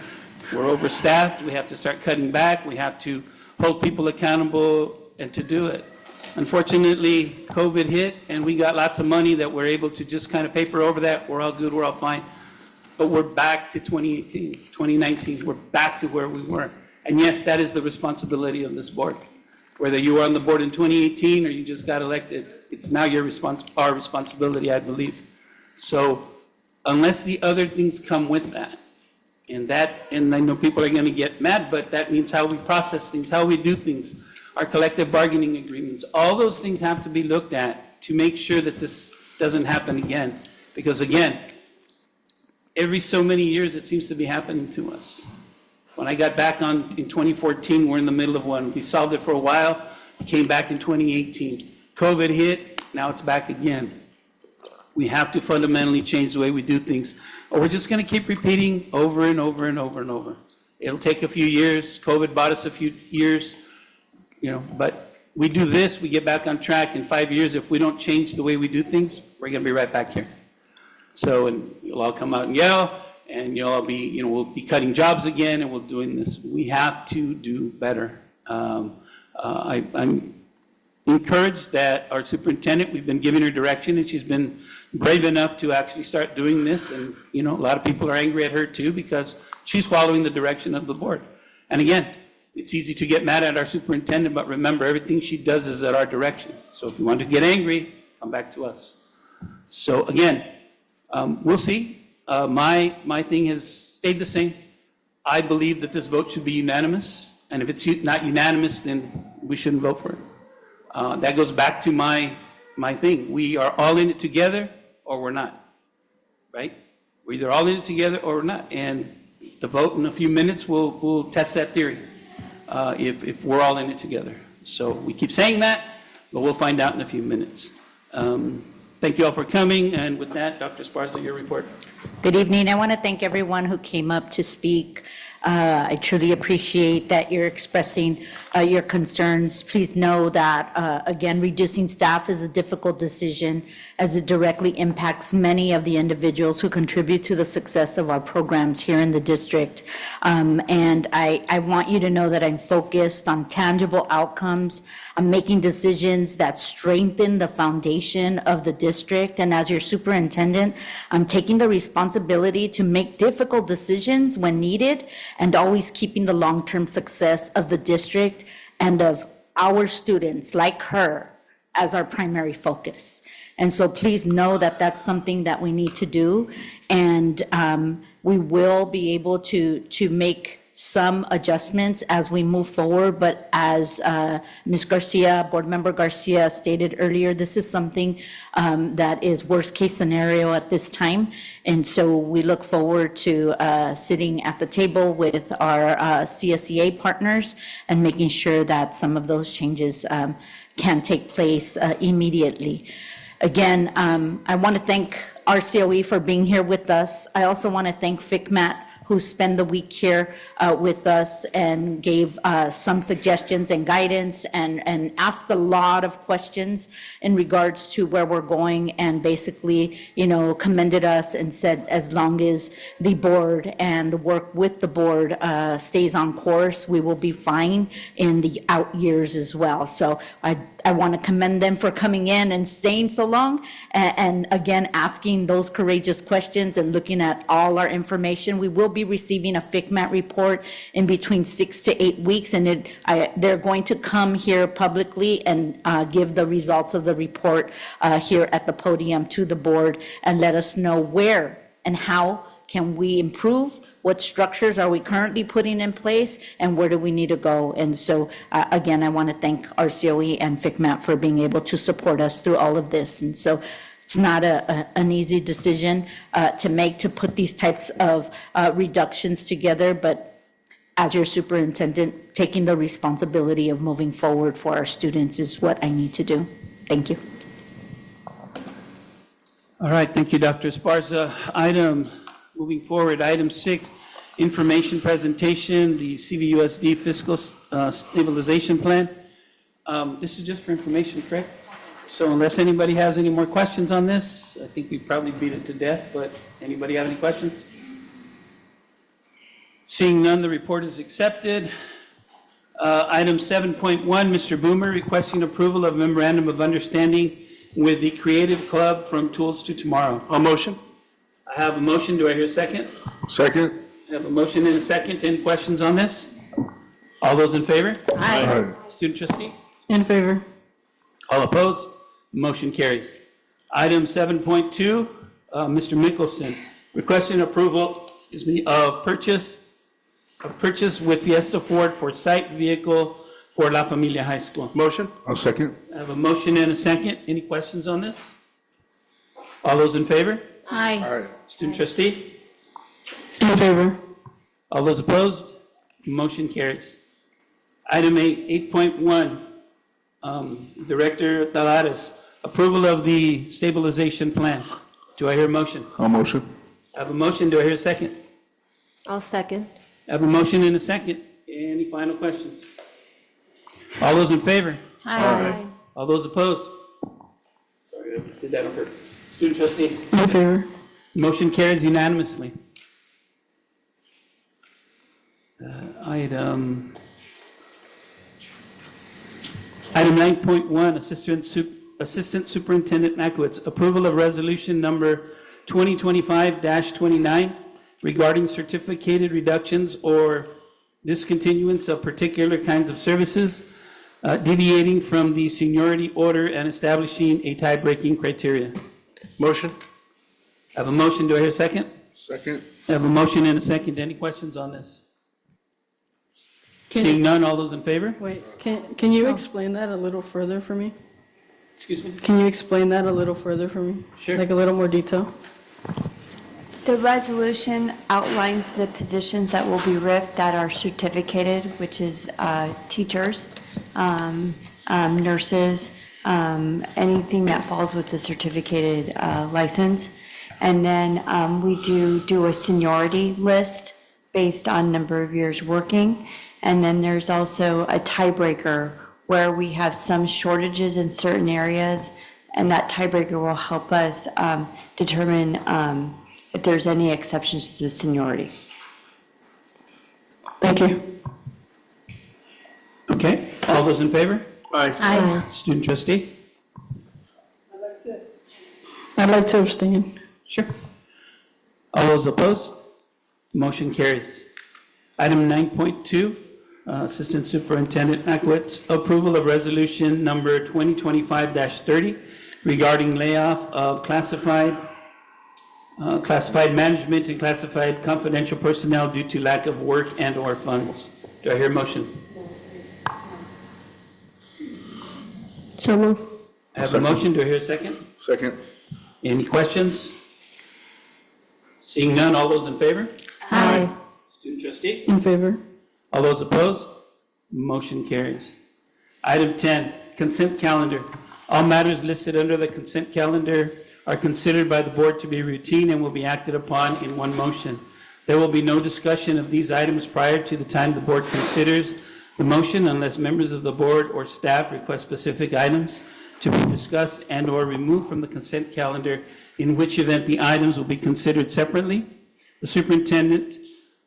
We're overstaffed, we have to start cutting back, we have to hold people accountable and to do it. Unfortunately, COVID hit, and we got lots of money that we're able to just kind of paper over that. We're all good, we're all fine. But we're back to 2018, 2019. We're back to where we were. And yes, that is the responsibility of this board. Whether you were on the board in 2018 or you just got elected, it's now our responsibility, I believe. So unless the other things come with that, and I know people are going to get mad, but that means how we process things, how we do things, our collective bargaining agreements, all those things have to be looked at to make sure that this doesn't happen again. Because again, every so many years it seems to be happening to us. When I got back on in 2014, we're in the middle of one. We solved it for a while, came back in 2018. COVID hit, now it's back again. We have to fundamentally change the way we do things, or we're just going to keep repeating over and over and over and over. It'll take a few years. COVID bought us a few years, but we do this, we get back on track. In 5 years, if we don't change the way we do things, we're going to be right back here. So, and you'll all come out and yell, and you'll all be, we'll be cutting jobs again, and we're doing this. We have to do better. I'm encouraged that our superintendent, we've been giving her direction, and she's been brave enough to actually start doing this. And, a lot of people are angry at her too because she's following the direction of the board. And again, it's easy to get mad at our superintendent, but remember, everything she does is at our direction. So if you want to get angry, come back to us. So again, we'll see. My thing has stayed the same. I believe that this vote should be unanimous, and if it's not unanimous, then we shouldn't vote for it. That goes back to my thing. We are all in it together, or we're not, right? We're either all in it together or we're not, and the vote in a few minutes will test that theory, if we're all in it together. So we keep saying that, but we'll find out in a few minutes. Thank you all for coming, and with that, Dr. Esparza, your report. Good evening. I want to thank everyone who came up to speak. I truly appreciate that you're expressing your concerns. Please know that, again, reducing staff is a difficult decision as it directly impacts many of the individuals who contribute to the success of our programs here in the district. And I want you to know that I'm focused on tangible outcomes. I'm making decisions that strengthen the foundation of the district. And as your superintendent, I'm taking the responsibility to make difficult decisions when needed and always keeping the long-term success of the district and of our students like her as our primary focus. And so please know that that's something that we need to do. And we will be able to make some adjustments as we move forward, but as Ms. Garcia, Board Member Garcia stated earlier, this is something that is worst case scenario at this time. And so we look forward to sitting at the table with our CSEA partners and making sure that some of those changes can take place immediately. Again, I want to thank our COE for being here with us. I also want to thank FICMAT, who spent the week here with us and gave some suggestions and guidance and asked a lot of questions in regards to where we're going, and basically, commended us and said as long as the board and the work with the board stays on course, we will be fine in the out years as well. So I want to commend them for coming in and staying so long, and again, asking those courageous questions and looking at all our information. We will be receiving a FCMAT report in between 6 to 8 weeks, and they're going to come here publicly and give the results of the report here at the podium to the board and let us know where and how can we improve, what structures are we currently putting in place, and where do we need to go? And so, again, I want to thank RCOE and FCMAT for being able to support us through all of this. And so it's not an easy decision to make, to put these types of reductions together, but as your superintendent, taking the responsibility of moving forward for our students is what I need to do. Thank you. All right, thank you, Dr. Esparza. Moving forward, item 6, information presentation, the CVUSD fiscal stabilization plan. This is just for information, correct? So unless anybody has any more questions on this, I think we probably beat it to death, but anybody have any questions? Seeing none, the report is accepted. Item 7.1, Mr. Boomer requesting approval of memorandum of understanding with the Creative Club from Tools to Tomorrow. A motion? I have a motion. Do I hear a second? Second. I have a motion and a second. Any questions on this? All those in favor? Aye. Student trustee? In favor. All opposed? Motion carries. Item 7.2, Mr. Mickelson, requesting approval, of purchase with Fiesta Ford for site vehicle for La Familia High School. Motion? I'll second. I have a motion and a second. Any questions on this? All those in favor? Aye. Aye. Student trustee? In favor. All those opposed? Motion carries. Item 8.1, Director Talares, approval of the stabilization plan. Do I hear a motion? I'll motion. I have a motion. Do I hear a second? I'll second. I have a motion and a second. Any final questions? All those in favor? Aye. All those opposed? Sorry, I did that on purpose. Student trustee? In favor. Motion carries unanimously. Item 9.1, Assistant Superintendent Nakowitz, approval of resolution number 2025-29 regarding certificated reductions or discontinuance of particular kinds of services, deviating from the seniority order and establishing a tie-breaking criteria. Motion? I have a motion. Do I hear a second? Second. I have a motion and a second. Any questions on this? Seeing none, all those in favor? Wait, can you explain that a little further for me? Excuse me? Can you explain that a little further for me? Sure. Like a little more detail? The resolution outlines the positions that will be RIFed that are certificated, which is teachers, nurses, anything that falls with the certificated license. And then we do a seniority list based on number of years working. And then there's also a tiebreaker where we have some shortages in certain areas, and that tiebreaker will help us determine if there's any exceptions to the seniority. Thank you. Okay, all those in favor? Aye. Aye. Student trustee? I'd like to abstain. Sure. All those opposed? Motion carries. Item 9.2, Assistant Superintendent Nakowitz, approval of resolution number 2025-30 regarding layoff of classified management and classified confidential personnel due to lack of work and/or funds. Do I hear a motion? So moved. I have a motion. Do I hear a second? Second. Any questions? Seeing none, all those in favor? Aye. Student trustee? In favor. All those opposed? Motion carries. Item 10, consent calendar. All matters listed under the consent calendar are considered by the board to be routine and will be acted upon in one motion. There will be no discussion of these items prior to the time the board considers the motion unless members of the board or staff request specific items to be discussed and/or removed from the consent calendar, in which event the items will be considered separately. The superintendent,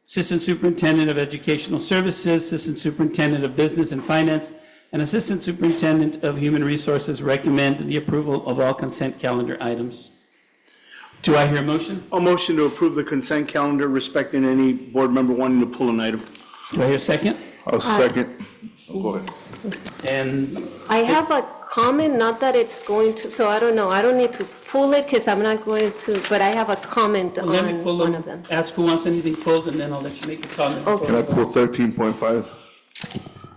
assistant superintendent of educational services, assistant superintendent of business and finance, and assistant superintendent of human resources recommend the approval of all consent calendar items. Do I hear a motion? A motion to approve the consent calendar respecting any board member wanting to pull an item. Do I hear a second? I'll second. Go ahead. And I have a comment, not that it's going to, so I don't know, I don't need to pull it because I'm not going to, but I have a comment well, let me on pull one them, of them. ask who wants anything pulled, and then I'll let you make a comment. Okay. Can I pull 13.5?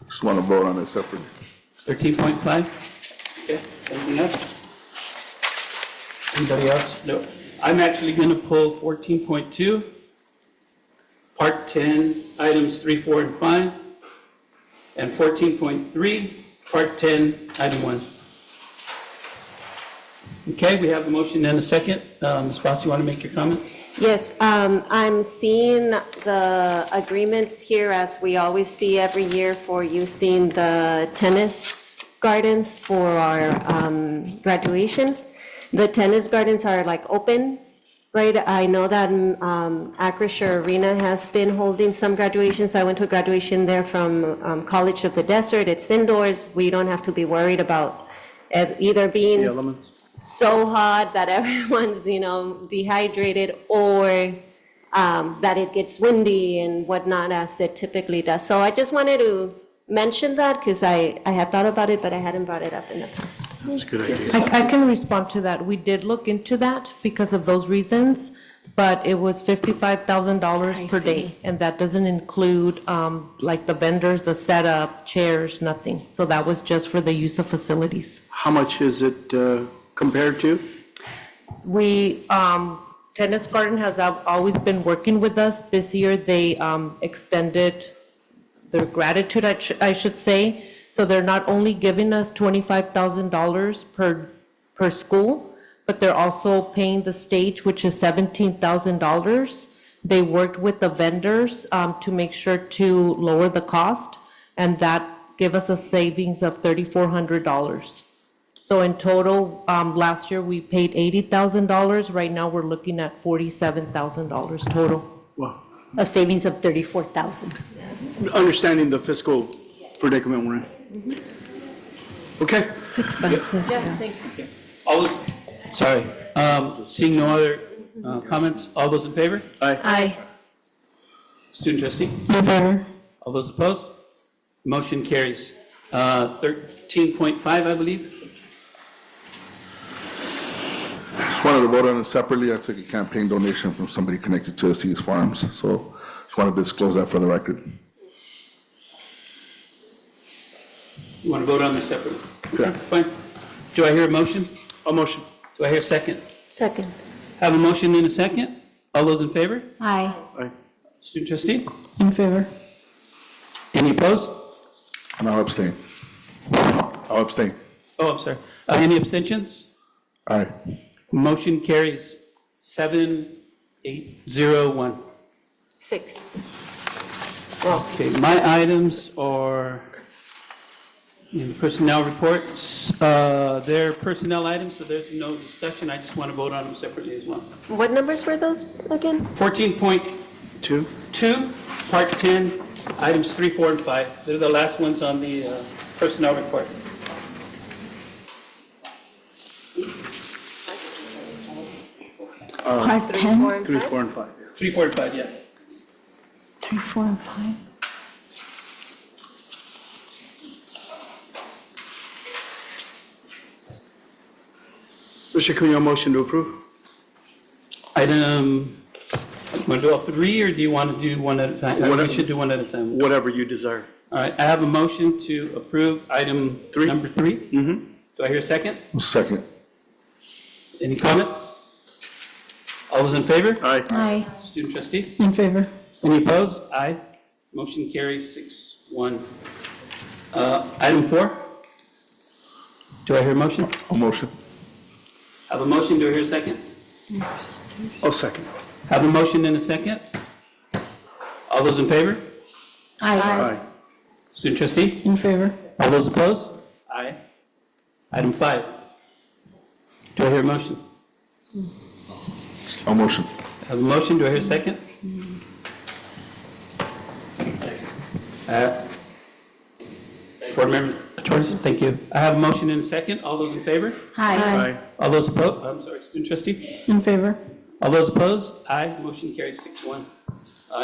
Just want to vote on it separately. 13.5? Okay, anything else? Anybody else? No. I'm actually going to pull 14.2, Part 10, items 3, 4, and 5, and 14.3, Part 10, item 1. Okay, we have a motion and a second. Ms. Boss, you want to make your comment? Yes, I'm seeing the agreements here, as we always see every year, for using the tennis gardens for our graduations. The tennis gardens are like open, right? I know that Acrisure Arena has been holding some graduations. I went to a graduation there from College of the Desert. It's indoors. We don't have to be worried about either being The elements. so hot that everyone's, dehydrated, or that it gets windy and whatnot, as it typically does. So I just wanted to mention that because I had thought about it, but I hadn't brought it up in the past. That's a good idea. I can respond to that. We did look into that because of those reasons, but it was $55,000 per day. And that doesn't include like the vendors, the setup, chairs, nothing. So that was just for the use of facilities. How much is it compared to? We, Tennis Garden has always been working with us. This year, they extended their gratitude, I should say. So they're not only giving us $25,000 per school, but they're also paying the stage, which is $17,000. They worked with the vendors to make sure to lower the cost, and that gave us a savings of $3,400. So in total, last year, we paid $80,000. Right now, we're looking at $47,000 total. Wow. A savings of $34,000. Understanding the fiscal predicament we're in. Okay. It's expensive. Yeah, thank you. Sorry, seeing no other comments, all those in favor? Aye. Student trustee? In favor. All those opposed? Motion carries. 13.5, I believe. Just wanted to vote on it separately. I took a campaign donation from somebody connected to Aziz Farms, so just wanted to disclose that for the record. You want to vote on this separately? Okay, fine. Do I hear a motion? A motion. Do I hear a second? Second. Have a motion and a second. All those in favor? Aye. Aye. Student trustee? In favor. Any opposed? And I'll abstain. I'll abstain. Oh, I'm sorry. Any abstentions? Aye. Motion carries 7-8-0-1. 6. Okay, my items are in the personnel reports. They're personnel items, so there's no discussion. I just want to vote on them separately as well. What numbers were those again? 14.2, Part 10, items 3, 4, and 5. They're the last ones on the personnel report. Part 10? 3, 4, and 5. 3, 4, and 5, yeah. 3, 4, and 5. Mr. Cunha, motion to approve? Item, want to do all 3, or do you want to do one at a time? We should do one at a time. Whatever you desire. All right, I have a motion to approve item number 3. Mm-hmm. Do I hear a second? Second. Any comments? All those in favor? Aye. Aye. Student trustee? In favor. Any opposed? Aye. Motion carries 6-1. Item 4. Do I hear a motion? A motion. Have a motion, do I hear a second? I'll second. Have a motion and a second. All those in favor? Aye. Student trustee? In favor. All those opposed? Aye. Item 5. Do I hear a motion? A motion. I have a motion, do I hear a second? Board member Torres, thank you. I have a motion and a second. All those in favor? Aye. All those opposed? I'm sorry, student trustee? In favor. All those opposed? Aye. Motion carries 6-1.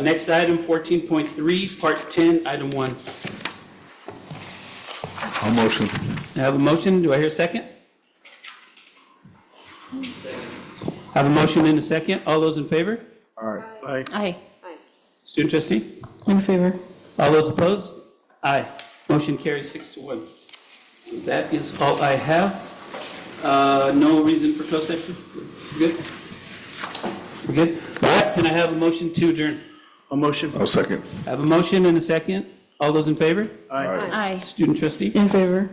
Next item, 14.3, Part 10, Item 1. A motion. I have a motion. Do I hear a second? I have a motion and a second. All those in favor? Aye. Aye. Student trustee? In favor. All those opposed? Aye. Motion carries 6-1. That is all I have. No reason for closed session? Good? We're good? All right, can I have a motion to adjourn? A motion. I'll second. I have a motion and a second. All those in favor? Aye. Aye. Student trustee? In favor.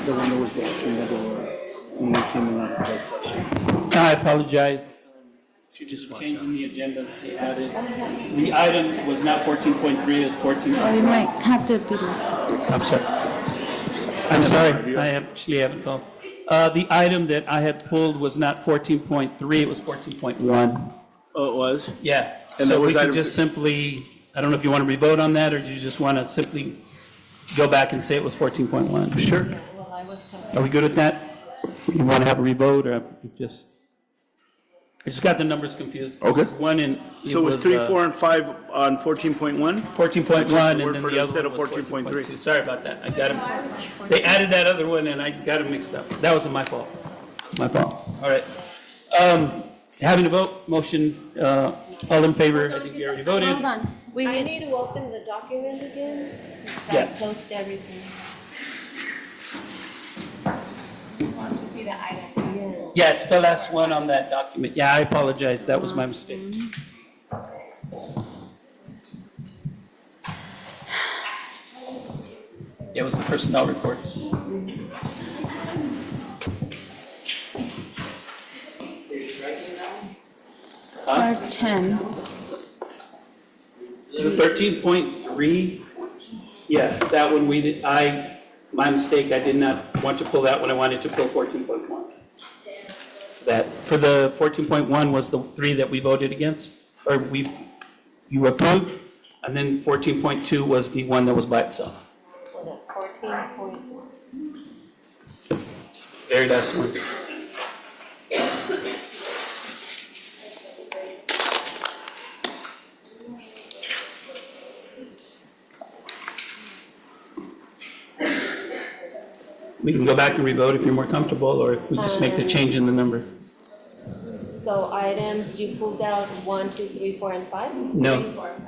The one that was like in the door when we came in on closed session. I apologize. She just walked Changing the agenda, they added, the item was not 14.3, it's 14. Oh, you might have to be. I'm sorry. I'm sorry, I actually haven't called. The item that I had pulled was not 14.3, it was 14.1. Oh, it was? Yeah. And So that we was could item- just simply, I don't know if you want to revote on that, or do you just want to simply go back and say it was 14.1? Sure. Are we good with that? You want to have a revote, or just, I just got the numbers confused. Okay. One in. So it was 3, 4, and 5 on 14.1? 14.1, and Word then for the it other instead one of was 14.3. 14.2. Sorry about that. I got them. They added that other one, and I got them mixed up. That was my fault. My fault. All right. Having a vote, motion, all in favor, I think we already voted. Hold on. I need to open the document again, so I Yeah. post everything. Wants to see the items. Yeah, it's the last one on that document. Yeah, I apologize. That was my mistake. Yeah, it was the personnel reports. Part 10. The 13.3, yes, that one we did, my mistake, I did not want to pull that one, I wanted to pull 14.1. That, for the 14.1 was the 3 that we voted against, or you approved, and then 14.2 was the one that was by itself. 14.1. Very last one. We can go back and revote if you're more comfortable, or if we just make the change in the number. So items, you pulled out 1, 2, 3, 4, and 5? No,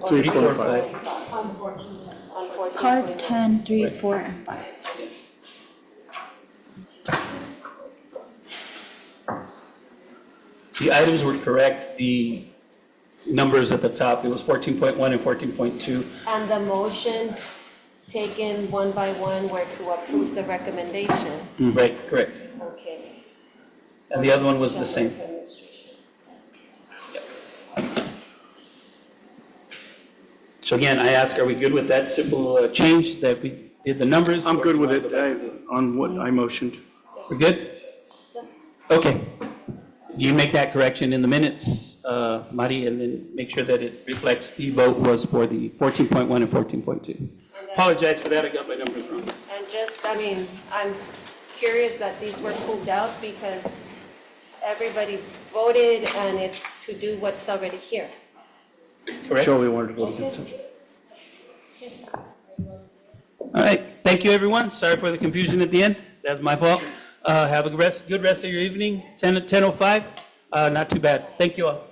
3, 4, 5. On 14. On 14. Part 10, 3, 4, and 5. The items were correct, the numbers at the top, it was 14.1 and 14.2. And the motions taken one by one were to approve the recommendation? Right, correct. Okay. And the other one was the same. So again, I ask, are we good with that simple change that we did the numbers? I'm good with it on what I motioned. We're good? Okay. Do you make that correction in the minutes, Mari, and then make sure that it reflects the vote was for the 14.1 and 14.2? Apologize for that, I got my numbers wrong. And just, I mean, I'm curious that these were pulled out because everybody voted and it's to do what's already here. Correct? Joey wanted to vote against it. All right, thank you, everyone. Sorry for the confusion at the end. That's my fault. Have a good rest of your evening. 10:05. Not too bad. Thank you all.